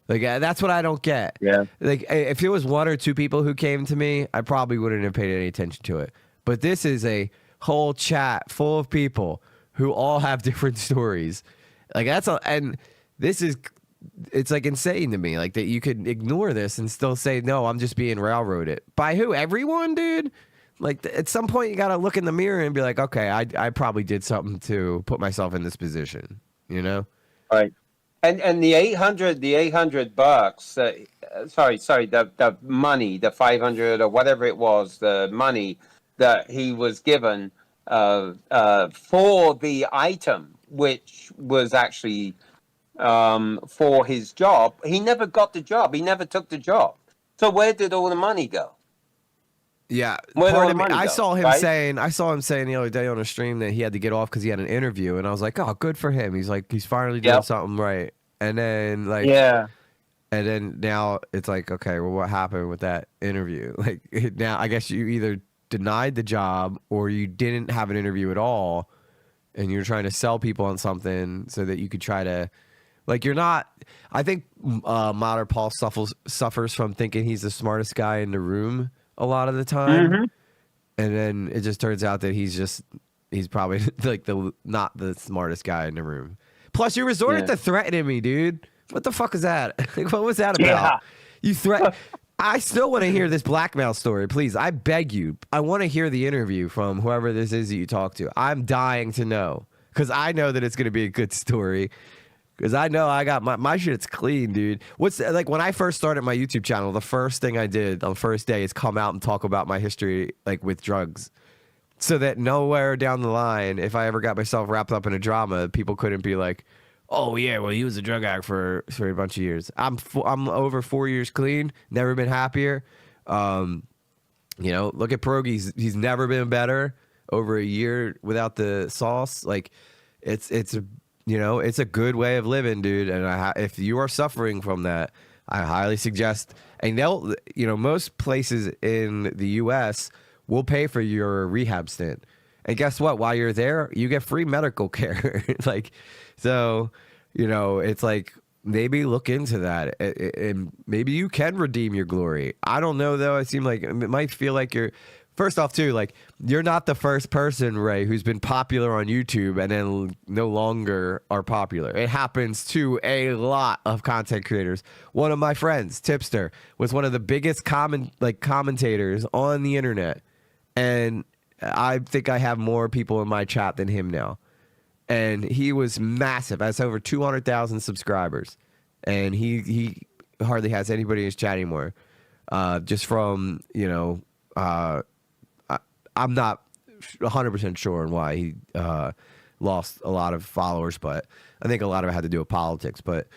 Like, that's what I don't get. Yeah. Like, if it was 1 or 2 people who came to me, I probably wouldn't have paid any attention to it. But this is a whole chat full of people who all have different stories. Like, it's like insane to me, like, that you could ignore this and still say, no, I'm just being railroaded. By who? Everyone, dude? Like, at some point you got to look in the mirror and be like, okay, I probably did something to put myself in this position, Right. And the $800, sorry, the money, the 500 or whatever it was, the money that he was given for the item, which was actually for his job. He never got the job. He never took the job. So where did all the money go? Yeah, Where did all part the of me, money I go, saw him right? saying the other day on a stream that he had to get off because he had an interview, and I was like, oh, good for him. He's like, he's finally doing something right. And then and then now it's like, okay, well, what happened with that interview? Like, now I guess you either denied the job or you didn't have an interview at all, and you're trying to sell people on something so that you could try to, like, you're not. I think Modern Paul suffers from thinking he's the smartest guy in the room a lot of the time, and then it just turns out that he's probably like not the smartest guy in the room. Plus, you resorted to threatening me, dude. What the fuck is that? Like, what was that about? Yeah. You threat. I still want to hear this blackmail story, please. I beg you. I want to hear the interview from whoever this is that you talk to. I'm dying to know, because I know that it's going to be a good story. Because I know I got my shit's clean, dude. Like, when I first started my YouTube channel, the first thing I did on the first day is come out and talk about my history, like, with drugs. So that nowhere down the line, if I ever got myself wrapped up in a drama, people couldn't be like, oh yeah, well, he was a drug addict for a bunch of years. I'm over 4 years clean, never been happier. Look at Pierogi. He's never been better. Over a year without the sauce. Like, it's a good way of living, dude. And if you are suffering from that, I highly suggest. And most places in the U.S. will pay for your rehab stint. And guess what? While you're there, you get free medical care. Like, so, it's like, maybe look into that, and maybe you can redeem your glory. I don't know, though. It might feel like you're First off, too, like, you're not the first person, Ray, who's been popular on YouTube and then no longer are popular. It happens to a lot of content creators. One of my friends, Tipster, was one of the biggest commentators on the internet, and I think I have more people in my chat than him now. And he was massive. Has over 200,000 subscribers, and he hardly has anybody in his chat anymore. Just from, I'm not 100% sure on why he lost a lot of followers, but I think a lot of it had to do with politics. But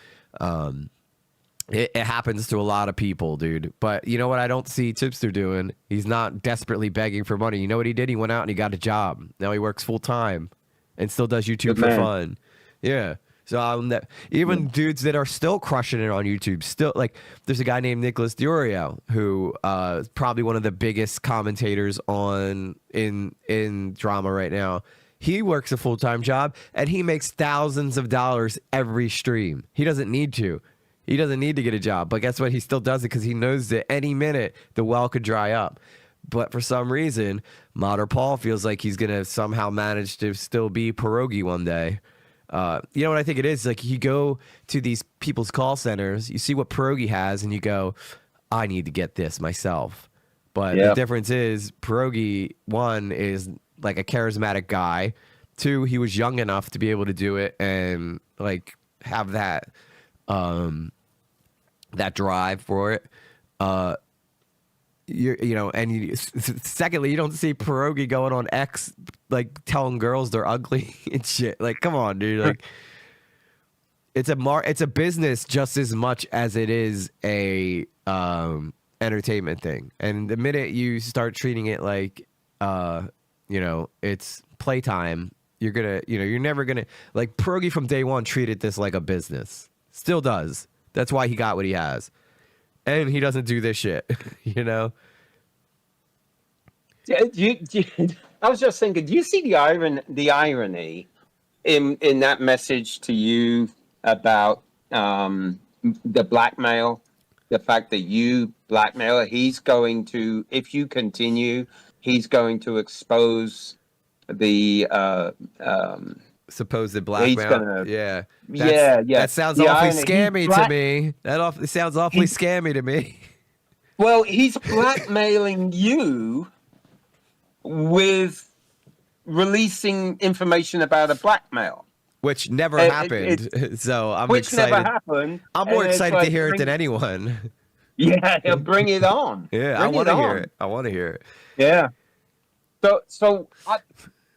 it happens to a lot of people, dude. But you know what I don't see Tipster doing? He's not desperately begging for money. You know what he did? He went out and he got a job. Now he works full time and still does YouTube for fun. Yeah. So even dudes that are still crushing it on YouTube, still, like, there's a guy named Nicholas Diorio who is probably one of the biggest commentators in drama right now. He works a full-time job and he makes thousands of dollars every stream. He doesn't need to. He doesn't need to get a job, but guess what? He still does it because he knows that any minute the well could dry up. But for some reason, Modder Paul feels like he's gonna somehow manage to still be pierogi one day. You know what I think it is? Like, you go to these people's call centers, you see what pierogi has, and you go, I need to get this myself. But the difference is, pierogi, one, is like a charismatic guy. Two, he was young enough to be able to do it and like have that that drive for it. Secondly, you don't see pierogi going on X like telling girls they're ugly and shit. Like, come on, dude. Like, it's a business just as much as it is a entertainment thing. And the minute you start treating it like it's playtime, you're never gonna, like, pierogi from day one treated this like a business. Still does. That's why he got what he has. And he doesn't do this shit, I was just thinking, do you see the irony in that message to you about the blackmail? The fact that you blackmail, he's going to, if you continue, he's going to expose the supposed blackmail. Yeah. That sounds the awfully irony. scammy to me. It sounds awfully scammy to me. Well, he's blackmailing you with releasing information about a blackmail, which never happened. So I'm which excited. never happened. I'm more excited to hear it than anyone. Yeah, bring it on. Yeah, I want to hear it. I want to hear it. Yeah. So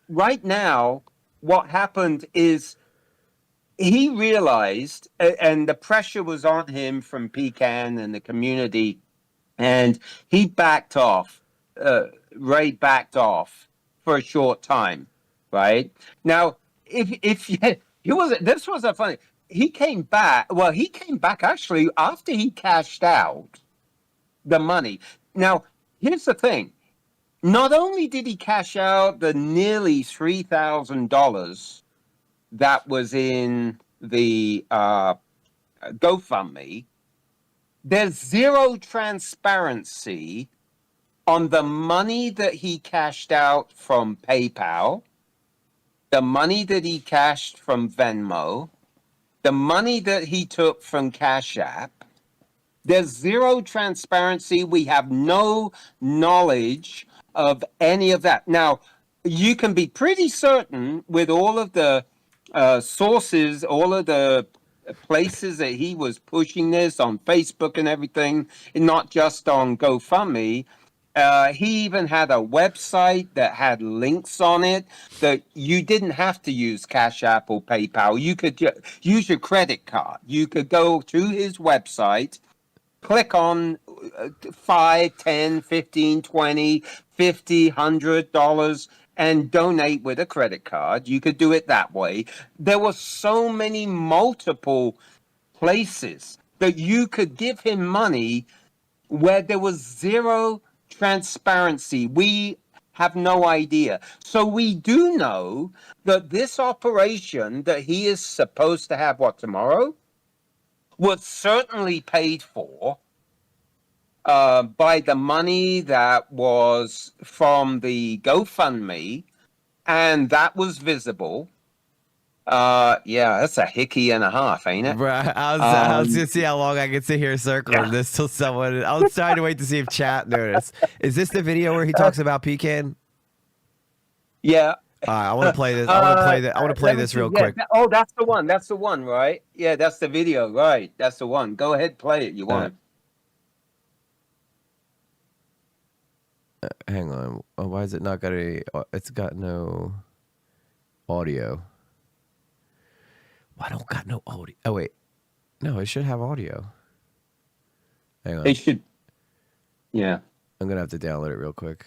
right now, what happened is he realized, and the pressure was on him from Pecan and the community, and he backed off. Ray backed off for a short time, right? Now, if he wasn't, this was a funny. He came back. Well, he came back actually after he cashed out the money. Now, here's the thing. Not only did he cash out the nearly $3,000 that was in the GoFundMe, there's zero transparency on the money that he cashed out from PayPal, the money that he cashed from Venmo, the money that he took from Cash App. There's zero transparency. We have no knowledge of any of that. Now, you can be pretty certain with all of the sources, all of the places that he was pushing this on Facebook and everything, and not just on GoFundMe. He even had a website that had links on it that you didn't have to use Cash App or PayPal. You could use your credit card. You could go to his website, click on $5, $10, $15, $20, $50, $100 and donate with a credit card. You could do it that way. There were so many multiple places that you could give him money where there was zero transparency. We have no idea. So we do know that this operation that he is supposed to have, tomorrow, was certainly paid for by the money that was from the GoFundMe, and that was visible. Yeah, that's a hickey and a half, ain't it? Bruh, I was Um, gonna see how long I could sit here circling yeah. this till someone. I was trying to wait to see if chat noticed. Is this the video where he talks about Pecan? Yeah. I want to play this. I want to play that. I want to play Let me this see. real Yeah, quick. oh, that's the one. That's the one, right? Yeah, that's the video, right? That's the one. Go ahead, play it. You want it? Hang on. Oh, why is it not got a? It's got no audio. Why don't got no audio? Oh wait, no, it should have audio. Hang on. They should. Yeah. I'm gonna have to download it real quick.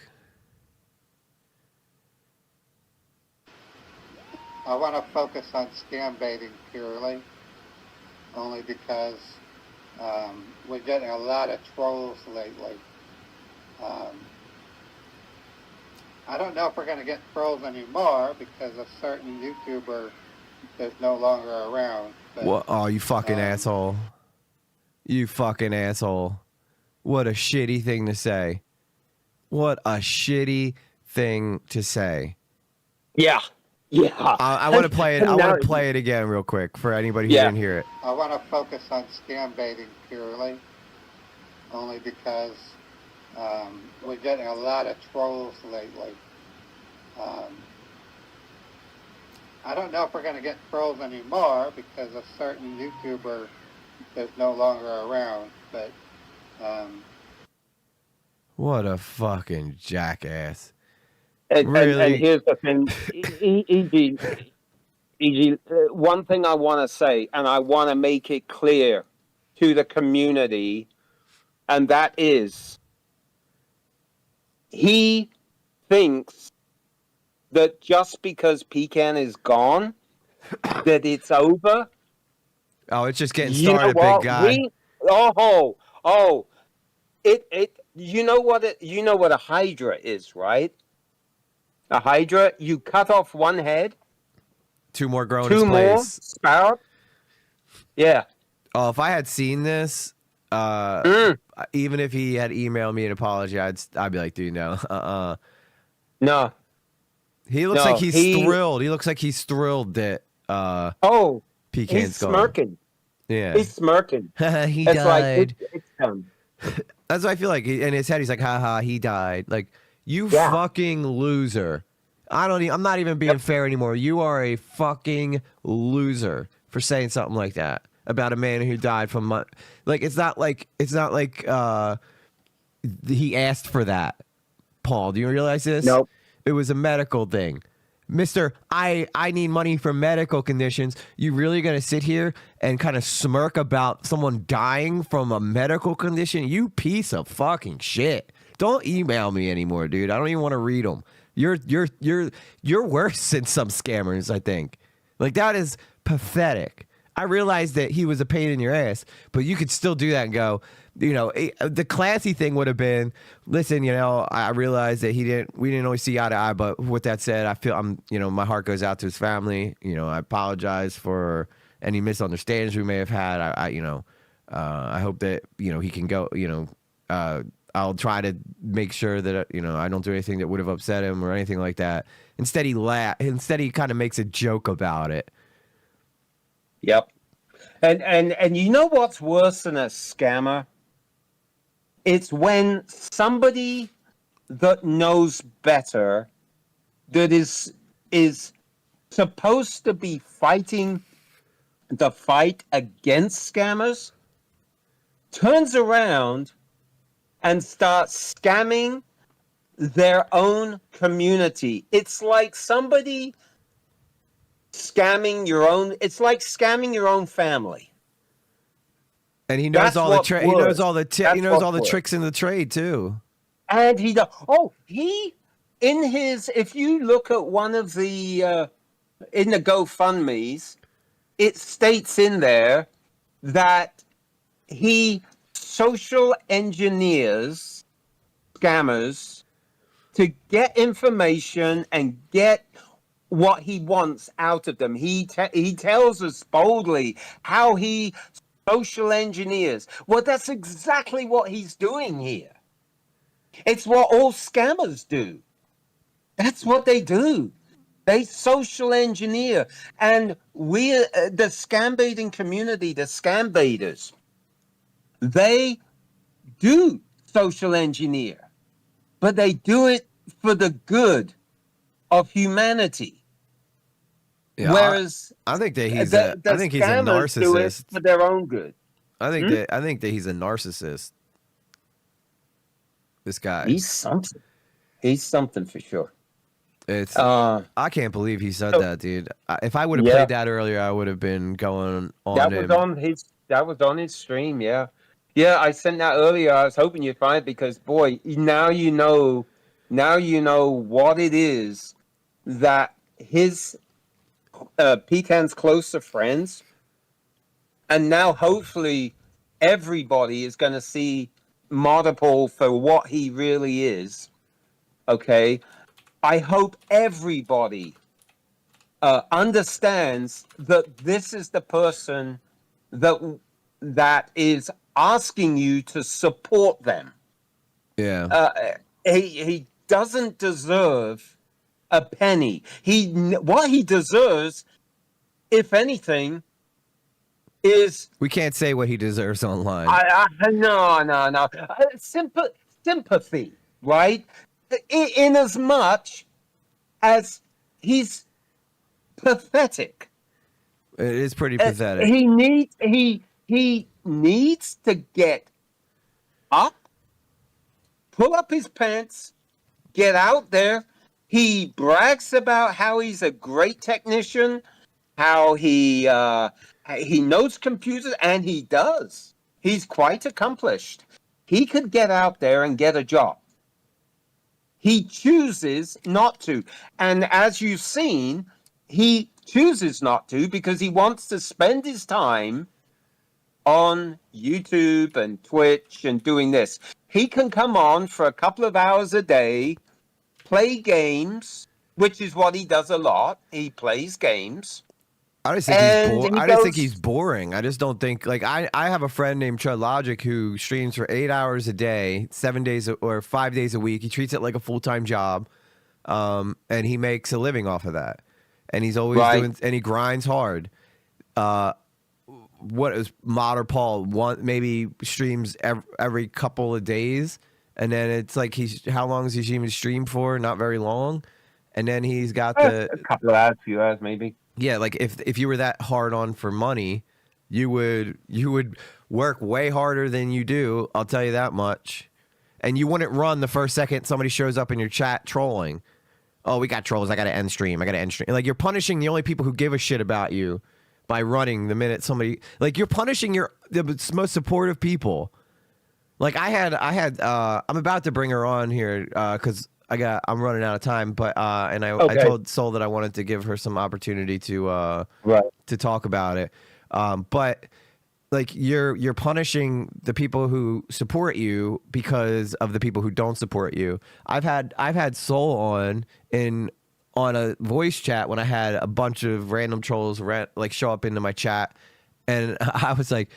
I want to focus on Scambaiting purely, only because we're getting a lot of trolls lately. I don't know if we're going to get trolls anymore because a certain YouTuber is no longer around. But, What? Oh, you fucking asshole! You fucking asshole! What a shitty thing to say. What a shitty thing to say. Yeah. Yeah. I want to play it. I Now- want to play it again real quick for anybody who Yeah. didn't hear it. I want to focus on Scambaiting purely, only because we're getting a lot of trolls lately. I don't know if we're going to get trolls anymore because a certain YouTuber is no longer around, but What a fucking jackass. And Really? here's the thing, EG, one thing I want to say, and I want to make it clear to the community, and that is, he thinks that just because Pecan is gone, that it's over. Oh, it's just getting You know started, what? big guy. You know what a hydra is, right? A hydra, you cut off one head, Two more growing two in more place. sprout. Yeah. Oh, if I had seen this, even if he had emailed me an apology, I'd be like, dude, no, No. He looks No, like he's thrilled. He looks like he's thrilled that Oh, Pecan's he's gone. smirking. Yeah, He's smirking. he It's like died. it's done. That's what I feel like. In his head, he's like, haha, he died. Like, you Yeah. fucking loser. I'm not even being fair anymore. You are a fucking loser for saying something like that about a man who died from like it's not like he asked for that. Paul, do you realize this? Nope. It was a medical thing. Mister, I need money for medical conditions. You really gonna sit here and kind of smirk about someone dying from a medical condition? You piece of fucking shit. Don't email me anymore, dude. I don't even want to read them. You're worse than some scammers, I think. Like, that is pathetic. I realized that he was a pain in your ass, but you could still do that and go, the classy thing would have been, listen, I realized that we didn't always see eye to eye, but with that said, I feel my heart goes out to his family. I apologize for any misunderstandings we may have had. I hope that, he can go, I'll try to make sure that, I don't do anything that would have upset him or anything like that. Instead, he kind of makes a joke about it. Yep. And you know what's worse than a scammer? It's when somebody that knows better, that is supposed to be fighting the fight against scammers, turns around and starts scamming their own community. It's like somebody scamming your own. It's like scamming your own family. And he knows That's all the what's he knows worse. all the That's he knows all what's the worse. tricks in the trade too. And he does. Oh, if you look at one of the in the GoFundMe's, it states in there that he social engineers scammers to get information and get what he wants out of them. He tells us boldly how he social engineers. Well, that's exactly what he's doing here. It's what all scammers do. That's what they do. They social engineer. And we, the scam baiting community, the scam baiters, they do social engineer, but they do it for the good of humanity. Yeah, Whereas I think that the I think he's a scammers do it narcissist. for their own good. I think that he's a narcissist. This guy. He's something. He's something for sure. It's Uh, I can't believe he said so- that, dude. If I would have Yeah. played that earlier, I would have been going on that him. was on his. That was on his stream. Yeah, yeah. I sent that earlier. I was hoping you'd find it because, boy, now you know. Now you know what it is that his Pecan's closer friends, and now hopefully everybody is going to see Modipole for what he really is. Okay, I hope everybody understands that this is the person that is asking you to support them. Yeah. He doesn't deserve a penny. What he deserves, if anything, is We can't say what he deserves online. no. Sympathy, right? In as much as he's pathetic. It is pretty pathetic. He needs to get up, pull up his pants, get out there. He brags about how he's a great technician, how he knows computers, and he does. He's quite accomplished. He could get out there and get a job. He chooses not to. And as you've seen, he chooses not to because he wants to spend his time on YouTube and Twitch and doing this. He can come on for a couple of hours a day, play games, which is what he does a lot. He plays games. I just think And I he just think goes- he's boring. I just don't think like I have a friend named Chud Logic who streams for 8 hours a day, 7 days or 5 days a week. He treats it like a full-time job. And he makes a living off of that. And he's always Right. doing and he grinds hard. What is Mod or Paul maybe streams every couple of days, and then it's like how long is he even stream for? Not very long. And then he's got A couple of hours, few hours, maybe. yeah, like if you were that hard on for money, you would work way harder than you do. I'll tell you that much. And you wouldn't run the first second somebody shows up in your chat trolling. Oh, we got trolls. I got to end stream. Like you're punishing the only people who give a shit about you by running the minute somebody like you're punishing the most supportive people. Like I'm about to bring her on here because I'm running out of time, but I told Sol that I wanted to give her some opportunity to talk about it. But like you're punishing the people who support you because of the people who don't support you. I've had Sol on a voice chat when I had a bunch of random trolls like show up into my chat, and I was like,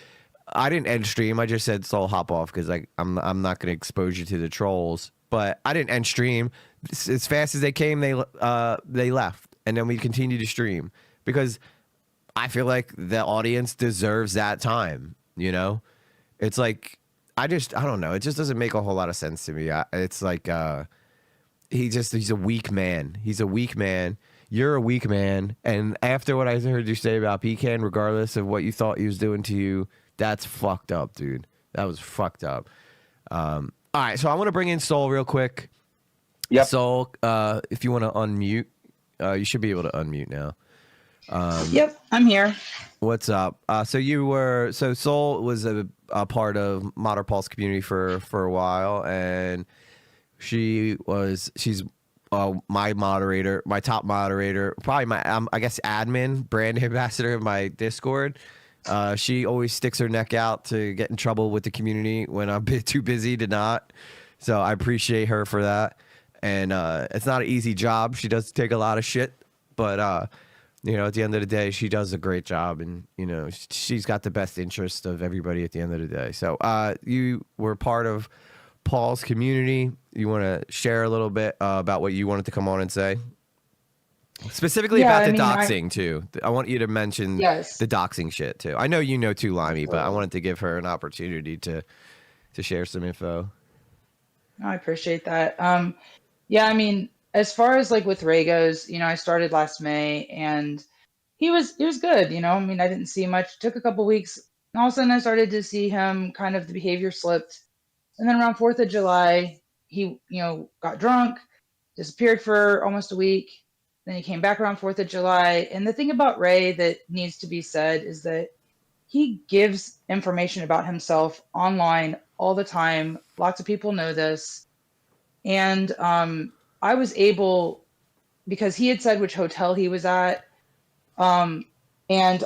I didn't end stream. I just said Sol hop off because I'm not going to expose you to the trolls. But I didn't end stream. As fast as they came, they left, and then we continued to stream because I feel like the audience deserves that time. You know, it's like I don't know. It just doesn't make a whole lot of sense to me. It's like he's a weak man. He's a weak man. You're a weak man. And after what I heard you say about Pecan, regardless of what you thought he was doing to you, that's fucked up, dude. That was fucked up. All right, so I want to bring in Sol real quick. Yep. Sol, if you want to unmute, you should be able to unmute now. Yep, I'm here. What's up? So Sol was a part of Modern Pulse community for a while, and she's my moderator, my top moderator, probably my I guess admin, brand ambassador of my Discord. She always sticks her neck out to get in trouble with the community when I'm too busy to not. So I appreciate her for that. And it's not an easy job. She does take a lot of shit, but You know, at the end of the day, she does a great job, and you know, she's got the best interest of everybody at the end of the day. So, you were part of Paul's community. You want to share a little bit about what you wanted to come on and say, specifically about the doxing too. I want you to mention the doxing shit too. I know you know too, Limey, but I wanted to give her an opportunity to share some info. I appreciate that. Yeah, I mean, as far as like with Ray goes, you know, I started last May and he was good, you know. I mean, I didn't see much. It took a couple weeks. And all of a sudden I started to see him kind of the behavior slipped. And then around 4th of July, he, you know, got drunk, disappeared for almost a week. Then he came back around 4th of July. And the thing about Ray that needs to be said is that he gives information about himself online all the time. Lots of people know this. And I was able, because he had said which hotel he was at, and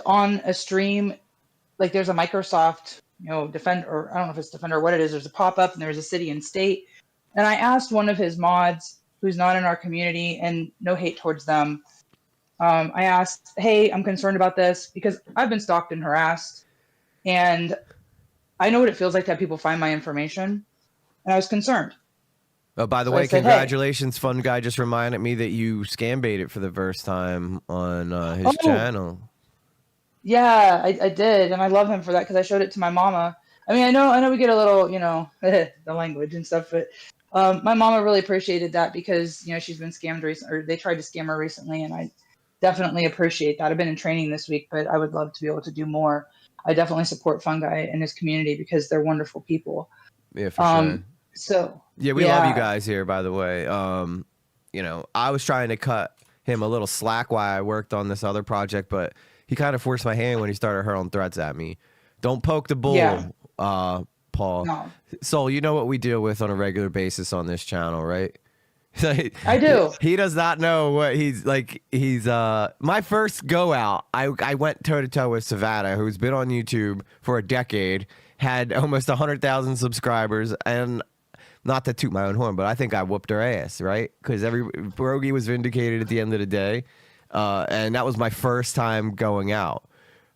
on a stream, like there's a Microsoft, you know, Defender, or I don't know if it's Defender or what it is, there's a pop-up and there's a city and state. And I asked one of his mods, who's not in our community, and no hate towards them, I asked, hey, I'm concerned about this because I've been stalked and harassed, and I know what it feels like to have people find my information, and I was concerned. Oh, by the way, congratulations. Hey. Fun Guy just reminded me that you scambaited for the first time on his channel. Yeah, I did, and I love him for that because I showed it to my mama. I mean, I know we get a little, you know, the language and stuff, but my mama really appreciated that because, you know, she's been scammed recently, or they tried to scam her recently, and I definitely appreciate that. I've been in training this week, but I would love to be able to do more. I definitely support Fun Guy and his community because they're wonderful people. Yeah, for sure. So yeah, we love you guys here, by the way. You know, I was trying to cut him a little slack while I worked on this other project, but he kind of forced my hand when he started hurling threats at me. Don't poke the bull, Paul. No. Sol, you know what we deal with on a regular basis on this channel, right? I do. He does not know what he's like. He's my first go out. I went toe to toe with Savannah, who's been on YouTube for a decade, had almost 100,000 subscribers, and not to toot my own horn, but I think I whooped her ass, right? Because Brogy was vindicated at the end of the day, and that was my first time going out.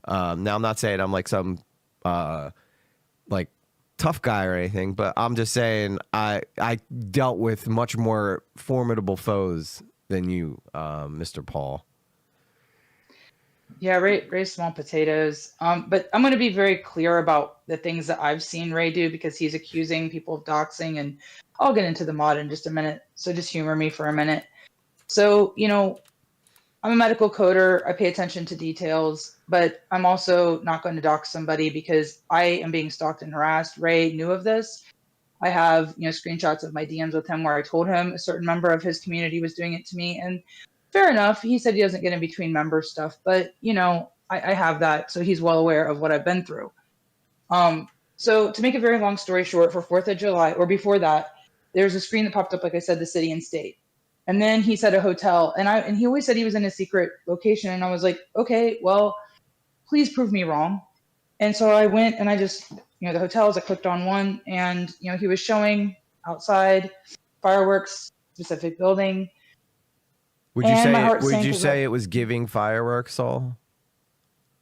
Now I'm not saying I'm like some like tough guy or anything, but I'm just saying I dealt with much more formidable foes than you, Mr. Paul. Yeah, Ray's small potatoes. But I'm going to be very clear about the things that I've seen Ray do because he's accusing people of doxing, and I'll get into the mod in just a minute. So just humor me for a minute. So, you know, I'm a medical coder. I pay attention to details, but I'm also not going to dox somebody because I am being stalked and harassed. Ray knew of this. I have, you know, screenshots of my DMs with him where I told him a certain member of his community was doing it to me, and fair enough. He said he doesn't get in between member stuff, but you know, I have that, so he's well aware of what I've been through. So to make a very long story short, for 4th of July or before that, there's a screen that popped up, like I said, the city and state, and then he said a hotel, and he always said he was in a secret location, and I was like, okay, well, please prove me wrong. And so I went and I just, you know, the hotels, I clicked on one, and you know, he was showing outside fireworks, specific building. Would you say it was giving fireworks, Sol?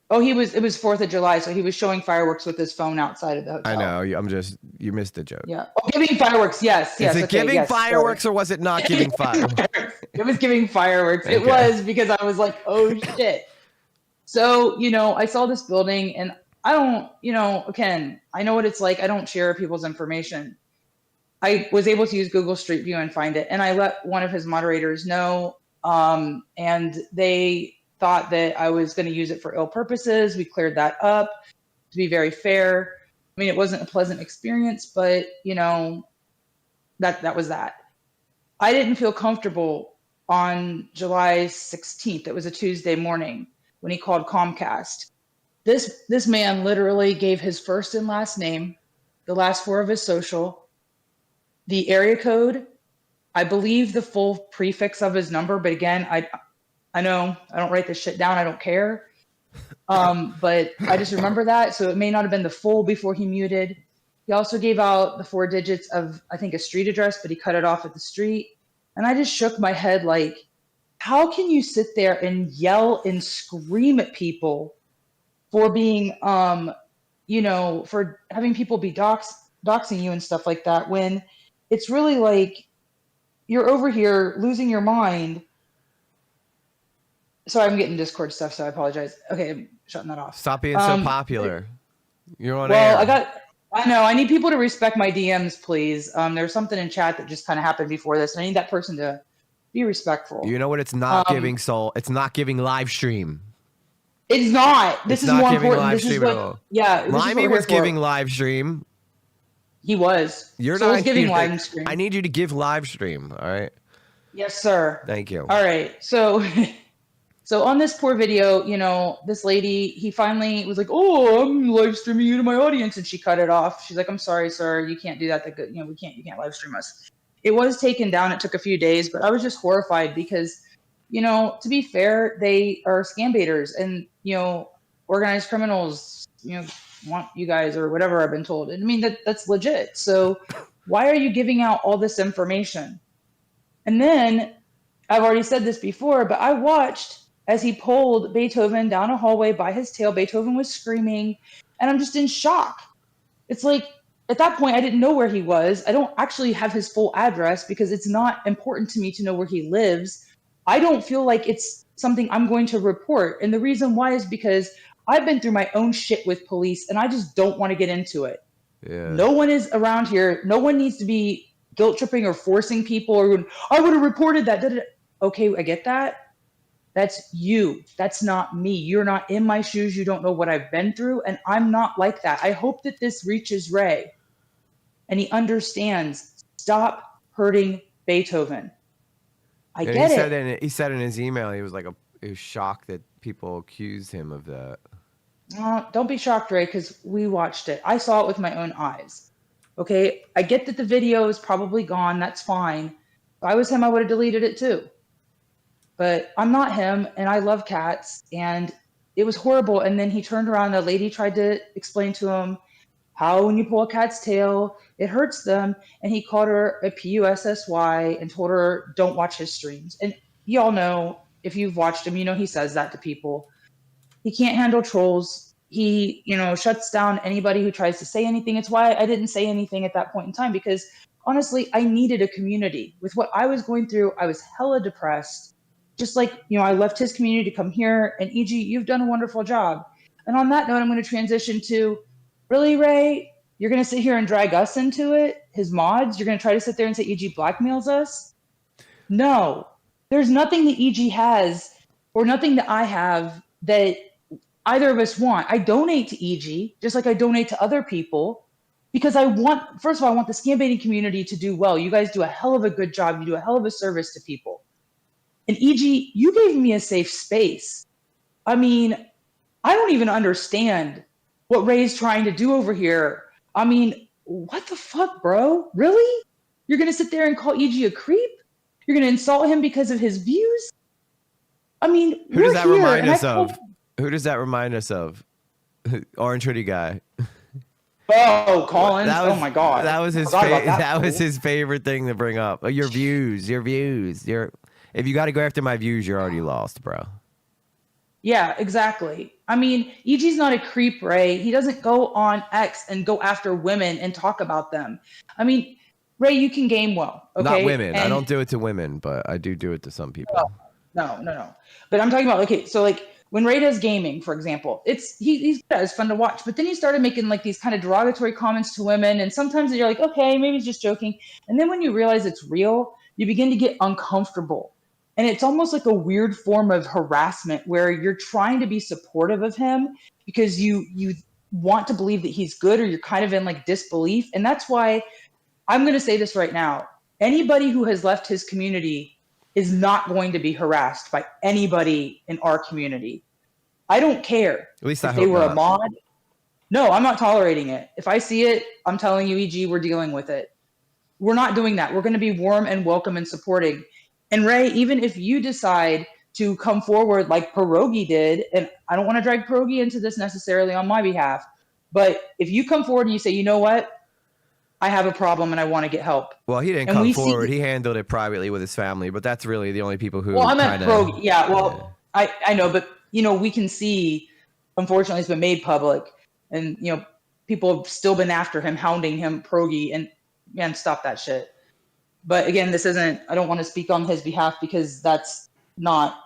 Oh, it was 4th of July, so he was showing fireworks with his phone outside of the hotel. I know. You missed the joke. Yeah. Oh, giving fireworks. Yes. Is it giving fireworks or was it not giving fireworks? It was giving fireworks. Okay. It was, because I was like, oh shit. So, you know, I saw this building, and I don't, you know, Ken, I know what it's like. I don't share people's information. I was able to use Google Street View and find it, and I let one of his moderators know. And they thought that I was going to use it for ill purposes. We cleared that up, to be very fair. I mean, it wasn't a pleasant experience, but you know, that was that. I didn't feel comfortable on July 16th. It was a Tuesday morning when he called Comcast. This man literally gave his first and last name, the last 4 of his social, the area code, I believe the full prefix of his number, but again, I know I don't write this shit down. I don't care. But I just remember that. So it may not have been the full before he muted. He also gave out the 4 digits of, I think, a street address, but he cut it off at the street. And I just shook my head like, how can you sit there and yell and scream at people for being, for having people be doxing you and stuff like that, when it's really like you're over here losing your mind. Sorry, I'm getting Discord stuff, so I apologize. Okay, I'm shutting that off. Stop being so popular. You're on Well, air. I know, I need people to respect my DMs, please. There's something in chat that just kind of happened before this, and I need that person to be respectful. You know what? It's not giving Soul. It's not giving live stream. It's not. This It's is not more giving important. live This is stream at what, all. yeah. This is what Limey we're was here for. giving live stream. He was. You're Soul's not giving giving live stream. I need you to give live stream. All right. Yes, sir. Thank you. All right. So, so on this poor video, this lady, he finally was like, "Oh, I'm live streaming you to my audience," and she cut it off. She's like, "I'm sorry, sir. You can't do that. You can't live stream us." It was taken down. It took a few days, but I was just horrified because, to be fair, they are scambaiters and, organized criminals, want you guys or whatever I've been told. And I mean, that's legit. So why are you giving out all this information? And then I've already said this before, but I watched as he pulled Beethoven down a hallway by his tail. Beethoven was screaming, and I'm just in shock. It's like, at that point, I didn't know where he was. I don't actually have his full address because it's not important to me to know where he lives. I don't feel like it's something I'm going to report. And the reason why is because I've been through my own shit with police, and I just don't want to get into it. Yeah. No one is around here. No one needs to be guilt tripping or forcing people or I would have reported that. Okay, I get that. That's you. That's not me. You're not in my shoes. You don't know what I've been through. And I'm not like that. I hope that this reaches Ray and he understands. Stop hurting Beethoven. I And get he it. he said in his email he was shocked that people accused him of that. Don't be shocked, Ray, because we watched it. I saw it with my own eyes. Okay, I get that the video is probably gone. That's fine. If I was him, I would have deleted it too. But I'm not him, and I love cats, and it was horrible. And then he turned around, the lady tried to explain to him how when you pull a cat's tail, it hurts them. And he called her a PUSSY and told her, don't watch his streams. And y'all know, if you've watched him, he says that to people. He can't handle trolls. He, shuts down anybody who tries to say anything. It's why I didn't say anything at that point in time, because honestly, I needed a community. With what I was going through, I was hella depressed. Just like, I left his community to come here. And EG, you've done a wonderful job. And on that note, I'm going to transition to, really, Ray? You're going to sit here and drag us into it? His mods? You're going to try to sit there and say EG blackmails us? No. There's nothing that EG has or nothing that I have that either of us want. I donate to EG, just like I donate to other people, because first of all, I want the scambaiting community to do well. You guys do a hell of a good job. You do a hell of a service to people. And EG, you gave me a safe space. I mean, I don't even understand what Ray's trying to do over here. I mean, what the fuck, bro? Really? You're going to sit there and call EG a creep? You're going to insult him because of his views? I mean, Who does that here, remind us of? Who does that remind us of? Orange hoodie guy. Oh, Collins! Oh my God! That was his. That was his favorite thing to bring up. Your views. If you got to go after my views, you're already lost, bro. Yeah, exactly. I mean, EG's not a creep, Ray. He doesn't go on X and go after women and talk about them. I mean, Ray, you can game well, okay? Not women. And I don't do it to women, but I do it to some people. No. But I'm talking about, okay, so like when Ray does gaming, for example, he's good. It's fun to watch. But then he started making like these kind of derogatory comments to women, and sometimes you're like, okay, maybe he's just joking. And then when you realize it's real, you begin to get uncomfortable. And it's almost like a weird form of harassment where you're trying to be supportive of him because you want to believe that he's good, or you're kind of in like disbelief. And that's why I'm going to say this right now. Anybody who has left his community is not going to be harassed by anybody in our community. I don't care At least if I they hope were not. a mod. No, I'm not tolerating it. If I see it, I'm telling you, EG, we're dealing with it. We're not doing that. We're going to be warm and welcome and supporting. And Ray, even if you decide to come forward like Pierogi did, and I don't want to drag Pierogi into this necessarily on my behalf, but if you come forward and you say, you know what, I have a problem and I want to get help. Well, he didn't And come we forward. see, He handled it privately with his family, but that's really the only people who well, I'm at kind pro, of. yeah, well, I know, but we can see, unfortunately, it's been made public, and people have still been after him, hounding him, Progi, and man, stop that shit. But again, this isn't, I don't want to speak on his behalf because that's not,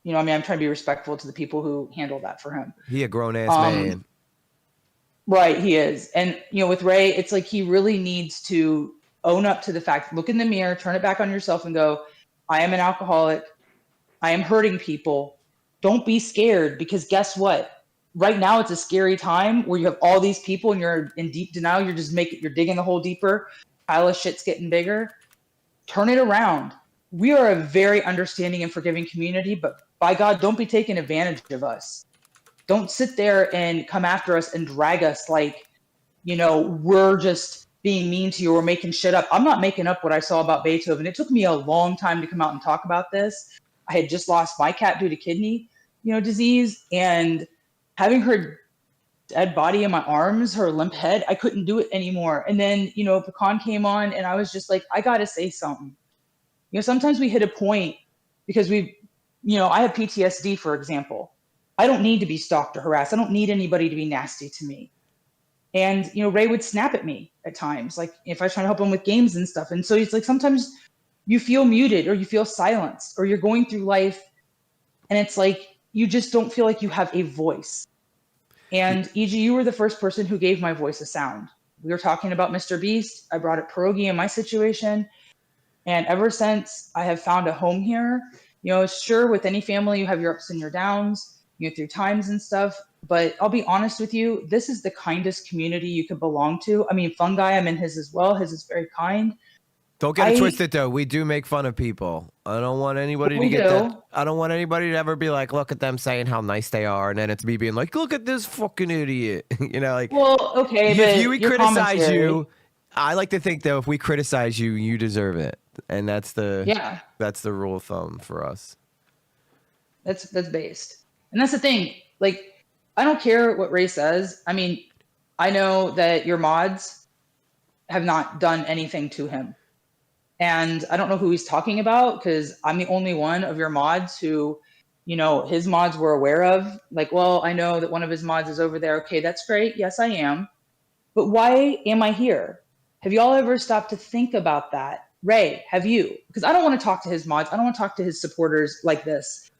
I'm trying to be respectful to the people who handle that for him. He a grown ass man. Right, he is. And with Ray, it's like he really needs to own up to the fact, look in the mirror, turn it back on yourself and go, I am an alcoholic. I am hurting people. Don't be scared, because guess what? Right now it's a scary time where you have all these people and you're in deep denial. You're digging the hole deeper. Pile of shit's getting bigger. Turn it around. We are a very understanding and forgiving community, but by God, don't be taking advantage of us. Don't sit there and come after us and drag us like, we're just being mean to you or making shit up. I'm not making up what I saw about Beethoven. It took me a long time to come out and talk about this. I had just lost my cat due to kidney, disease, and having her dead body in my arms, her limp head, I couldn't do it anymore. And then, Pecan came on and I was just like, I got to say something. Sometimes we hit a point because I have PTSD, for example. I don't need to be stalked or harassed. I don't need anybody to be nasty to me. And, Ray would snap at me at times, like if I was trying to help him with games and stuff. And so it's like, sometimes you feel muted or you feel silenced or you're going through life and it's like, you just don't feel like you have a voice. And E.G., you were the first person who gave my voice a sound. We were talking about Mr. Beast. I brought up pierogi in my situation. And ever since I have found a home here, sure, with any family, you have your ups and your downs, through times and stuff. But I'll be honest with you, this is the kindest community you could belong to. I mean, Fungi, I'm in his as well. His is very kind. Don't get it twisted, though. We do make fun of people. I don't want anybody to get that. I don't want anybody to ever be like, look at them saying how nice they are, and then it's me being like, look at this fucking idiot. Well, okay, if we criticize you, I like to think, though, if we criticize you, you deserve it. And that's the rule of thumb for us. That's based. And that's the thing. Like, I don't care what Ray says. I mean, I know that your mods have not done anything to him. And I don't know who he's talking about, because I'm the only one of your mods who, his mods were aware of. Like, well, I know that one of his mods is over there. Okay, that's great. Yes, I am. But why am I here? Have y'all ever stopped to think about that? Ray, have you? Because I don't want to talk to his mods. I don't want to talk to his supporters like this.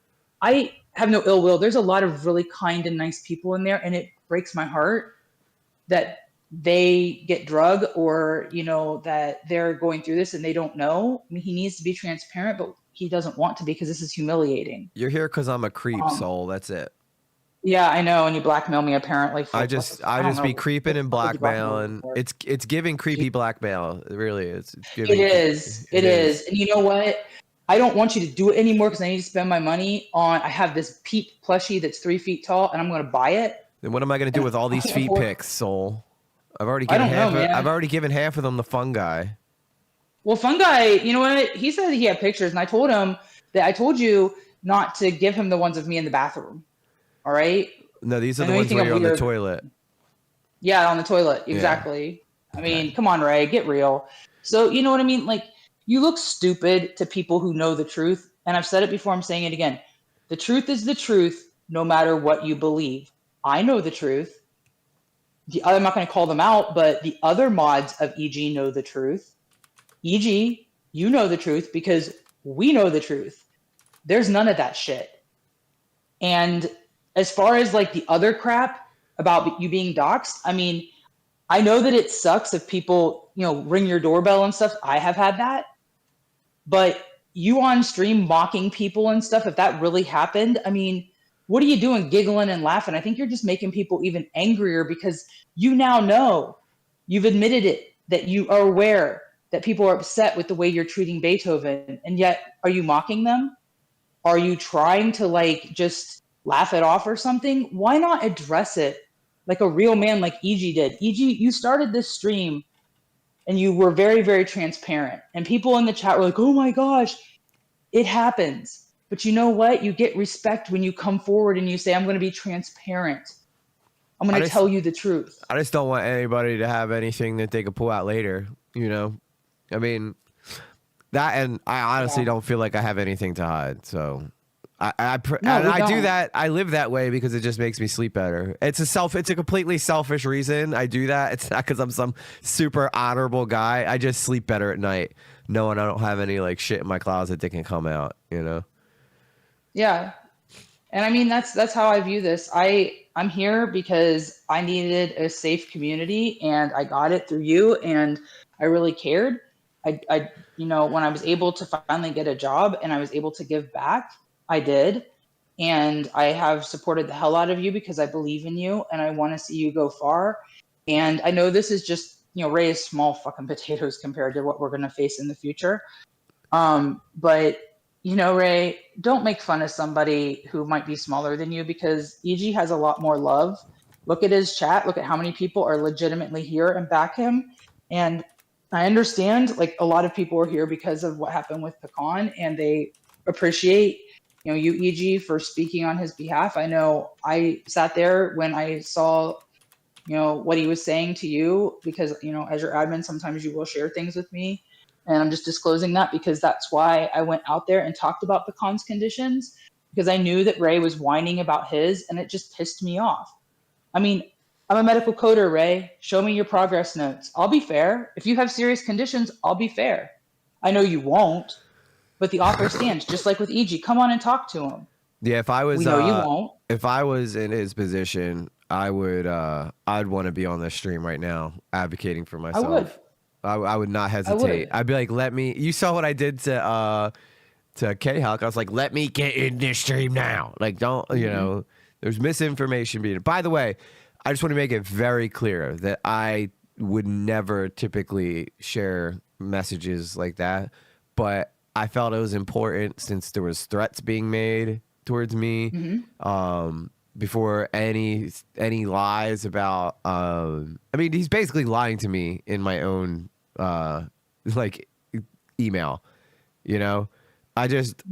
I have no ill will. There's a lot of really kind and nice people in there, and it breaks my heart that they get drugged or, that they're going through this and they don't know. I mean, he needs to be transparent, but he doesn't want to be, because this is humiliating. You're here because I'm a creep, Soul. That's it. Yeah, I know. And you blackmail me, apparently. I just be creeping and blackmailing. It's giving creepy blackmail. It really is. It is. And you know what? I don't want you to do it anymore, because I need to spend my money on, I have this Pete plushie that's 3 feet tall and I'm going to buy it. Then what am I going to do with all these feet pics, Soul? I've already given half of them to Fungi. Well, Fungi, you know what? He said he had pictures, and I told him that I told you not to give him the ones of me in the bathroom. All right? No, these are the ones where you're on the toilet. Yeah, on the toilet. Exactly. Yeah. I mean, come on, Ray, get real. So, you know what I mean? Like, you look stupid to people who know the truth. And I've said it before, I'm saying it again. The truth is the truth, no matter what you believe. I know the truth. I'm not going to call them out, but the other mods of EG know the truth. EG, you know the truth because we know the truth. There's none of that shit. And as far as like the other crap about you being doxxed, I mean, I know that it sucks if people, ring your doorbell and stuff. I have had that. But you on stream mocking people and stuff, if that really happened, I mean, what are you doing giggling and laughing? I think you're just making people even angrier, because you now know, you've admitted it, that you are aware that people are upset with the way you're treating Beethoven. And yet, are you mocking them? Are you trying to just laugh it off or something? Why not address it like a real man like EG did? EG, you started this stream and you were very, very transparent. And people in the chat were like, oh my gosh, it happens. But you know what? You get respect when you come forward and you say, I'm going to be transparent. I'm going to tell you the truth. I just don't want anybody to have anything that they could pull out later, you know? I mean, that, and I honestly don't feel like I have anything to hide. So I do that. I live that way because it just makes me sleep better. It's a completely selfish reason I do that. It's not because I'm some super honorable guy. I just sleep better at night knowing I don't have any like shit in my closet that can come out, you know? Yeah. And I mean, that's how I view this. I'm here because I needed a safe community and I got it through you, and I really cared. I when I was able to finally get a job and I was able to give back, I did. And I have supported the hell out of you because I believe in you and I want to see you go far. And I know this is just, Ray is small fucking potatoes compared to what we're going to face in the future. But Ray, don't make fun of somebody who might be smaller than you, because EG has a lot more love. Look at his chat. Look at how many people are legitimately here and back him. And I understand, like, a lot of people are here because of what happened with Pecan, and they appreciate, you, EG, for speaking on his behalf. I know I sat there when I saw, what he was saying to you, because, as your admin, sometimes you will share things with me. And I'm just disclosing that because that's why I went out there and talked about Pecan's conditions, because I knew that Ray was whining about his, and it just pissed me off. I mean, I'm a medical coder, Ray. Show me your progress notes. I'll be fair. If you have serious conditions, I'll be fair. I know you won't, but the offer stands. Just like with EG, come on and talk to him. Yeah, if I was, we know you won't. If I was in his position, I would, I'd want to be on the stream right now, advocating for myself. I would. I would not hesitate. I'd be like, let me. You saw what I did to K-Hawk. I was like, let me get in this stream now. Like, don't there's misinformation being. By the way, I just want to make it very clear that I would never typically share messages like that, but I felt it was important since there was threats being made towards me. Before any lies about I mean, he's basically lying to me in my own like email, I just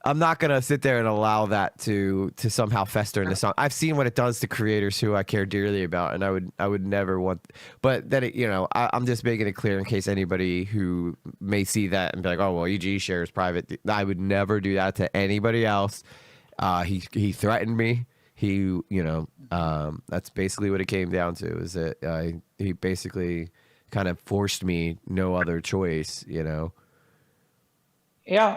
I'm not gonna sit there and allow that to somehow fester into something. I've seen what it does to creators who I care dearly about, and I would never want. But then I'm just making it clear in case anybody who may see that and be like, oh well, EG shares private. I would never do that to anybody else. He threatened me. That's basically what it came down to, is that he basically kind of forced me no other choice, Yeah,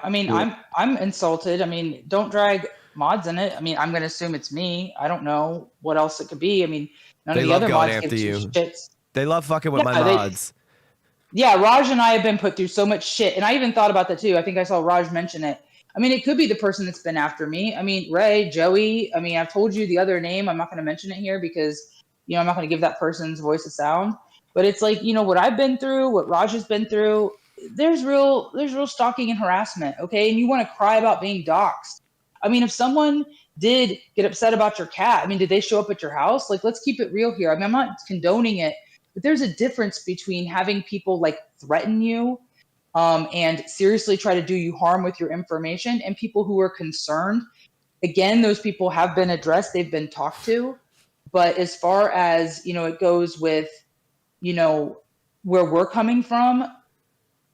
I mean, I'm insulted. I mean, don't drag mods in it. I mean, I'm going to assume it's me. I don't know what else it could be. I mean, none of the other mods give two shits. They love fucking with my mods. Raj and I have been put through so much shit, and I even thought about that too. I think I saw Raj mention it. I mean, it could be the person that's been after me. I mean, Ray, Joey. I mean, I've told you the other name. I'm not going to mention it here because, I'm not going to give that person's voice a sound. But it's like, what I've been through, what Raj has been through. There's real stalking and harassment, okay? And you want to cry about being doxxed. I mean, if someone did get upset about your cat, I mean, did they show up at your house? Like, let's keep it real here. I mean, I'm not condoning it, but there's a difference between having people like threaten you and seriously try to do you harm with your information, and people who are concerned. Again, those people have been addressed. They've been talked to. But as far as, it goes with, where we're coming from,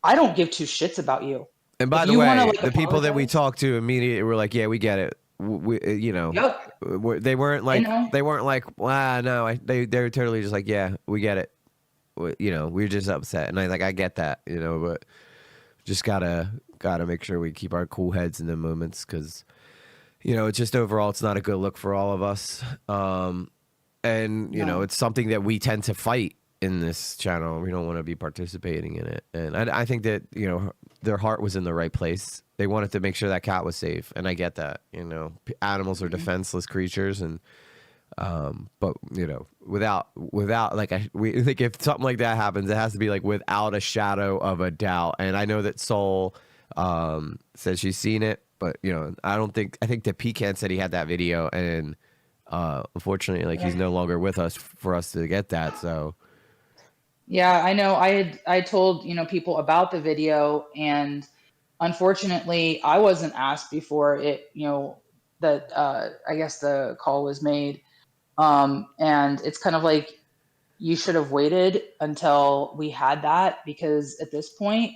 I don't give two shits about you. And by the way, the people that we talked to immediately were like, yeah, we get it. They weren't like, wow, no, they're totally just like, yeah, we get it. We're just upset. And I get that, but just gotta make sure we keep our cool heads in the moments, because, it's just overall, it's not a good look for all of us. It's something that we tend to fight in this channel. We don't want to be participating in it. And I think that, their heart was in the right place. They wanted to make sure that cat was safe. And I get that, animals are defenseless creatures. And, but without we think if something like that happens, it has to be like without a shadow of a doubt. And I know that Sol, said she's seen it, but I think that Pecan said he had that video, and, unfortunately, he's no longer with us for us to get that. So, yeah, I know. I told, people about the video, and unfortunately I wasn't asked before it, that I guess the call was made. And it's kind of like you should have waited until we had that, because at this point,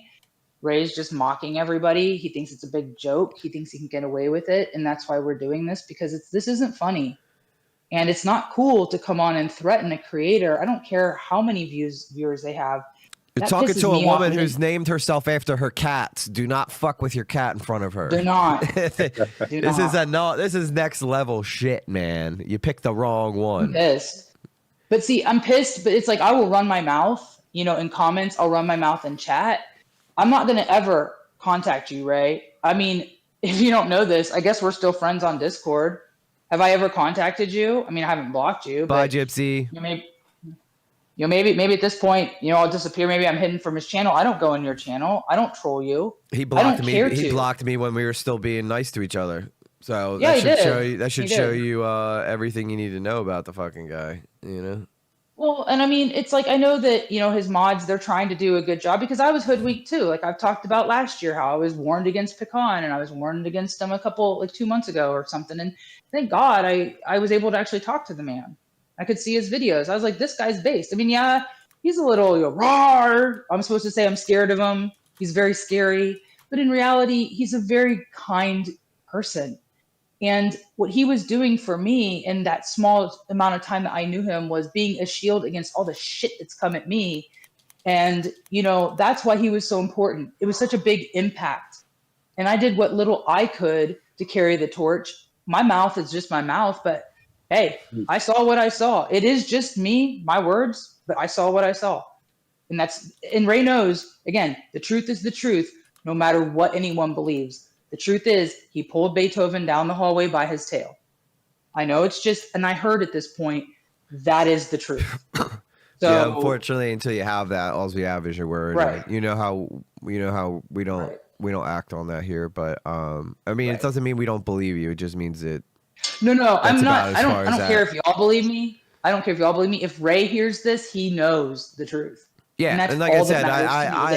Ray's just mocking everybody. He thinks it's a big joke. He thinks he can get away with it, and that's why we're doing this, because this isn't funny. And it's not cool to come on and threaten a creator. I don't care how many viewers they have. You're That talking pisses to a me off. woman who's named herself after her cats. Do not fuck with your cat in front of her. Do not. This is next level shit, man. You picked the wrong I'm one. pissed. But see, I'm pissed, but it's like I will run my mouth, in comments. I'll run my mouth in chat. I'm not going to ever contact you, Ray. I mean, if you don't know this, I guess we're still friends on Discord. Have I ever contacted you? I mean, I haven't blocked you. Bye, but, Gypsy. Maybe at this point, I'll disappear. Maybe I'm hidden from his channel. I don't go in your channel. I don't troll you. He blocked me. Care He to. blocked me when we were still being nice to each other. So Yeah, that he should did. show you. That should He show did. you everything you need to know about the fucking guy. Well, and I mean, it's like, I know that, his mods, they're trying to do a good job, because I was hoodwinked too. Like I've talked about last year, how I was warned against Pecan, and I was warned against him 2 months ago or something. And thank God I was able to actually talk to the man. I could see his videos. I was like, this guy's based. I mean, yeah, he's a little, rawr. I'm supposed to say I'm scared of him. He's very scary. But in reality, he's a very kind person. And what he was doing for me in that small amount of time that I knew him was being a shield against all the shit that's come at me. And, that's why he was so important. It was such a big impact. And I did what little I could to carry the torch. My mouth is just my mouth, but hey, I saw what I saw. It is just me, my words, but I saw what I saw. And Ray knows, again, the truth is the truth, no matter what anyone believes. The truth is, he pulled Beethoven down the hallway by his tail. I know it's just, and I heard at this point, that is the truth. So, yeah, unfortunately, until you have that, all we have is your word. Right. Like, you know how we don't we don't act on that here. But I mean, Right. it doesn't mean we don't believe you. It just means that. No, I'm not. I don't far as care that. if y'all believe me. I don't care if y'all believe me. If Ray hears this, he knows the truth. Yeah, that's and like I all that said, matters to me, I that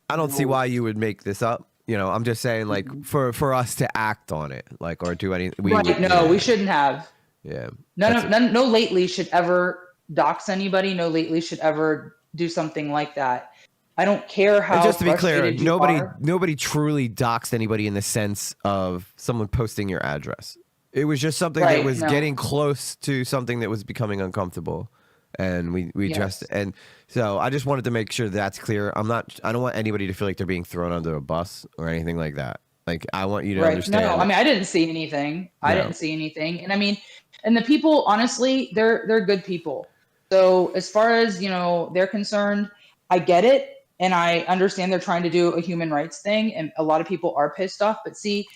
I don't see knows. why you would make this up. I'm just saying, like, for us to act on it, like, or do anything. We shouldn't have. Yeah. No lately should ever dox anybody. No lately should ever do something like that. I don't care how. And just to be clear, frustrated you are. nobody truly doxed anybody in the sense of someone posting your address. It was just something that was getting close to something that was becoming uncomfortable. And we addressed it. And so I just wanted to make sure that's clear. I don't want anybody to feel like they're being thrown under a bus or anything like that. Like, I want you to understand. No, I mean, I didn't see anything. I didn't see anything. And I mean, and the people, honestly, they're good people. So as far as, they're concerned, I get it. And I understand they're trying to do a human rights thing. And a lot of people are pissed off. But see,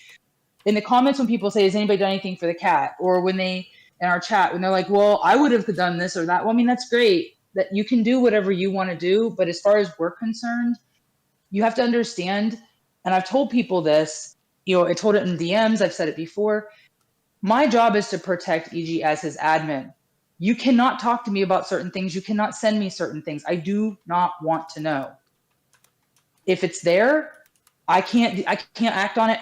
in the comments, when people say, has anybody done anything for the cat? Or when they, in our chat, when they're like, well, I would have done this or that. Well, I mean, that's great that you can do whatever you want to do. But as far as we're concerned, you have to understand, and I've told people this, I told it in DMs, I've said it before. My job is to protect EG as his admin. You cannot talk to me about certain things. You cannot send me certain things. I do not want to know. If it's there, I can't act on it.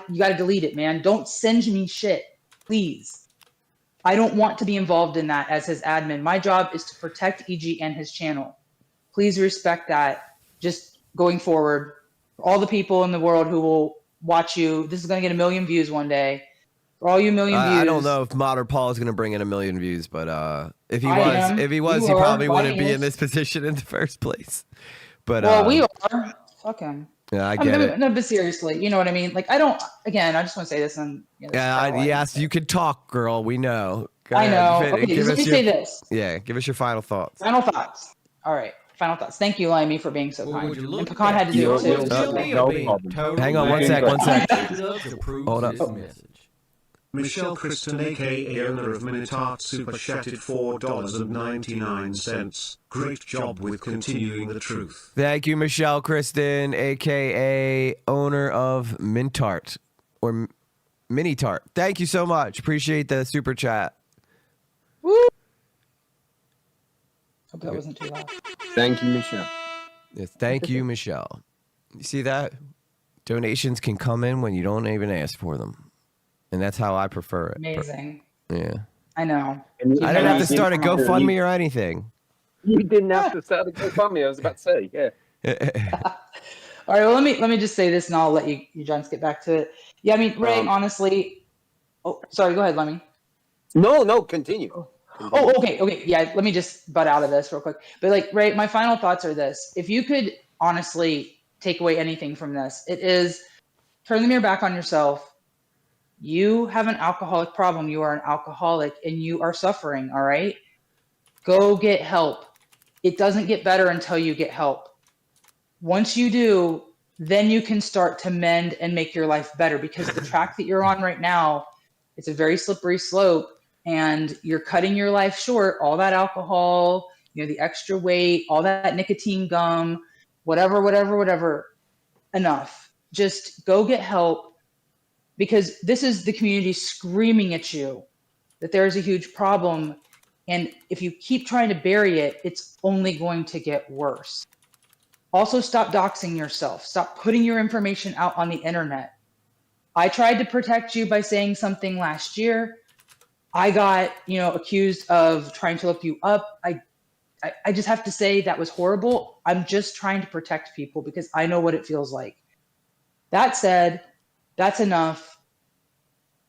You gotta delete it, man. Don't send me shit, please. I don't want to be involved in that as his admin. My job is to protect EG and his channel. Please respect that. Just going forward, for all the people in the world who will watch you, this is going to get 1 million views one day. For all you million views. I don't know if Modern Paul is going to bring in 1 million views, but if he was, You he are. probably wouldn't Mine be in is. this position in the first place. But Well, we are. Fuck him. yeah, I get it. No, but seriously, you know what I mean? Like, I just want to say this. And Yes, you can talk, girl. We know. Go I ahead. know. Okay, let me say this. Yeah, give us your final thoughts. Final thoughts. All right. Final thoughts. Thank you, Limey, for being so kind. Would you And look Pecan had to do it You're- too. no problem. Hang on one sec. Hold up. Michelle Kristen, aka owner of Minitart, super chatted $4.99. Great job with continuing the truth. Thank you, Michelle Kristen, aka owner of Mintart or Mini Tart. Thank you so much. Appreciate the super chat. Woo! Hope that wasn't too loud. Thank you, Michelle. Yes, thank you, Michelle. You see that? Donations can come in when you don't even ask for them. And that's how I prefer it. Amazing. Yeah. I know. And, Keep I my didn't have to last name start a from under. GoFundMe or anything. you didn't have to start a GoFundMe. I was about to say, yeah. All right, well, let me just say this, and I'll let you gents get back to it. Yeah, I mean, Ray, Um, honestly. Oh, sorry. Go ahead, Lemmy. no, continue. Oh, okay. Yeah, let me just butt out of this real quick. But like, Ray, my final thoughts are this: if you could honestly take away anything from this, it is turn the mirror back on yourself. You have an alcoholic problem. You are an alcoholic, and you are suffering. All right, go get help. It doesn't get better until you get help. Once you do, then you can start to mend and make your life better, because the track that you're on right now, it's a very slippery slope, and you're cutting your life short. All that alcohol, the extra weight, all that nicotine gum, whatever, enough. Just go get help, because this is the community screaming at you that there is a huge problem. And if you keep trying to bury it, it's only going to get worse. Also, stop doxing yourself. Stop putting your information out on the internet. I tried to protect you by saying something last year. I got, accused of trying to look you up. I just have to say that was horrible. I'm just trying to protect people because I know what it feels like. That said, that's enough.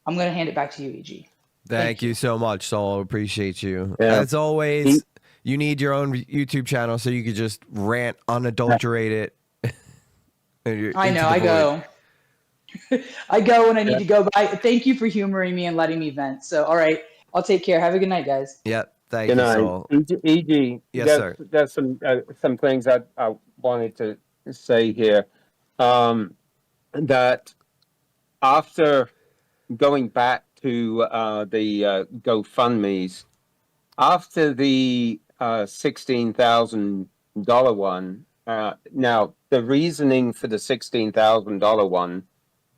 I'm going to hand it back to you, EG. Thank you so much, Sol. Appreciate you. Yeah. As always, you need your own YouTube channel so you could just rant unadulterated. I know. I go. I go when I need to go. But thank you for humoring me and letting me vent. So, all right. I'll take care. Have a good night, guys. Yep. Thank Good you, night. Sol. EG, Yes, sir. there's some things I wanted to say here. That after going back to the GoFundMe's, after the $16,000 one, now the reasoning for the $16,000 one,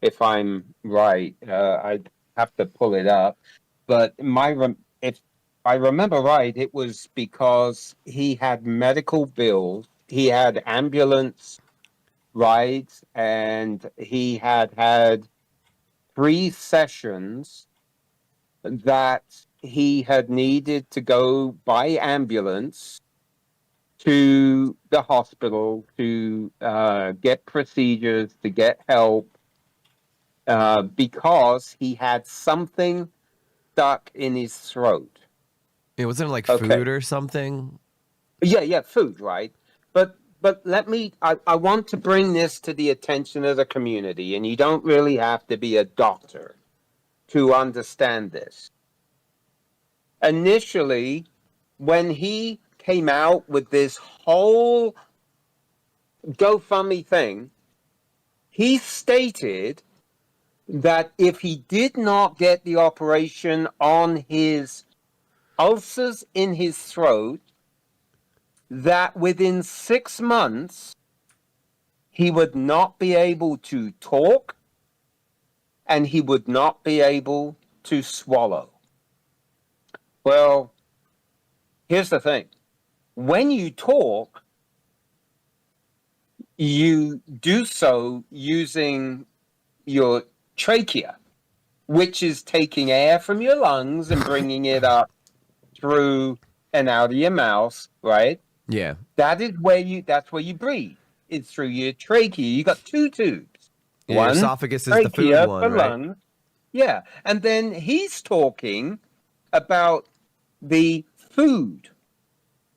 if I'm right, I have to pull it up, but if I remember right, it was because he had medical bills, he had ambulance rides, and he had 3 sessions that he had needed to go by ambulance to the hospital to get procedures, to get help, because he had something stuck in his throat. It wasn't like Okay. food or something. Yeah, food, right? But I want to bring this to the attention of the community, and you don't really have to be a doctor to understand this. Initially, when he came out with this whole GoFundMe thing, he stated that if he did not get the operation on his ulcers in his throat, that within 6 months, he would not be able to talk and he would not be able to swallow. Well, here's the thing. When you talk, you do so using your trachea, which is taking air from your lungs and bringing it up through and out of your mouth, right? Yeah. That's where you breathe. It's through your trachea. You got 2 tubes. Yeah, your One esophagus is the food trachea one, for right? lungs. Yeah, and then he's talking about the food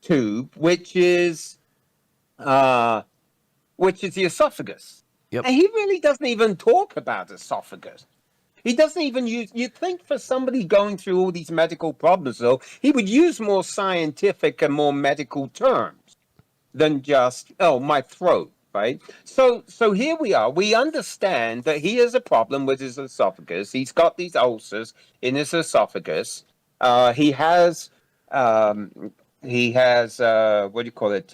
tube, which is the esophagus. Yep. And he really doesn't even talk about esophagus. He doesn't even use. You'd think for somebody going through all these medical problems, though, he would use more scientific and more medical terms than just my throat, right? So here we are. We understand that he has a problem with his esophagus. He's got these ulcers in his esophagus. He has what do you call it?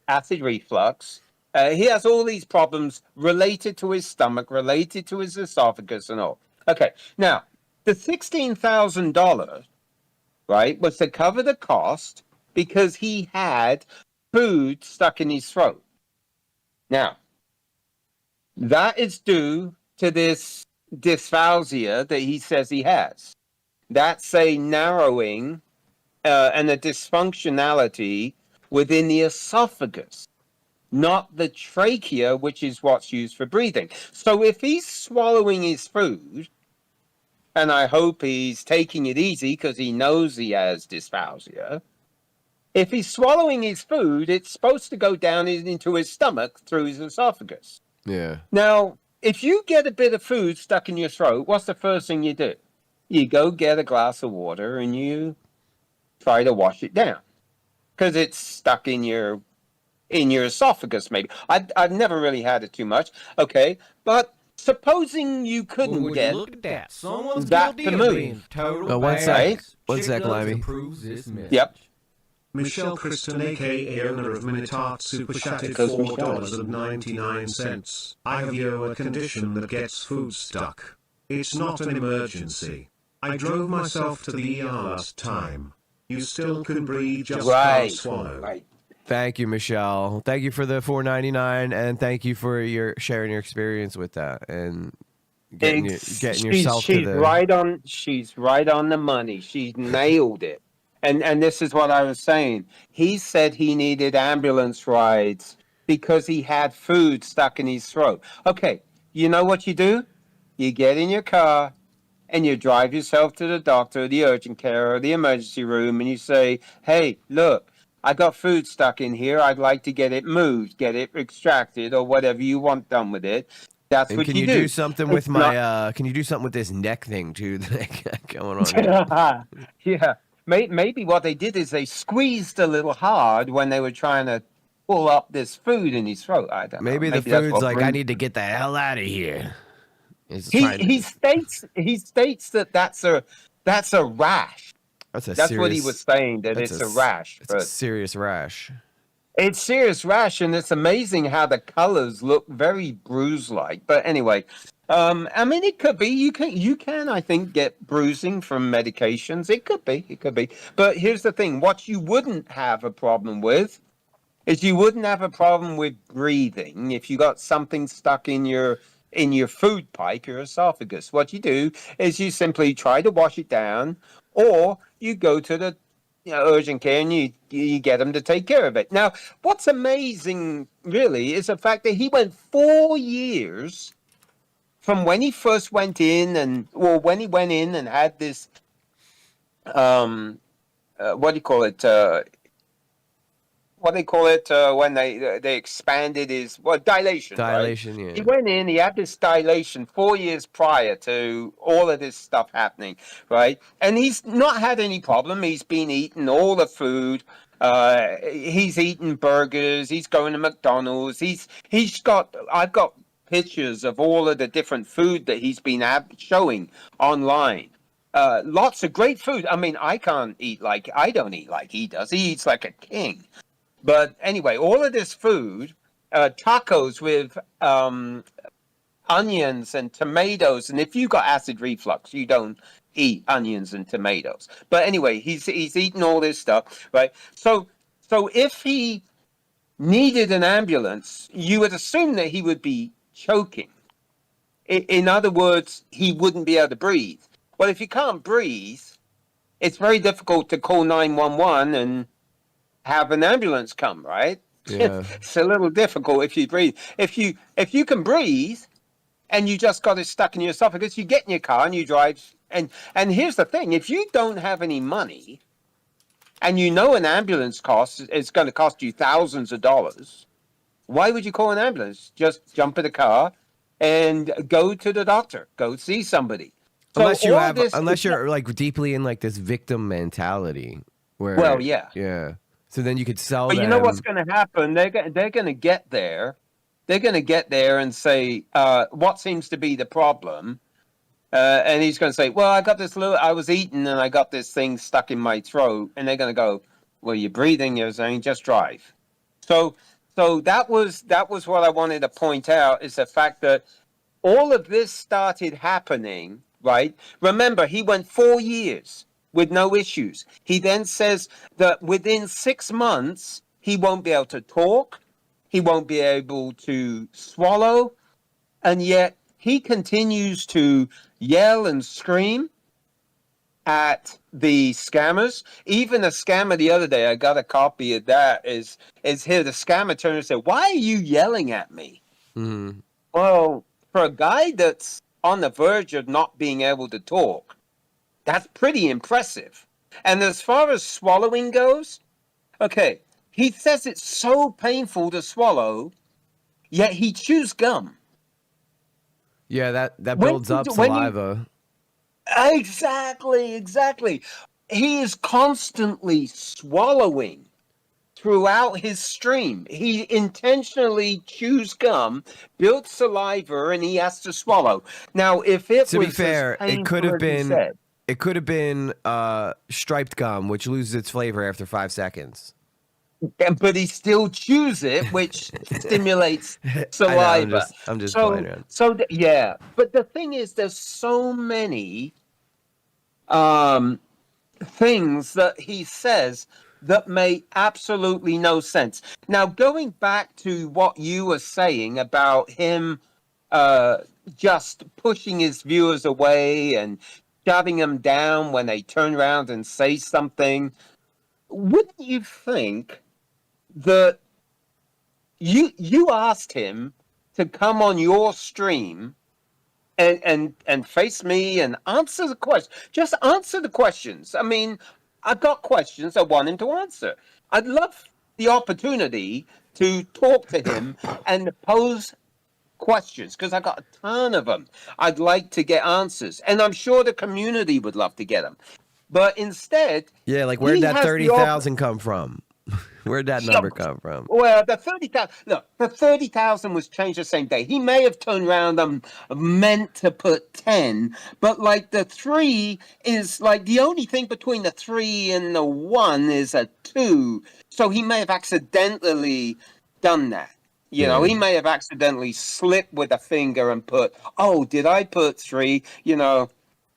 Acid reflux. He has all these problems related to his stomach, related to his esophagus, and all. Okay, now the $16,000, right, was to cover the cost because he had food stuck in his throat. Now, that is due to this dysphagia that he says he has. That's a narrowing and a dysfunctionality within the esophagus, not the trachea, which is what's used for breathing. So if he's swallowing his food, and I hope he's taking it easy because he knows he has dysphagia. If he's swallowing his food, it's supposed to go down into his stomach through his esophagus. Yeah. Now, if you get a bit of food stuck in your throat, what's the first thing you do? You go get a glass of water and you try to wash it down because it's stuck in your esophagus. Maybe I've never really had it too much. Okay, but supposing you couldn't get look at that. Someone's that guilty to of move. being total One badass. sec. One Chick sec, Nugs Limey. approves this message. Yep. Michelle Kristen, aka owner of Minitart, super chatted Goes Michelle. $4.99. I have a condition that gets food stuck. It's not an emergency. I drove myself to the ER last time. You still can breathe, just can't swallow. Right. Thank you, Michelle. Thank you for the $4.99, and thank you for your sharing your experience with that and getting yourself she's to the she's right on the money. She nailed it. And this is what I was saying. He said he needed ambulance rides because he had food stuck in his throat. Okay, you know what you do? You get in your car and you drive yourself to the doctor, the urgent care, or the emergency room, and you say, hey, look, I got food stuck in here. I'd like to get it moved, get it extracted, or whatever you want done with it. That's And what can you you do. do something with It's my can you do something with this neck thing too that I got going on here? Yeah. Maybe what they did is they squeezed a little hard when they were trying to pull up this food in his throat. I don't know. Maybe the that's food's what like, I brings- need to get the hell out of here. It's He trying to- he states that that's a rash. that's a That's serious, what he was saying, that that's it's a rash. It's a But serious rash. it's serious rash, and it's amazing how the colors look very bruise-like. But anyway, I mean, it could be you can I think get bruising from medications. It could be. But here's the thing: what you wouldn't have a problem with is you wouldn't have a problem with breathing if you got something stuck in your food pipe, your esophagus. What you do is you simply try to wash it down, or you go to the urgent care and you get them to take care of it. Now, what's amazing really is the fact that he went 4 years from when he first went in when he went in and had this what do you call it? What they call it when they expanded his dilation. Dilation, right? yeah. He went in. He had this dilation 4 years prior to all of this stuff happening, right? And he's not had any problem. He's been eating all the food. He's eating burgers. He's going to McDonald's. I've got pictures of all of the different food that he's been showing online. Lots of great food. I mean, I don't eat like he does. He eats like a king. But anyway, all of this food, tacos with onions and tomatoes, and if you got acid reflux, you don't eat onions and tomatoes. But anyway, he's eating all this stuff, right? So if he needed an ambulance, you would assume that he would be choking. In other words, he wouldn't be able to breathe. Well, if you can't breathe, it's very difficult to call 911 and have an ambulance come, right? Yeah. It's a little difficult if you breathe. If you can breathe and you just got it stuck in your esophagus, you get in your car and you drive. And here's the thing: if you don't have any money, and you know an ambulance is going to cost you thousands of dollars, why would you call an ambulance? Just jump in the car and go to the doctor. Go see somebody. So Unless you're like deeply in like this victim mentality. Where, well, yeah. Yeah. So then you could sell But them. you know what's going to happen? They're going to get there. They're going to get there and say, what seems to be the problem? And he's going to say, well, I was eating and I got this thing stuck in my throat. And they're going to go, well, you're breathing. You're saying, just drive. So that was what I wanted to point out, is the fact that all of this started happening, right? Remember, he went 4 years with no issues. He then says that within 6 months, he won't be able to talk, he won't be able to swallow, and yet he continues to yell and scream. at the scammers. Even a scammer the other day, I got a copy of that, is here. The scammer turned and said, "Why are you yelling at me?" Mm-hmm. Well, for a guy that's on the verge of not being able to talk, that's pretty impressive. And as far as swallowing goes, okay, he says it's so painful to swallow, yet he chews gum. Yeah, that When builds you up do- when you saliva. exactly, he is constantly swallowing throughout his stream. He intentionally chews gum, builds saliva, and he has to swallow. Now, if it To be was fair, as it could painful have as he been said, striped gum, which loses its flavor after 5 seconds. but he still chews it, which stimulates I know, saliva. I'm just playing around. Yeah. But the thing is, there's so many things that he says that make absolutely no sense. Now, going back to what you were saying about him just pushing his viewers away and shoving them down when they turn around and say something, wouldn't you think that you asked him to come on your stream and face me and answer the question? Just answer the questions. I mean, I've got questions I want him to answer. I'd love the opportunity to talk to him and pose questions because I got a ton of them. I'd like to get answers, and I'm sure the community would love to get them. But instead, Yeah, like where'd he that has the 30,000 come from? Where'd that number come from? well, the 30,000. Look, the 30,000 was changed the same day. He may have turned around and meant to put 10, but like the 3 is like the only thing between the 3 and the 1 is a 2. So he may have accidentally done that. You know, Yeah. he may have accidentally slipped with a finger and put, "Oh, did I put 3?" You know.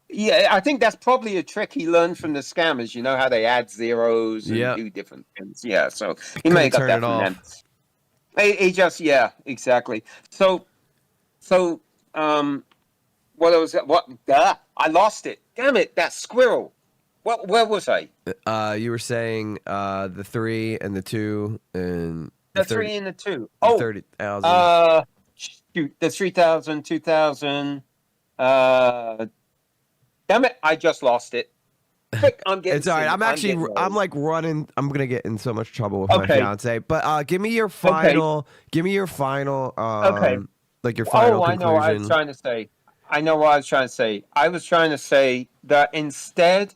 Yeah, I think that's probably a trick he learned from the scammers. You know how they add zeros and Yep. do different things. Yeah, so he Couldn't may have got turn that it from them. off. He just, yeah, exactly. So, what was that? What? I lost it. Damn it! That squirrel. What? Where was I? You were saying the 3 and the 2 and The 30 3 and the 2. the Oh, 30,000. shoot, the 3,000, 2,000. Damn it! I just lost it. Quick, I'm getting. It's all right. serious. I'm like running. I'm gonna get in so much trouble with my Okay. fiance. But give me your final. Give me your final. Okay. Like your final I know what I was conclusion. trying to say. I know what I was trying to say. I was trying to say that instead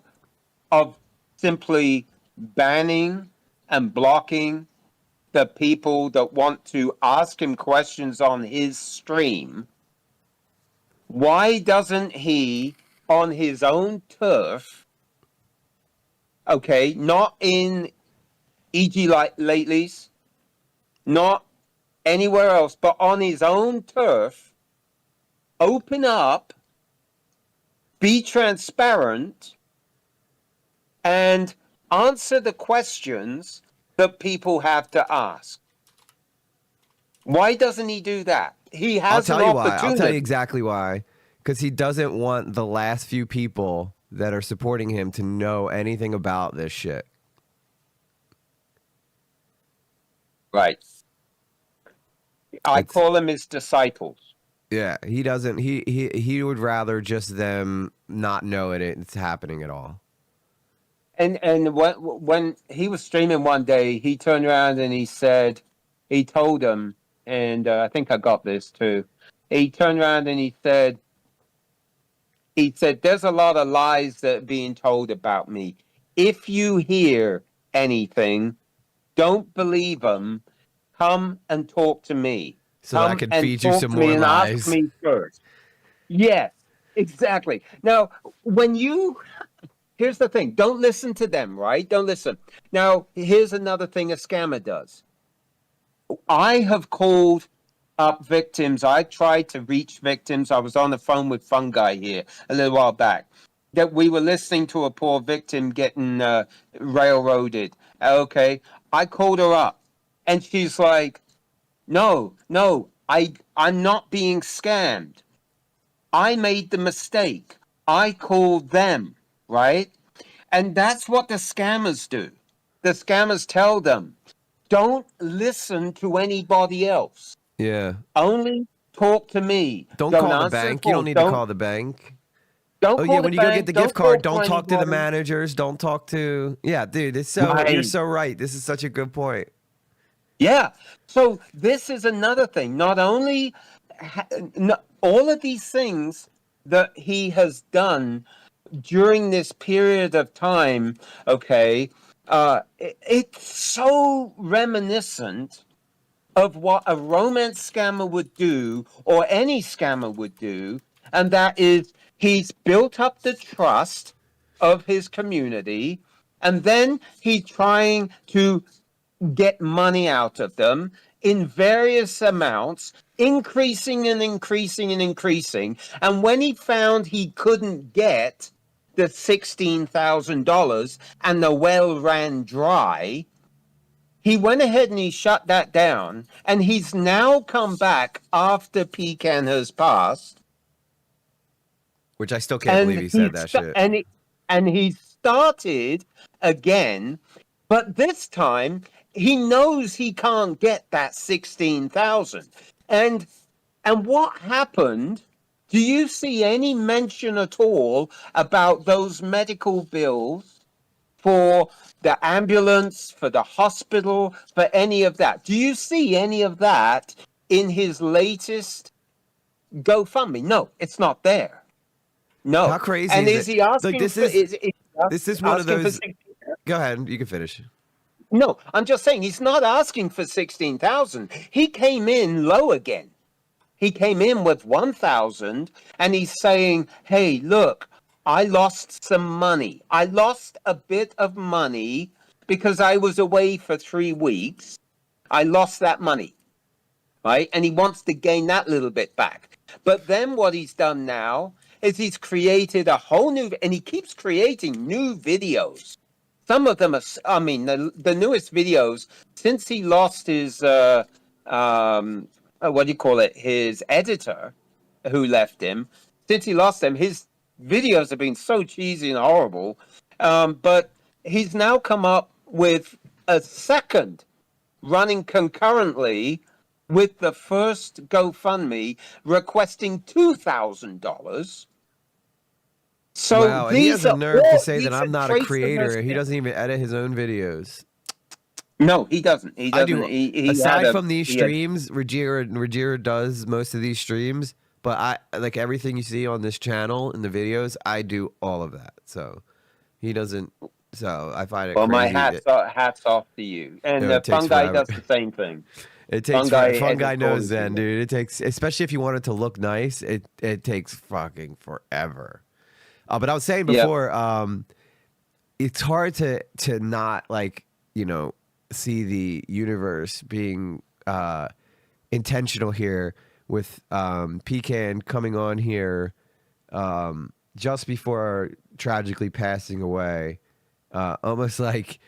of simply banning and blocking the people that want to ask him questions on his stream, why doesn't he, on his own turf, okay, not in E.G. Lately's, not anywhere else, but on his own turf, open up, be transparent, and answer the questions that people have to ask? Why doesn't he do that? He I'll has tell an you why. I'll opportunity. tell you exactly why. Because he doesn't want the last few people that are supporting him to know anything about this shit. Right. I It's- call them his disciples. Yeah, he doesn't. He would rather just them not know it's happening at all. And when he was streaming one day, he turned around and he told them, and I think I got this too. He turned around and he said, there's a lot of lies that are being told about me. If you hear anything, don't believe them. Come and talk to me. So that I Come can and feed you talk some to me more and lies. ask me first. Yes, exactly. Now, here's the thing. Don't listen to them, right? Don't listen. Now, here's another thing a scammer does. I have called up victims. I tried to reach victims. I was on the phone with Fungi here a little while back. That we were listening to a poor victim getting railroaded. Okay, I called her up, and she's like, "No, I'm not being scammed. I made the mistake. I called them. right? And that's what the scammers do. The scammers tell them, don't listen to anybody else. Yeah. Only talk to me. Don't Don't call the answer bank. You don't phone. need to call the bank. Don't Oh call yeah, the when you go get bank. the Don't gift card, talk don't talk to the anybody. managers. Don't talk to dude. It's so you're Right. so right. This is such a good point. Yeah. So this is another thing. Not only all of these things that he has done during this period of time, okay, it's so reminiscent of what a romance scammer would do or any scammer would do, and that is he's built up the trust of his community, and then he's trying to get money out of them in various amounts, increasing and increasing and increasing. And when he found he couldn't get the $16,000 and the well ran dry, he went ahead and he shut that down. And he's now come back after Pecan has passed. Which I still can't believe he said that shit. And he started again, but this time he knows he can't get that 16,000. And what happened? Do you see any mention at all about those medical bills for the ambulance, for the hospital, for any of that? Do you see any of that in his latest GoFundMe? No, it's not there. No. How crazy and is is it? he asking Look, this for, this is one of asking for those. 16,000? Go ahead, you can finish. No, I'm just saying he's not asking for 16,000. He came in low again. He came in with 1,000 and he's saying, hey, look, I lost some money. I lost a bit of money because I was away for 3 weeks. I lost that money, right? And he wants to gain that little bit back. But then what he's done now is he's created a whole new, and he keeps creating new videos. Some of them are, I mean, the newest videos, since he lost his, what do you call it, his editor who left him, since he lost them, his videos have been so cheesy and horrible. But he's now come up with a second running concurrently with the first GoFundMe requesting $2,000. So wow, and he has the nerve to say that I'm not a traits of creator. He his- doesn't even edit his own videos. No, he doesn't. He I doesn't. do. He Aside had a- from these he had- streams, Rajira does most of these streams, but I like everything you see on this channel in the videos. I do all of that, so he doesn't. So I find it Well, my crazy. hats off to you. And No, it takes Fungi forever. does the same thing. It takes Fungi Fungi edits knows all his then, videos. dude. It takes, especially if you want it to look nice, it takes fucking forever. But I was saying Yep. before, it's hard to not like, you know, see the universe being intentional here with Pecan coming on here just before tragically passing away. Almost like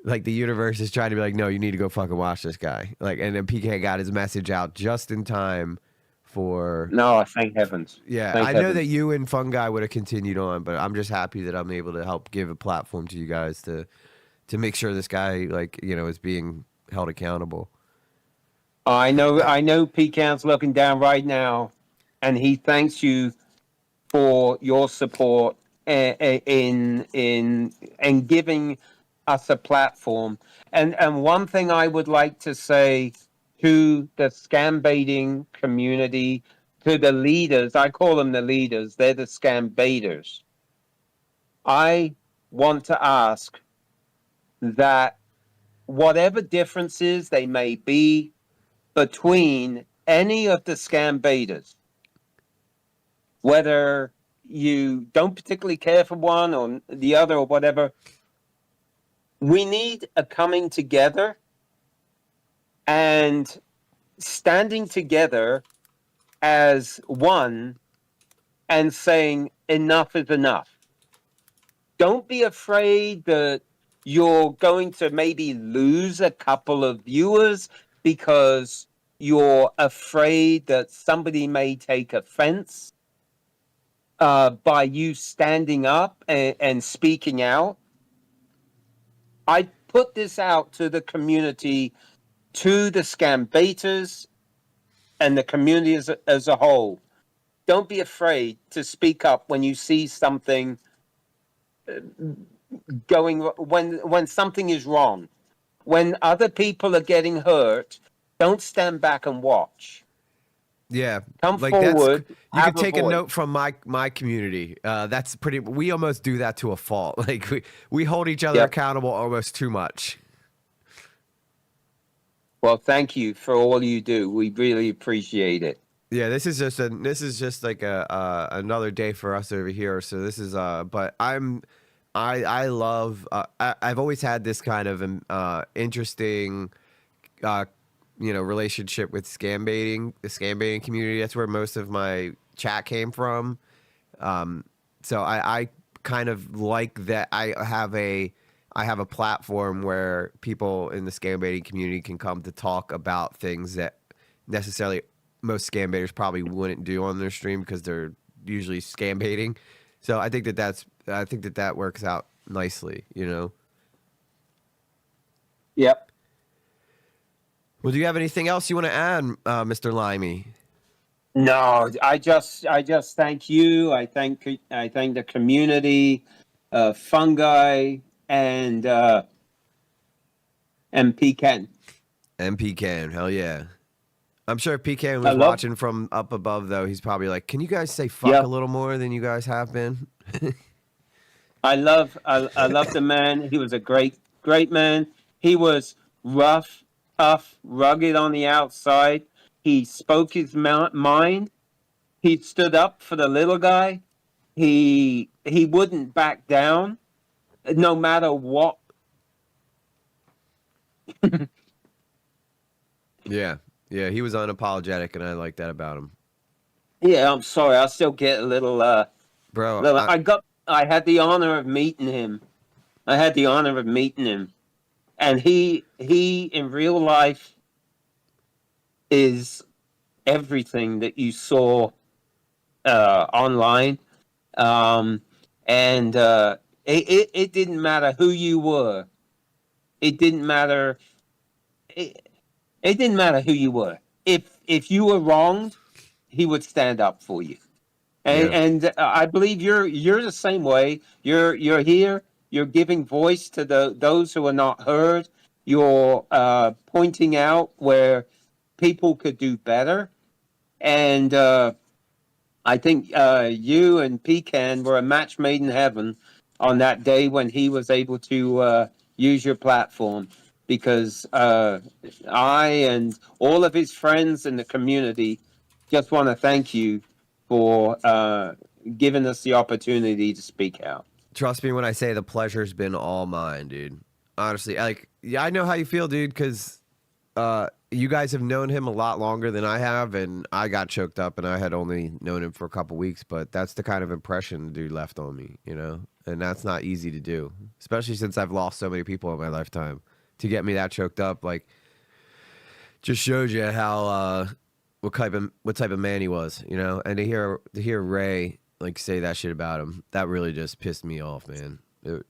the universe is trying to be like, no, you need to go fucking watch this guy. Like, and then Pecan got his message out just in time for. No, thank heavens. Yeah, Thank I know heavens. that you and Fungi would have continued on, but I'm just happy that I'm able to help give a platform to you guys to make sure this guy, like, you know, is being held accountable. I know Pecan's looking down right now, and he thanks you for your support in giving us a platform. And one thing I would like to say to the scambaiting community, to the leaders, I call them the leaders, they're the scambaiters. I want to ask that whatever differences they may be between any of the scambaiters, whether you don't particularly care for one or the other or whatever, we need a coming together and standing together as one and saying enough is enough. Don't be afraid that you're going to maybe lose a couple of viewers because you're afraid that somebody may take offense. by you standing up and speaking out. I put this out to the community, to the Scambaiters and the community as a whole. Don't be afraid to speak up when you see something going, when something is wrong. When other people are getting hurt, don't stand back and watch. Yeah, Come like that's forward, you have could take a voice. note from my community. That's pretty. We almost do that to a fault. Like we hold each other Yep. accountable almost too much. Well, thank you for all you do. We really appreciate it. Yeah, this is just like a another day for us over here. So this is but I love I've always had this kind of interesting relationship with the scam baiting community. That's where most of my chat came from. So I kind of like that I have a platform where people in the scam baiting community can come to talk about things that necessarily most scam baiters probably wouldn't do on their stream because they're usually scam baiting. So I think that works out nicely, you know. Yep. Well, do you have anything else you want to add, Mr. Limey? No, I just thank you. I thank the community, Fungi, and Pecan. And Pecan, hell yeah. I'm sure Pecan I was love- watching from up above, though. He's probably like, "Can you guys say fuck Yep. a little more than you guys have been?" I love the man. He was a great man. He was rough, tough, rugged on the outside. He spoke his mind. He stood up for the little guy. He wouldn't back down, no matter what. Yeah, he was unapologetic, and I like that about him, Yeah, I'm sorry. I still get a little. bro. I had the honor of meeting him. And he in real life is everything that you saw online. And it didn't matter who you were. It didn't matter. It didn't matter who you were. If you were wronged, he would stand up for you. And I believe you're the same way. You're here. You're giving voice to those who are not heard. You're pointing out where people could do better. And I think you and Pecan were a match made in heaven on that day when he was able to use your platform. Because I and all of his friends in the community just want to thank you for giving us the opportunity to speak out. Trust me when I say the pleasure's been all mine, dude. Honestly, I know how you feel, dude, because you guys have known him a lot longer than I have, and I got choked up, and I had only known him for a couple weeks, but that's the kind of impression the dude left on me, you know? And that's not easy to do, especially since I've lost so many people in my lifetime. To get me that choked up, like, just shows you how what type of man he was, you know? And to hear Ray like say that shit about him, that really just pissed me off, man.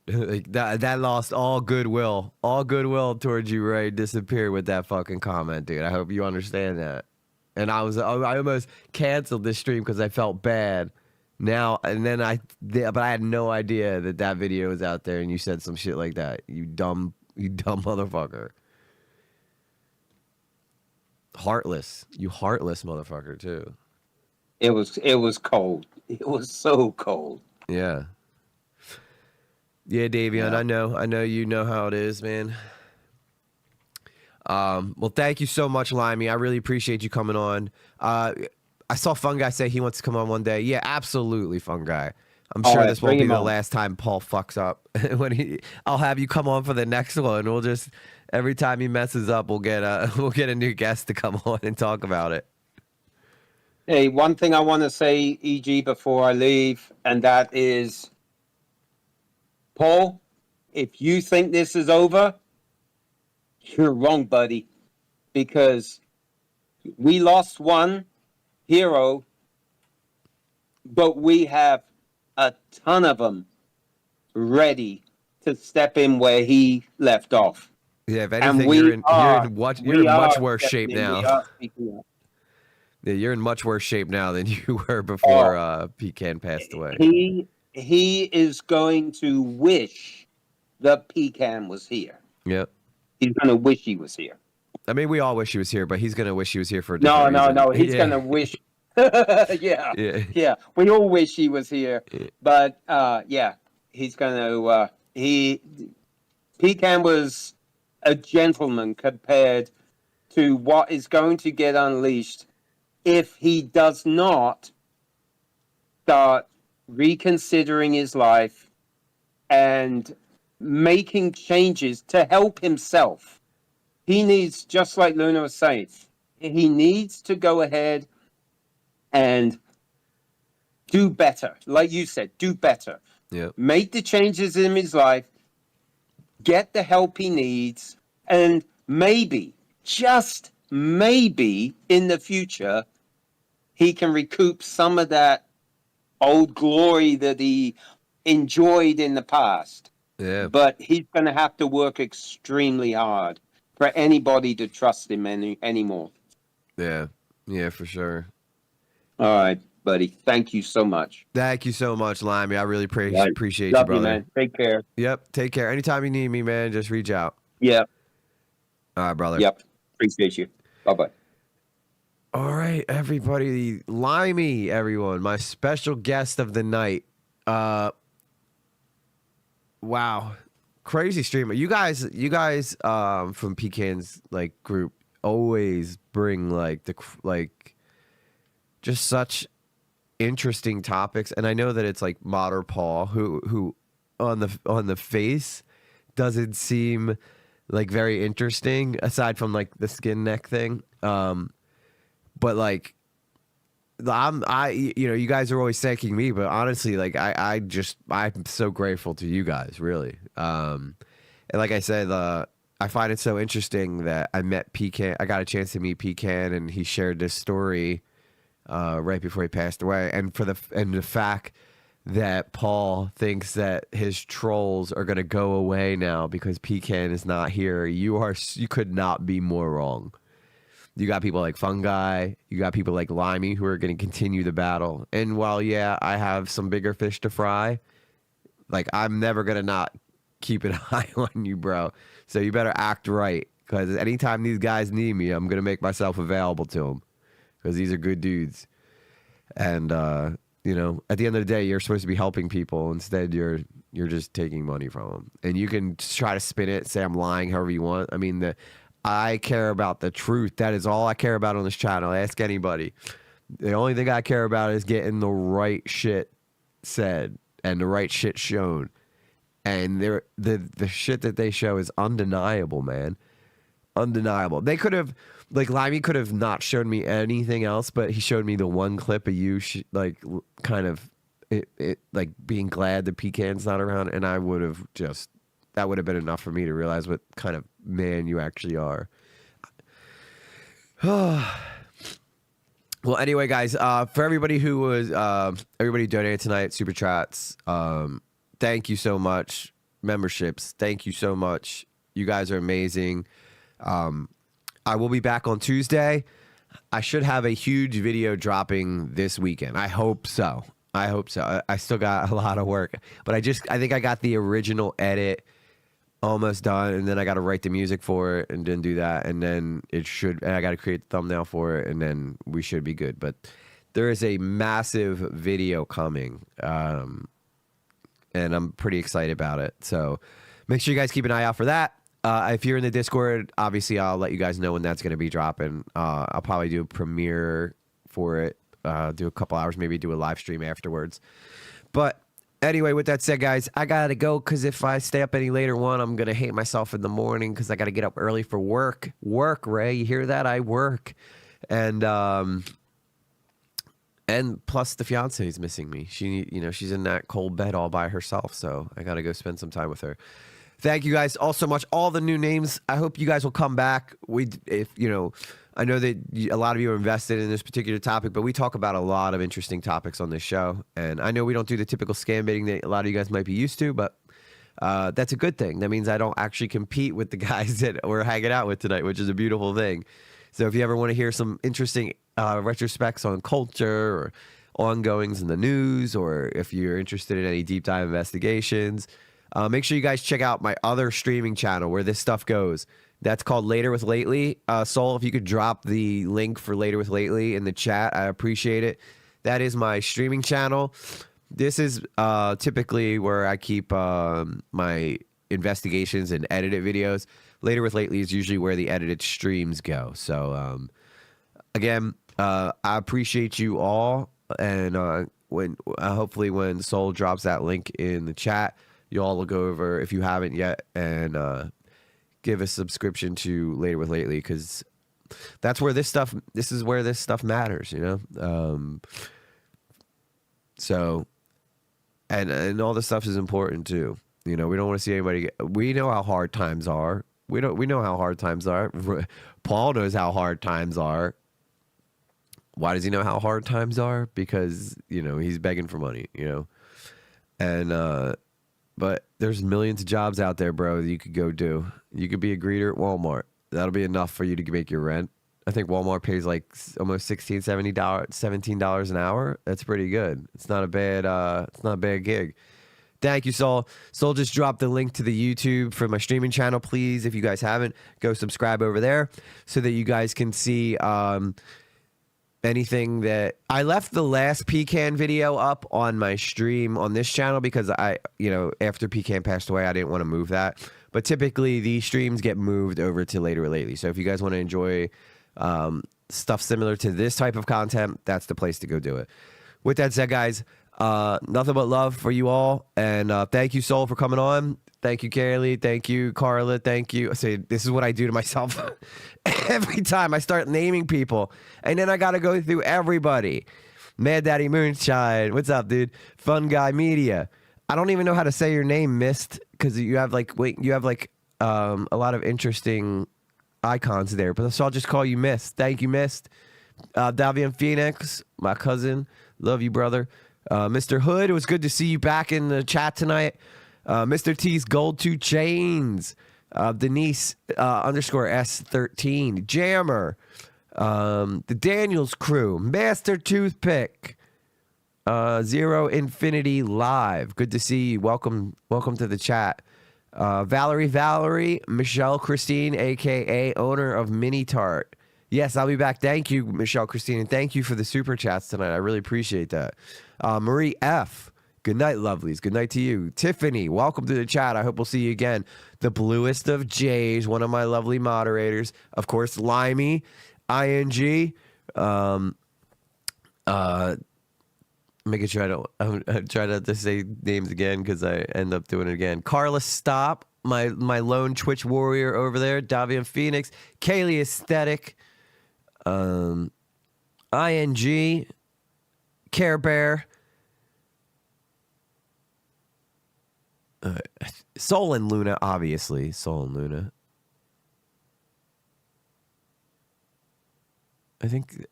Like, that lost all goodwill towards you, Ray, disappeared with that fucking comment, dude. I hope you understand that. And I almost canceled this stream because I felt bad. Now and then but I had no idea that video was out there, and you said some shit like that. You dumb motherfucker. Heartless. You heartless motherfucker too. It was cold. It was so cold. Yeah. Yeah, Davion, yeah. I know you know how it is, man. Well, thank you so much, Limey. I really appreciate you coming on. I saw Fungi say he wants to come on one day. Yeah, absolutely, Fungi. I'm sure this won't be the last time Paul fucks up. I'll have you come on for the next one. We'll just every time he messes up, we'll get a new guest to come on and talk about it. Hey, one thing I want to say, EG, before I leave, and that is, Paul, if you think this is over, you're wrong, buddy, because we lost one hero but we have a ton of them ready to step in where he left off. Yeah, if And anything, we you're in are, much worse stepping shape in, we now. are speaking up. Yeah, you're in much worse shape now than you were before Pecan passed away. He is going to wish that Pecan was here. Yep. He's going to wish he was here. I mean, we all wish he was here, but he's gonna wish he was here for a different reason. No. He's Yeah. going to wish. Yeah. Yeah. We all wish he was here, Yeah. but yeah, he's going to. Pecan was a gentleman compared to what is going to get unleashed if he does not start reconsidering his life and making changes to help himself. He needs, just like Luna was saying, he needs to go ahead and do better. Like you said, do better. Yep. Make the changes in his life, get the help he needs, and maybe, just maybe, in the future, he can recoup some of that old glory that he enjoyed in the past. Yeah. But he's going to have to work extremely hard for anybody to trust him anymore. Yeah. Yeah, for sure. All right, buddy. Thank you so much. Thank you so much, Limey. I really Right. appreciate Love you, you, brother. man. Take care. Yep. Take care. Anytime you need me, man, just reach out. Yep. All right, brother. Yep. Appreciate you. Bye-bye. All right, everybody. Limey, everyone. My special guest of the night. Wow. Crazy streamer. You guys from Pecan's like group always bring just such interesting topics, and I know that it's like Modder Paul who on the face doesn't seem like very interesting aside from like the skin neck thing. But like you guys are always thanking me, but honestly, like I'm so grateful to you guys, really. And like I said, I find it so interesting that I met Pecan. I got a chance to meet Pecan, and he shared this story right before he passed away. And the fact that Paul thinks that his trolls are gonna go away now because Pecan is not here, you could not be more wrong. You got people like Fungi, you got people like Limey who are going to continue the battle. And while, yeah, I have some bigger fish to fry, like, I'm never going to not keep an eye on you, bro. So you better act right, because anytime these guys need me, I'm going to make myself available to them, because these are good dudes. And, at the end of the day, you're supposed to be helping people. Instead, you're just taking money from them. And you can try to spin it, say I'm lying however you want. I mean, I care about the truth. That is all I care about on this channel. Ask anybody. The only thing I care about is getting the right shit said and the right shit shown. And the shit that they show is undeniable, man. Undeniable. They could have, like, Limey could have not shown me anything else, but he showed me the one clip of you, kind of, like, being glad that Pecan's not around, and I would have just, that would have been enough for me to realize what kind of man you actually are. Well, anyway, guys, for everybody who was, everybody donated tonight, super chats, thank you so much. Memberships, thank you so much. You guys are amazing. I will be back on Tuesday. I should have a huge video dropping this weekend. I hope so. I still got a lot of work, but I think I got the original edit almost done, and then I got to write the music for it, and then do that, and then and I got to create the thumbnail for it, and then we should be good. But there is a massive video coming, and I'm pretty excited about it. So make sure you guys keep an eye out for that. If you're in the Discord, obviously I'll let you guys know when that's going to be dropping. I'll probably do a premiere for it, do a couple hours, maybe do a live stream afterwards. But anyway, with that said, guys, I got to go, because if I stay up any later, I'm going to hate myself in the morning because I got to get up early for work. Work, Ray. You hear that? I work. And plus the fiance is missing me. She's in that cold bed all by herself, so I got to go spend some time with her. Thank you guys all so much. All the new names. I hope you guys will come back. I know that a lot of you are invested in this particular topic, but we talk about a lot of interesting topics on this show. And I know we don't do the typical scam baiting that a lot of you guys might be used to, but that's a good thing. That means I don't actually compete with the guys that we're hanging out with tonight, which is a beautiful thing. So if you ever want to hear some interesting retrospects on culture or ongoings in the news, or if you're interested in any deep dive investigations, make sure you guys check out my other streaming channel where this stuff goes. That's called Later with Lately. Sol, if you could drop the link for Later with Lately in the chat, I appreciate it. That is my streaming channel. This is typically where I keep my investigations and edited videos. Later with Lately is usually where the edited streams go. So, again, I appreciate you all. And when hopefully when Sol drops that link in the chat, you all will go over, if you haven't yet, and give a subscription to Later with Lately, because this is where this stuff matters, you know? So, and all this stuff is important too. You know, we don't want to see anybody we know how hard times are. We know how hard times are. Paul knows how hard times are. Why does he know how hard times are? Because, you know, he's begging for money, you know? And, but there's millions of jobs out there, bro, that you could go do. You could be a greeter at Walmart. That'll be enough for you to make your rent. I think Walmart pays like almost $16, $17 an hour. That's pretty good. It's not a bad gig. Thank you, Sol. Sol just dropped the link to the YouTube for my streaming channel. Please, if you guys haven't, go subscribe over there so that you guys can see anything that I left the last Pecan video up on my stream on this channel because after Pecan passed away, I didn't want to move that. But typically these streams get moved over to Later or Lately. So if you guys want to enjoy stuff similar to this type of content, that's the place to go do it. With that said, guys, nothing but love for you all. And thank you, Sol, for coming on. Thank you, Kaylee. Thank you, Carla. Thank you. This is what I do to myself every time I start naming people. And then I got to go through everybody. Mad Daddy Moonshine. What's up, dude? Fun Guy Media. I don't even know how to say your name, Mist, because you have a lot of interesting icons there. But so I'll just call you Mist. Thank you, Mist. Davian Phoenix, my cousin. Love you, brother. Mr. Hood, it was good to see you back in the chat tonight. Mr. T's Gold 2 Chains, Denise underscore S13, Jammer, the Daniels Crew, Master Toothpick, Zero Infinity Live. Good to see you. Welcome to the chat. Valerie, Michelle Christine, aka owner of Mini Tart. Yes, I'll be back. Thank you, Michelle Christine, and thank you for the super chats tonight. I really appreciate that. Marie F. Good night, lovelies. Good night to you. Tiffany, welcome to the chat. I hope we'll see you again. The bluest of J's, one of my lovely moderators. Of course, Limey, ING. Making sure I'm trying not to say names again because I end up doing it again. Carla Stop, my lone Twitch warrior over there. Davian Phoenix, Kaylee Aesthetic, ING, Care Bear. Sol&Luna, obviously. Sol&Luna. I think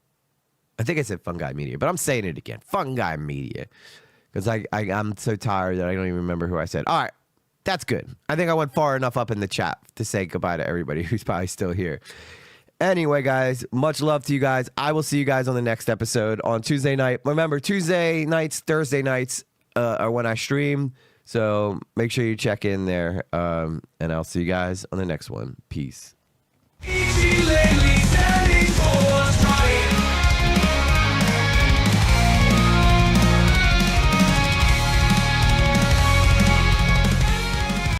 I said Fun Guy Media, but I'm saying it again. Fun Guy Media. Because I'm so tired that I don't even remember who I said. All right. That's good. I think I went far enough up in the chat to say goodbye to everybody who's probably still here. Anyway, guys, much love to you guys. I will see you guys on the next episode on Tuesday night. Remember, Tuesday nights, Thursday nights are when I stream. So make sure you check in there, and I'll see you guys on the next one. Peace. Easy lately, standing for what's right.